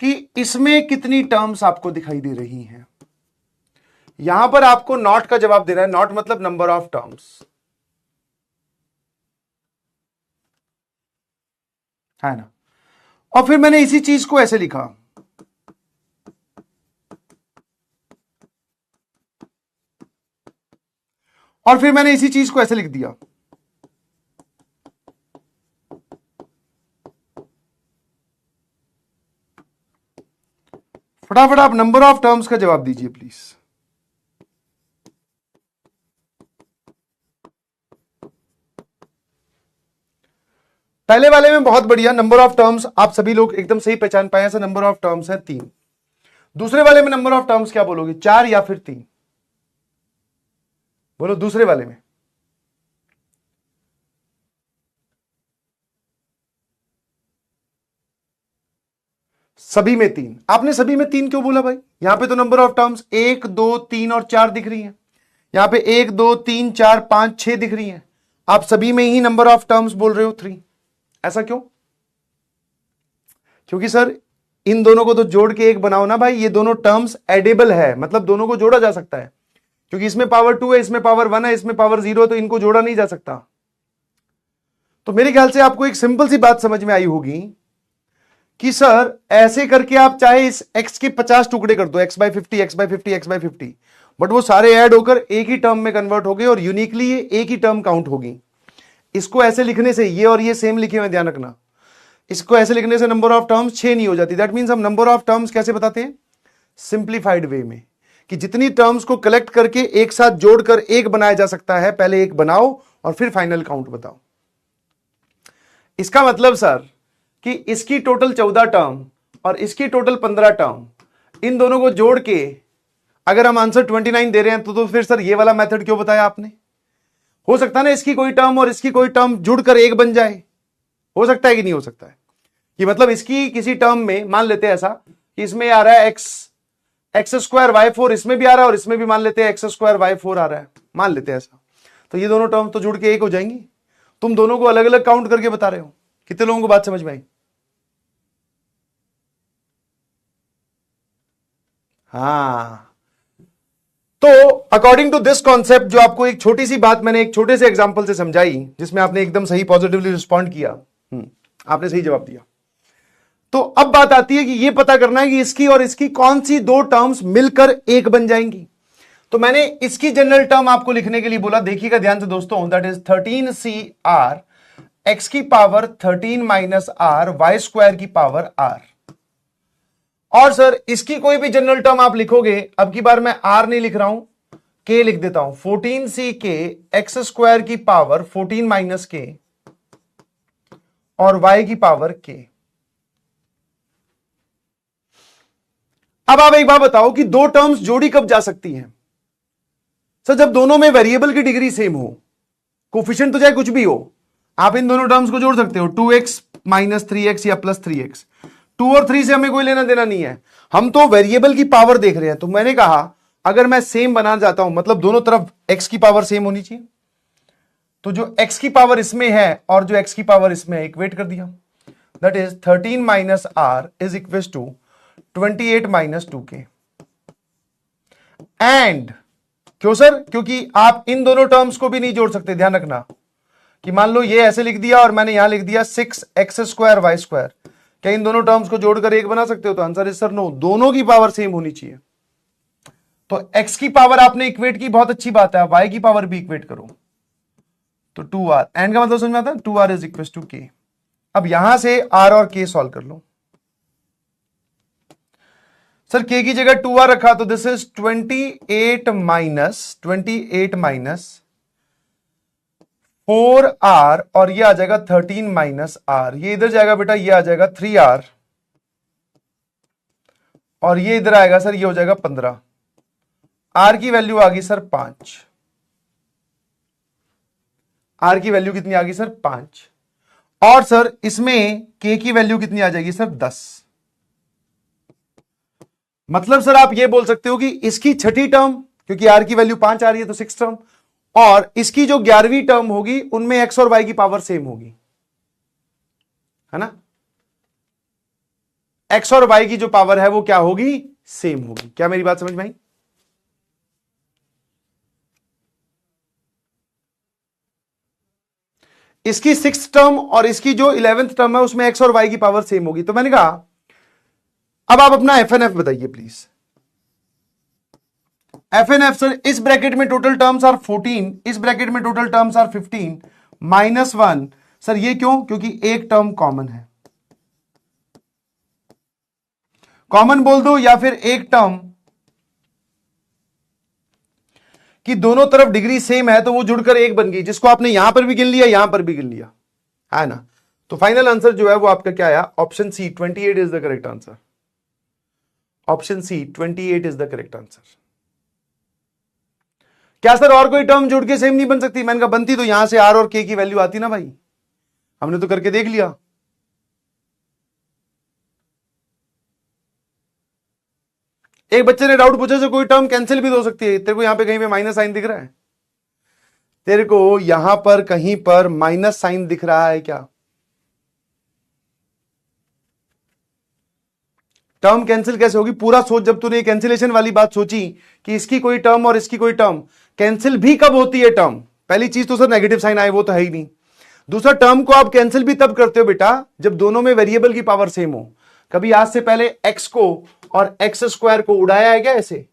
A: कि इसमें कितनी टर्म्स आपको दिखाई दे रही हैं। यहां पर आपको नॉट का जवाब देना है। नॉट मतलब नंबर ऑफ टर्म्स, है ना। और फिर मैंने इसी चीज को ऐसे लिखा, और फिर मैंने इसी चीज को ऐसे लिख दिया। फटाफट आप नंबर ऑफ टर्म्स का जवाब दीजिए प्लीज। पहले वाले में बहुत बढ़िया नंबर ऑफ टर्म्स आप सभी लोग एकदम सही पहचान पाए, ऐसा नंबर ऑफ टर्म्स है 3। दूसरे वाले में नंबर ऑफ टर्म्स क्या बोलोगे, 4 या फिर 3? बोलो दूसरे वाले में। सभी में 3। आपने सभी में 3 क्यों बोला भाई? यहां पे तो नंबर ऑफ टर्म्स 1 2 3 और 4 दिख रही हैं। यहां पे 1 2 3 4 5 6 दिख रही हैं। आप सभी में ही नंबर ऑफ टर्म्स बोल रहे हो 3, ऐसा क्यों? क्योंकि सर इन दोनों को तो जोड़ के एक बनाओ ना भाई, ये दोनों टर्म्स एडेबल है, मतलब दोनों को जोड़ा जा सकता है। क्योंकि इसमें पावर 2 है, इसमें पावर 1 है, इसमें पावर 0 है, तो इनको जोड़ा नहीं जा सकता। तो मेरे ख्याल से आपको एक सिंपल सी बात समझ में आई होगी कि सर ऐसे करके आप चाहे इस x के 50 टुकड़े कर दो, x/50 x/50 x/50, बट वो सारे ऐड होकर एक ही टर्म में कन्वर्ट हो गए और यूनिकली ये एक ही टर्म काउंट होगी। इसको ऐसे लिखने से, ये और ये सेम लिखे हुए ध्यान रखना, इसको ऐसे लिखने से नंबर ऑफ टर्म्स 6 नहीं हो जाती। दैट मीन्स हम नंबर ऑफ टर्म्स कैसे बताते हैं? सिंप्लीफाइड वे में, कि जितनी टर्म्स को कलेक्ट करके एक साथ जोड़कर एक बनाया जा सकता है, पहले एक बनाओ और फिर फाइनल काउंट बताओ। इसका मतलब सर कि इसकी टोटल 14 टर्म और इसकी टोटल 15 टर्म, इन दोनों को जोड़ के अगर हम आंसर 29 दे रहे हैं तो फिर सर ये वाला मेथड क्यों बताया आपने? हो सकता है ना इसकी कोई टर्म और इसकी कोई टर्म जुड़कर एक बन जाए, हो सकता है कि नहीं हो सकता है? कि मतलब इसकी किसी टर्म में मान लेते हैं ऐसा कि इसमें आ रहा है x²y4, इसमें भी आ रहा है और इसमें भी मान लेते हैं x²y4 आ रहा है, मान लेते हैं ऐसा, तो ये दोनों टर्म तो जुड़ के एक हो जाएंगी। तुम दोनों को अलग अलग काउंट करके बता रहे हो। कितने लोगों को बात समझ में आई? हाँ, तो अकॉर्डिंग टू दिस कॉन्सेप्ट, जो आपको एक छोटी सी बात मैंने एक छोटे से एग्जांपल से समझाई, जिसमें आपने एकदम सही पॉजिटिवली रिस्पॉन्ड किया, आपने सही जवाब दिया। तो अब बात आती है कि यह पता करना है कि इसकी और इसकी कौन सी दो टर्म्स मिलकर एक बन जाएंगी। तो मैंने इसकी जनरल टर्म आपको लिखने के लिए बोला, देखिएगा ध्यान से दोस्तों, दैट इज 13CR x की power 13 minus r y square की पावर r। और सर इसकी कोई भी जनरल टर्म आप लिखोगे, अब की बार मैं r नहीं लिख रहा हूं, k लिख देता हूं, 14CK x स्क्वायर की पावर 14 माइनस k और y की पावर k। अब आप एक बात बताओ कि दो टर्म्स जोड़ी कब जा सकती हैं? सर जब दोनों में वेरिएबल की डिग्री सेम हो, कोफिशिएंट तो चाहे कुछ भी हो, आप इन दोनों टर्म्स को जोड़ सकते हो, 2x माइनस 3x या प्लस 3x। 2 और 3 से हमें कोई लेना देना नहीं है, हम तो वेरिएबल की पावर देख रहे हैं। तो मैंने कहा अगर मैं सेम बनाना चाहता हूं, मतलब दोनों तरफ x की पावर सेम होनी चाहिए, तो जो x की पावर इसमें है और जो x की पावर इसमें है, इक्वेट कर दिया। That is 13 minus r is equal to 28 minus 2k। And क्यों सर? क्योंकि आप इन दोनों टर्म्स को भी नहीं जोड़ सकते। ध्यान रखना कि मान लो ये ऐसे लिख दिया और मैंने यहां लिख दिया 6x² y स्क्वायर, क्या इन दोनों टर्म्स को जोड़कर एक बना सकते हो? तो आंसर इज सर नो, दोनों की पावर सेम होनी चाहिए। तो x की पावर आपने इक्वेट की, बहुत अच्छी बात है, y की पावर भी इक्वेट करो, तो 2r। एंड का मतलब समझ में आता है, 2r is equal to k। अब यहां से r और k सॉल्व कर लो। सर k की जगह 2r रखा, तो दिस इज 28 माइनस 4r और ये आ जाएगा 13 माइनस r। ये इधर जाएगा बेटा, ये आ जाएगा 3r और ये इधर आएगा सर, ये हो जाएगा 15। r की वैल्यू आ गई सर 5। r की वैल्यू कितनी आ गई सर? 5। और सर इसमें k की वैल्यू कितनी आ जाएगी सर? 10। मतलब सर आप ये बोल सकते हो कि इसकी छठी टर्म, क्योंकि r की वैल्यू 5 आ रही है तो 6 टर्म, और इसकी जो 11वीं टर्म होगी उनमें x और y की पावर सेम होगी, है ना? x और y की जो पावर है वो क्या होगी? सेम होगी। क्या मेरी बात समझ में आई? इसकी 6th टर्म और इसकी जो 11th टर्म है उसमें x और y की पावर सेम होगी। तो मैंने कहा अब आप अपना FNF बताइए प्लीज। FNF सर, इस ब्रैकेट में टोटल टर्म्स आर 14, इस ब्रैकेट में total terms are 15 minus 1। Sir ये क्यों? क्योंकि एक टर्म कॉमन है। कॉमन बोल दो या फिर एक टर्म कि दोनों तरफ डिग्री सेम है तो वो जुड़कर एक बन गई, जिसको आपने यहां पर भी गिन लिया, यहां पर भी गिन लिया, है ना? तो फाइनल आंसर जो है वो आपका क्या आया, option C 28 is the correct answer. Option C 28 is the correct answer. क्या सर और कोई टर्म जोड़ के सेम नहीं बन सकती? मैंने कहा बनती तो यहां से आर और के की वैल्यू आती ना भाई, हमने तो करके देख लिया। एक बच्चे ने डाउट पूछा, कोई टर्म कैंसिल भी तो हो सकती है। तेरे को यहां पे कहीं पे माइनस साइन दिख रहा है? तेरे को यहां पर कहीं पर माइनस साइन दिख रहा है क्या? टर्म कैंसिल कैसे होगी? पूरा सोच, जब तूने कैंसिलेशन वाली बात सोची कि इसकी कोई टर्म और इसकी कोई टर्म कैंसिल भी कब होती है टर्म? पहली चीज तो सर नेगेटिव साइन आए वो तो है ही नहीं। दूसरा, टर्म को आप कैंसिल भी तब करते हो बेटा जब दोनों में वेरिएबल की पावर सेम हो। कभी आज से पहले एक्स को और एक्स स्क्वायर को उड़ाया है क्या ऐसे?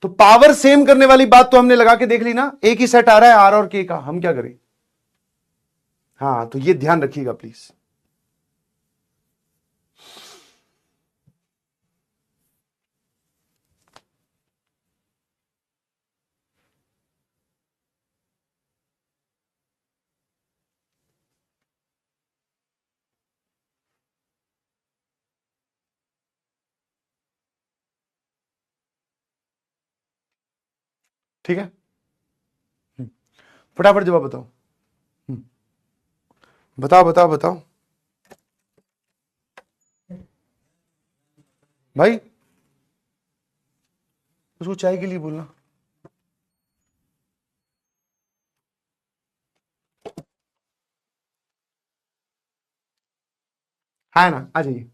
A: तो पावर सेम करने वाली बात तो हमने लगा के देख ली ना। एक ही सेट आ रहा है आर और के का, हम क्या करें? हाँ, तो ये ध्यान रखिएगा प्लीज। ठीक है, फटाफट जवाब बताओ। बताओ बताओ बताओ भाई, उसको चाय के लिए बोलना। है ना, आ जाइए।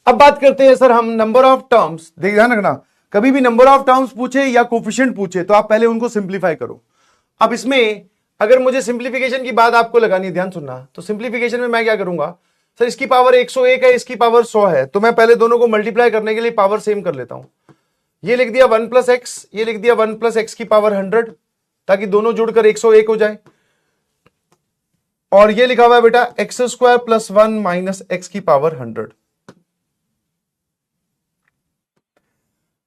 A: अब बात करते हैं सर हम नंबर ऑफ टर्म्स। देख ध्यान रखना, कभी भी नंबर ऑफ टर्म्स पूछे या कोफिशिएंट पूछे तो आप पहले उनको सिंप्लीफाई करो। अब इसमें अगर मुझे सिंप्लीफिकेशन की बात आपको लगानी है, ध्यान सुनना, तो सिंप्लीफिकेशन में मैं क्या करूंगा सर, इसकी पावर 101 है, इसकी पावर 100 है, तो मैं पहले दोनों को मल्टीप्लाई करने के लिए पावर सेम कर लेता हूं। ये लिख दिया 1 प्लस एक्स, ये लिख दिया 1 प्लस एक्स की पावर 100, ताकि दोनों जुड़कर 101 हो जाए। और ये लिखा हुआ है बेटा x square plus 1 minus x की पावर 100।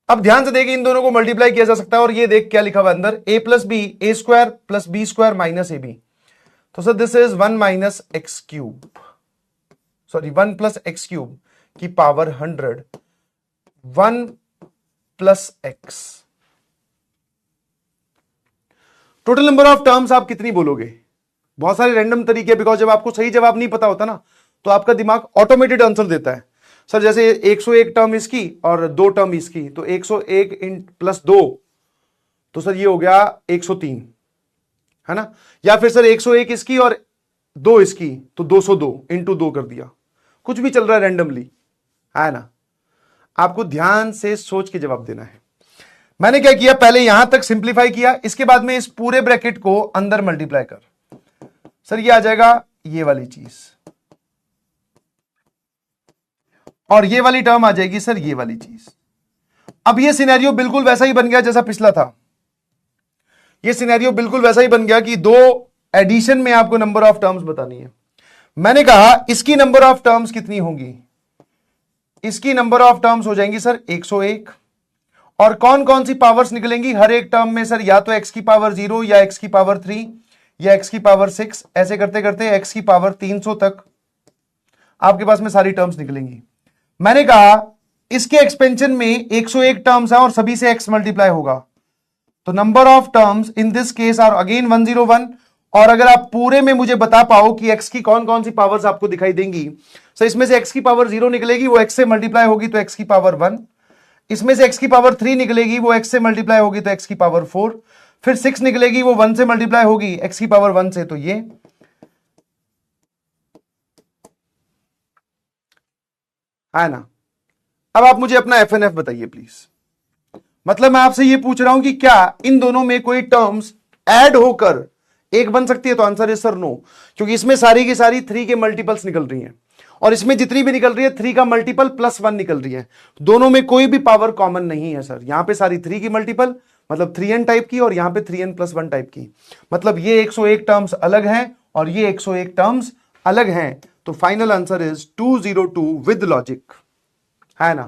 A: अब ध्यान से देखिए, इन दोनों को मल्टीप्लाई किया जा सकता है, और ये देख क्या लिखा हुआ अंदर, a plus b, a square plus b square minus a b. तो sir this is 1 minus x cube, sorry 1 plus x cube की power 100, 1 plus x. Total number of terms आप कितनी बोलोगे? बहुत सारे रैंडम तरीके, बिकॉज जब आपको सही जवाब नहीं पता होता ना, तो आपका दिमाग ऑटोमेटेड आंसर देता है। सर जैसे 101 टर्म इसकी और 2 टर्म इसकी, तो 101 इन प्लस 2, तो सर ये हो गया 103, है ना। या फिर सर 101 इसकी और 2 इसकी, तो 202 इंटू 2 कर दिया। कुछ भी चल रहा है रैंडमली, है ना। आपको ध्यान से सोच के जवाब देना है। मैंने क्या किया, पहले यहां तक सिंप्लीफाई किया, इसके बाद में इस पूरे ब्रैकेट को अंदर मल्टीप्लाई कर। सर ये आ जाएगा ये वाली चीज, और ये वाली टर्म आ जाएगी सर ये वाली चीज। अब ये सिनेरियो बिल्कुल वैसा ही बन गया जैसा पिछला था। ये सिनेरियो बिल्कुल वैसा ही बन गया कि दो एडिशन में आपको नंबर ऑफ टर्म्स बतानी है। मैंने कहा इसकी नंबर ऑफ टर्म्स कितनी होंगी, इसकी नंबर ऑफ टर्म्स हो जाएंगी सर 101। और कौन कौन सी पावर्स निकलेंगी हर एक टर्म में सर, या तो एक्स की पावर 0 या एक्स की पावर 3 या एक्स की पावर 6, ऐसे करते करते एक्स की पावर 300 तक आपके पास में सारी टर्म्स निकलेंगी। मैंने कहा इसके एक्सपेंशन में 101 टर्म्स है और सभी से x मल्टीप्लाई होगा, तो number of terms in this case are again 101। और अगर आप पूरे में मुझे बता पाओ कि x की कौन कौन सी पावर्स आपको दिखाई देंगी, सो इसमें से x की पावर 0 निकलेगी, वो x से मल्टीप्लाई होगी तो x की पावर 1। इसमें से x की पावर 3 निकलेगी, वो x से मल्टीप्लाई होगी तो x की पावर 4। फिर 6 निकलेगी, वो 1 से मल्टीप्लाई होगी x की पावर 1 से, तो ये है ना। अब आप मुझे अपना एफ एन एफ बताइए प्लीज। मतलब मैं आपसे ये पूछ रहा हूं कि क्या इन दोनों में कोई टर्म्स ऐड होकर एक बन सकती है, तो आंसर इज सर नो, क्योंकि इसमें सारी की सारी 3 के मल्टीपल्स निकल रही हैं, और इसमें जितनी भी निकल रही है 3 का मल्टीपल प्लस 1 निकल रही है। दोनों में कोई भी पावर कॉमन नहीं है सर। यहां पे सारी 3 की मल्टीपल मतलब 3n टाइप की, और यहां पे 3n प्लस 1 टाइप की, मतलब ये 101 टर्म्स अलग हैं और ये 101 टर्म्स अलग हैं। तो final answer is 202 with logic, है ना।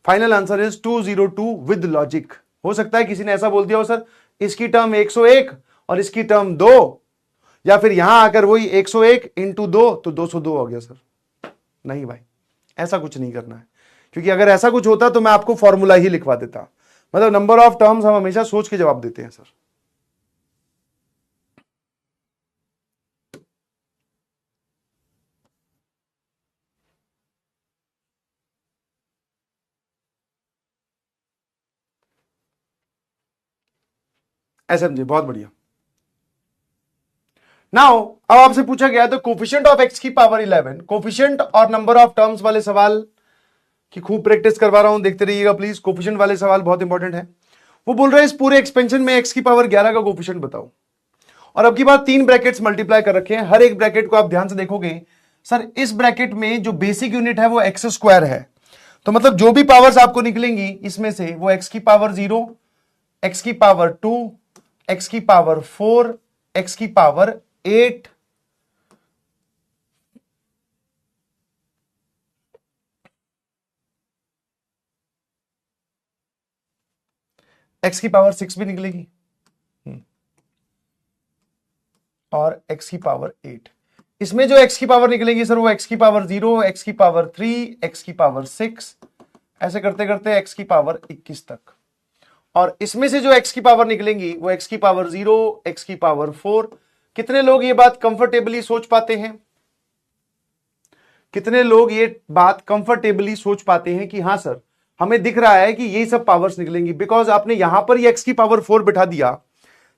A: Final answer is 202 with logic. हो सकता है किसी ने ऐसा बोल दिया हो सर इसकी टर्म 101 और इसकी टर्म 2, या फिर यहां आकर वही 101 इंटू 2 तो 202 हो गया सर? नहीं भाई, ऐसा कुछ नहीं करना है, क्योंकि अगर ऐसा कुछ होता तो मैं आपको फॉर्मूला ही लिखवा देता। मतलब नंबर ऑफ टर्म्स हम हमेशा सोच के जवाब देते हैं सर। एसएमजी बहुत बढ़िया। नाउ अब आपसे पूछा गया तो कोफिशिएंट ऑफ एक्स की पावर 11, कोफिशिएंट और नंबर ऑफ टर्म्स वाले सवाल की खूब प्रैक्टिस करवा रहा हूं, देखते रहिएगा प्लीज। कोफिशिएंट वाले सवाल बहुत इंपॉर्टेंट है। वो बोल रहे हैं इस पूरे एक्सपेंशन में एक्स की पावर 11 का कोफिशिएंट बताओ। और अब की बात 3 ब्रैकेट्स मल्टीप्लाई कर रखे हैं, हर एक ब्रैकेट को आप ध्यान से देखोगे सर, इस ब्रैकेट में जो बेसिक यूनिट है वो एक्स स्क्वायर है, तो मतलब जो भी पावर्स आपको निकलेंगी इसमें से वो एक्स की पावर 0, एक्स की पावर 2, एक्स की पावर 4, एक्स की पावर 8, एक्स की पावर 6 भी निकलेगी और एक्स की पावर 8। इसमें जो एक्स की पावर निकलेगी सर वो एक्स की पावर 0, एक्स की पावर 3, एक्स की पावर 6, ऐसे करते करते एक्स की पावर 21 तक। और इसमें से जो एक्स की पावर निकलेंगी वो एक्स की पावर 0, एक्स की पावर 4। कितने लोग ये बात कंफर्टेबली सोच पाते हैं? कितने लोग ये बात कंफर्टेबली सोच पाते हैं कि हाँ सर हमें दिख रहा है कि ये सब पावर्स निकलेंगी? बिकॉज आपने यहां पर ये एक्स की पावर 4 बिठा दिया।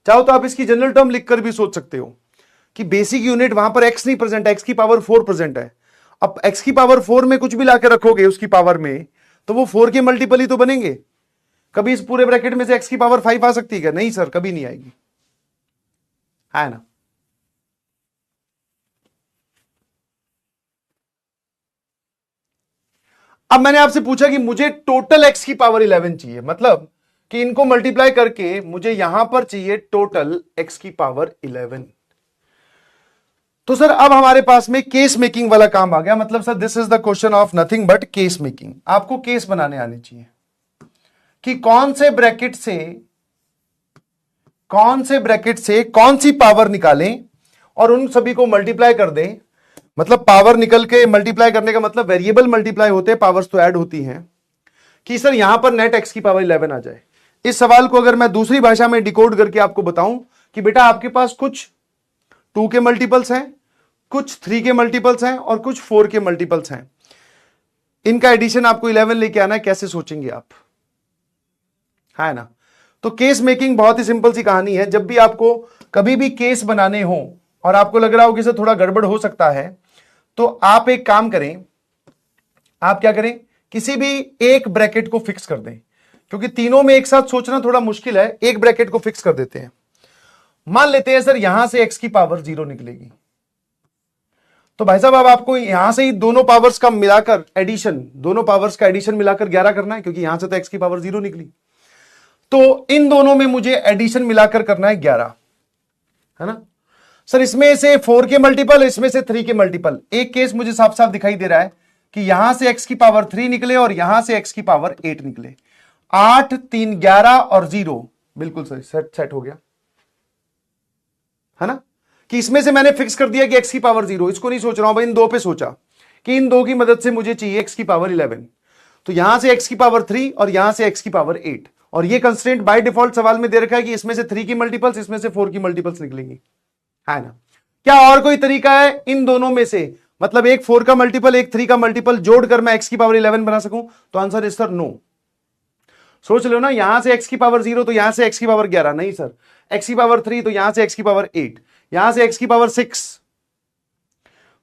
A: चाहो तो आप इसकी जनरल टर्म लिखकर भी सोच सकते हो कि बेसिक यूनिट वहां पर एक्स नहीं प्रेजेंट है, एक्स की पावर 4 प्रेजेंट है। अब एक्स की पावर 4 में कुछ भी लाकर रखोगे उसकी पावर में, तो वो 4 के मल्टीपल ही तो बनेंगे। कभी इस पूरे ब्रैकेट में से एक्स की पावर 5 आ सकती है क्या? नहीं सर, कभी नहीं आएगी, है ना। अब मैंने आपसे पूछा कि मुझे टोटल एक्स की पावर 11 चाहिए, मतलब कि इनको मल्टीप्लाई करके मुझे यहां पर चाहिए टोटल एक्स की पावर 11। तो सर अब हमारे पास में केस मेकिंग वाला काम आ गया। मतलब sir this is the question of nothing but case making. आपको केस बनाने आने चाहिए कि कौन से ब्रैकेट से कौन सी पावर निकालें और उन सभी को मल्टीप्लाई कर दें। मतलब पावर निकल के मल्टीप्लाई करने का मतलब वेरिएबल मल्टीप्लाई होते हैं, पावर्स तो ऐड होती हैं, कि सर यहां पर नेट एक्स की पावर 11 आ जाए। इस सवाल को अगर मैं दूसरी भाषा में डिकोड करके आपको बताऊं कि बेटा आपके पास कुछ 2 के मल्टीपल्स हैं, कुछ 3 के मल्टीपल्स हैं और कुछ 4 के मल्टीपल्स हैं, इनका एडिशन आपको 11 लेके आना है, कैसे सोचेंगे आप? है ना। तो केस मेकिंग बहुत ही सिंपल सी कहानी है। जब भी आपको कभी भी केस बनाने हो और आपको लग रहा हो कि सर थोड़ा गड़बड़ हो सकता है, तो आप एक काम करें, आप क्या करें, किसी भी एक ब्रैकेट को फिक्स कर दें, क्योंकि तीनों में एक साथ सोचना थोड़ा मुश्किल है। एक ब्रैकेट को फिक्स कर देते हैं। मान लेते हैं सर यहां से एक्स की पावर 0 निकलेगी, तो भाई साहब अब आपको यहां से ही दोनों पावर्स का मिलाकर एडिशन, दोनों पावर्स का एडिशन मिलाकर 11 करना है, क्योंकि यहां से तो एक्स की पावर 0 निकली। तो इन दोनों में मुझे एडिशन मिलाकर करना है 11, है ना। सर इसमें से 4 के मल्टीपल, इसमें से 3 के मल्टीपल। एक केस मुझे साफ साफ दिखाई दे रहा है कि यहां से एक्स की पावर 3 निकले और यहां से एक्स की पावर 8 निकले। 8 3 11 और 0, बिल्कुल सर सेट सेट हो गया, है ना। कि इसमें से मैंने फिक्स कर दिया कि एक्स की पावर 0, इसको नहीं सोच रहा हूं भाई, इन दो पे सोचा कि इन दो की मदद से मुझे चाहिए एक्स की पावर 11। तो यहां से एक्स की पावर 3 और यहां से एक्स की पावर 8, और ये कंस्ट्रेंट बाय डिफॉल्ट सवाल में दे रखा है कि इसमें से 3 की मल्टीपल्स, इसमें से 4 की मल्टीपल्स निकलेंगी, है ना। क्या और कोई तरीका है इन दोनों में से, मतलब एक 4 का मल्टीपल एक 3 का मल्टीपल जोड़कर मैं एक्स की पावर 11 बना सकूं? तो आंसर इज सर नो। सोच लो ना, यहां से एक्स की पावर 0 तो यहां से एक्स की पावर 11, नहीं सर। एक्स की पावर 3 तो यहां से एक्स की पावर 8, यहां से एक्स की पावर 6,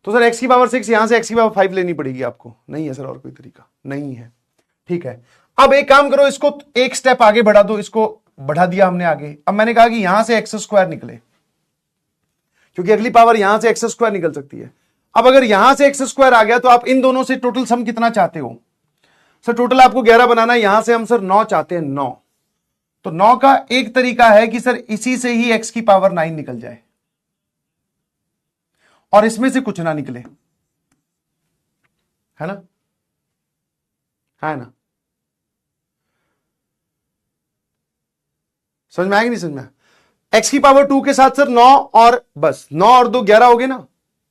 A: तो सर एक्स की पावर 6 यहां से एक्स की पावर 5 लेनी पड़ेगी आपको। नहीं है सर, और कोई तरीका नहीं है। ठीक है, अब एक काम करो, इसको एक स्टेप आगे बढ़ा दो, इसको बढ़ा दिया हमने आगे। अब मैंने कहा कि यहां से एक्स स्क्वायर निकले, क्योंकि अगली पावर यहां से एक्स स्क्वायर निकल सकती है। अब अगर यहां से एक्स स्क्वायर आ गया तो आप इन दोनों से टोटल सम कितना चाहते हो? सर टोटल आपको 11 बनाना है, यहां से हम सर 9 चाहते हैं, 9। तो 9 का एक तरीका है कि सर इसी से ही एक्स की पावर 9 निकल जाए और इसमें से कुछ ना निकले, है ना, है ना। समझ में आएगी नहीं समझ में? x की पावर 2 के साथ सर 9 और बस 9 और 2 11 हो गए ना,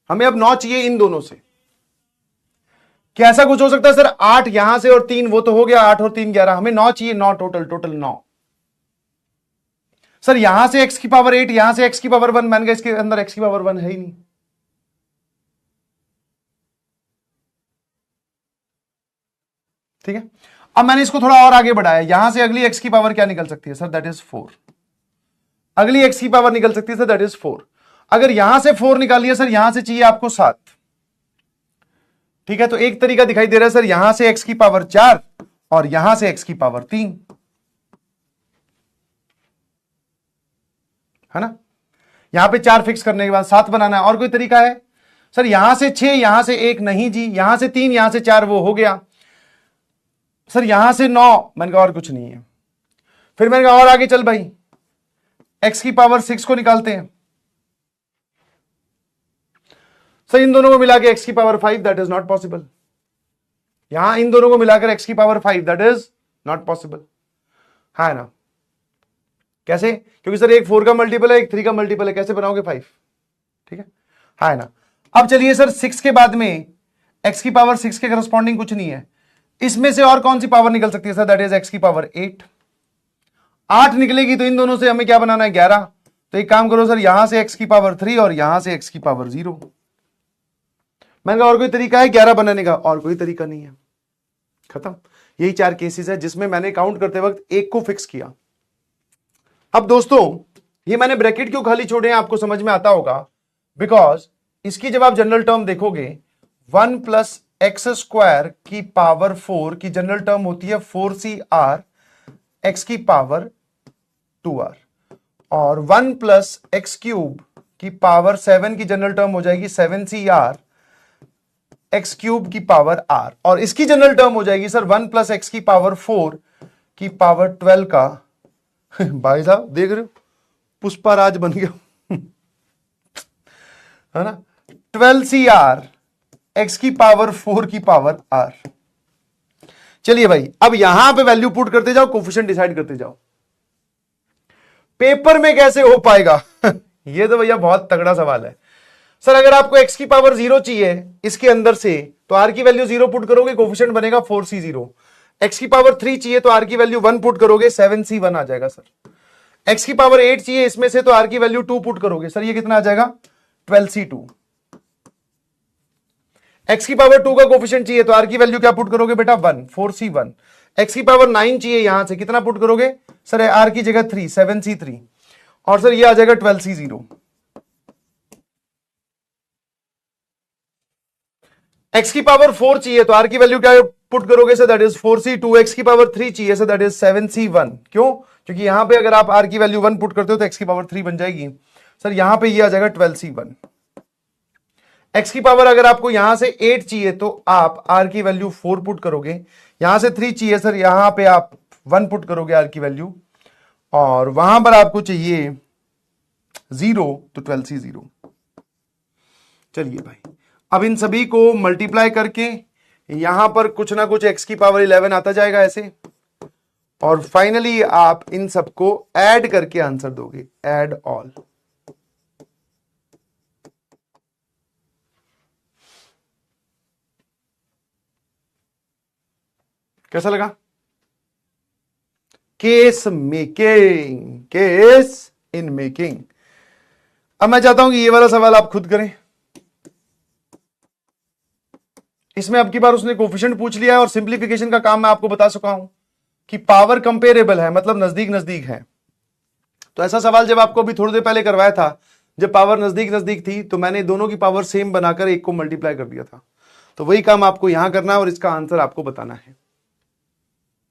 A: हमें अब 9 चाहिए इन दोनों से। क्या ऐसा कुछ हो सकता है सर 8 यहां से और 3 वो तो हो गया, 8 और 3 11, हमें 9 चाहिए, 9 टोटल 9। सर यहां से x की पावर 8 यहां से x की पावर 1, मान गया इसके अंदर x की पावर 1 है ही नहीं। ठीक है, अब मैंने इसको थोड़ा और आगे बढ़ाया, यहां से अगली x की पावर क्या निकल सकती है सर, दैट इज 4। अगली x की पावर निकल सकती है सर, दैट इज 4। अगर यहां से 4 निकालिए सर, यहां से चाहिए आपको 7। ठीक है, तो एक तरीका दिखाई दे रहा है सर, यहां से x की पावर 4 और यहां से x की पावर 3, है ना। यहां पे 4 फिक्स करने के बाद 7 बनाना है। और कोई तरीका है सर, यहां से 6 यहां से 1 नहीं जी, यहां से 3 यहां से 4 वो हो गया सर, यहां से 9, मैंने कहा और कुछ नहीं है। फिर मैंने कहा और आगे चल भाई, x की पावर 6 को निकालते हैं सर, इन दोनों को मिला के x की power 5, that is not possible. यहां इन दोनों को मिलाकर x की power 5, that is not possible, है ना। कैसे? क्योंकि सर एक 4 का मल्टीपल है, एक 3 का मल्टीपल है, कैसे बनाओगे 5? ठीक है ना। अब चलिए सर 6 के बाद में x की पावर 6 के करस्पॉन्डिंग कुछ नहीं है, इसमें से और कौन सी पावर निकल सकती है सर, दैट इज x की पावर 8। 8 निकलेगी तो इन दोनों से हमें क्या बनाना है, 11। तो एक काम करो सर, यहां से x की पावर 3 और यहां से x की पावर 0। मैंने कहा और कोई तरीका है 11 बनाने का? और कोई तरीका नहीं है, खत्म। यही 4 केसेस है जिसमें मैंने काउंट करते वक्त एक को फिक्स किया। अब दोस्तों ये मैंने ब्रैकेट क्यों खाली छोड़े हैं आपको समझ में आता होगा, बिकॉज इसकी जब आप जनरल टर्म देखोगे 1 प्लस एक्स स्क्वायर की पावर 4 की जनरल टर्म होती है 4cr x की पावर 2r, और 1 प्लस एक्स क्यूब की पावर 7 की जनरल टर्म हो जाएगी 7cr x क्यूब की पावर r, और इसकी जनरल टर्म हो जाएगी सर 1 प्लस एक्स की पावर 4 की पावर 12 का भाई साहब देख रहे हो पुष्पा राज बन गया है ना, 12cr x की पावर 4 की पावर r। चलिए भाई अब यहां पे वैल्यू पुट करते जाओ, कोफिशिएंट डिसाइड करते जाओ। पेपर में कैसे हो पाएगा ये तो भैया बहुत तगड़ा सवाल है सर। अगर आपको x की पावर 0 चाहिए इसके अंदर से, तो r की वैल्यू 0 पुट करोगे, कोफिशिएंट बनेगा 4c0। x की पावर 3 चाहिए तो r की वैल्यू 1 पुट करोगे, 7c1 आ जाएगा सर। x की पावर 8 चाहिए इसमें से, तो r की वैल्यू 2 पुट करोगे सर, ये कितना आ जाएगा 12c2। x की पावर 2 का कोफिशिएंट चाहिए तो r की वैल्यू क्या पुट करोगे बेटा 1, 4c1। x की पावर 9 चाहिए, यहां से कितना पुट करोगे सर, r की जगह 3, 7c3, और सर ये आ जाएगा 12c0। x की पावर 4 चाहिए तो r की वैल्यू क्या पुट करोगे sir, that is 4c2। x की पावर 3 चाहिए सर, दैट इज 7c1। क्यों? क्योंकि यहां पे अगर आप r की वैल्यू 1 पुट करते हो तो x की पावर 3 बन जाएगी सर, यहां पे ये आ जाएगा 12c1। x की पावर अगर आपको यहां से 8 चाहिए तो आप r की वैल्यू 4 पुट करोगे, यहां से 3 चाहिए सर, यहां पे आप 1 पुट करोगे r की वैल्यू, और वहां पर आपको चाहिए 0 तो 12c0। चलिए भाई अब इन सभी को मल्टीप्लाई करके यहां पर कुछ ना कुछ x की पावर 11 आता जाएगा ऐसे, और फाइनली आप इन सबको ऐड करके आंसर दोगे, ऐड ऑल। कैसा लगा? Case making, case in making. अब मैं चाहता हूं कि ये वाला सवाल आप खुद करें। इसमें अब की बार उसने कोफिशिएंट पूछ लिया है और सिंप्लीफिकेशन का काम मैं आपको बता चुका हूं कि पावर कंपेरेबल है, मतलब नजदीक नजदीक है। तो ऐसा सवाल जब आपको अभी थोड़ी देर पहले करवाया था, जब पावर नजदीक नजदीक थी, तो मैंने दोनों की पावर सेम बनाकर एक को मल्टीप्लाई कर दिया था। तो वही काम आपको यहां करना है और इसका आंसर आपको बताना है।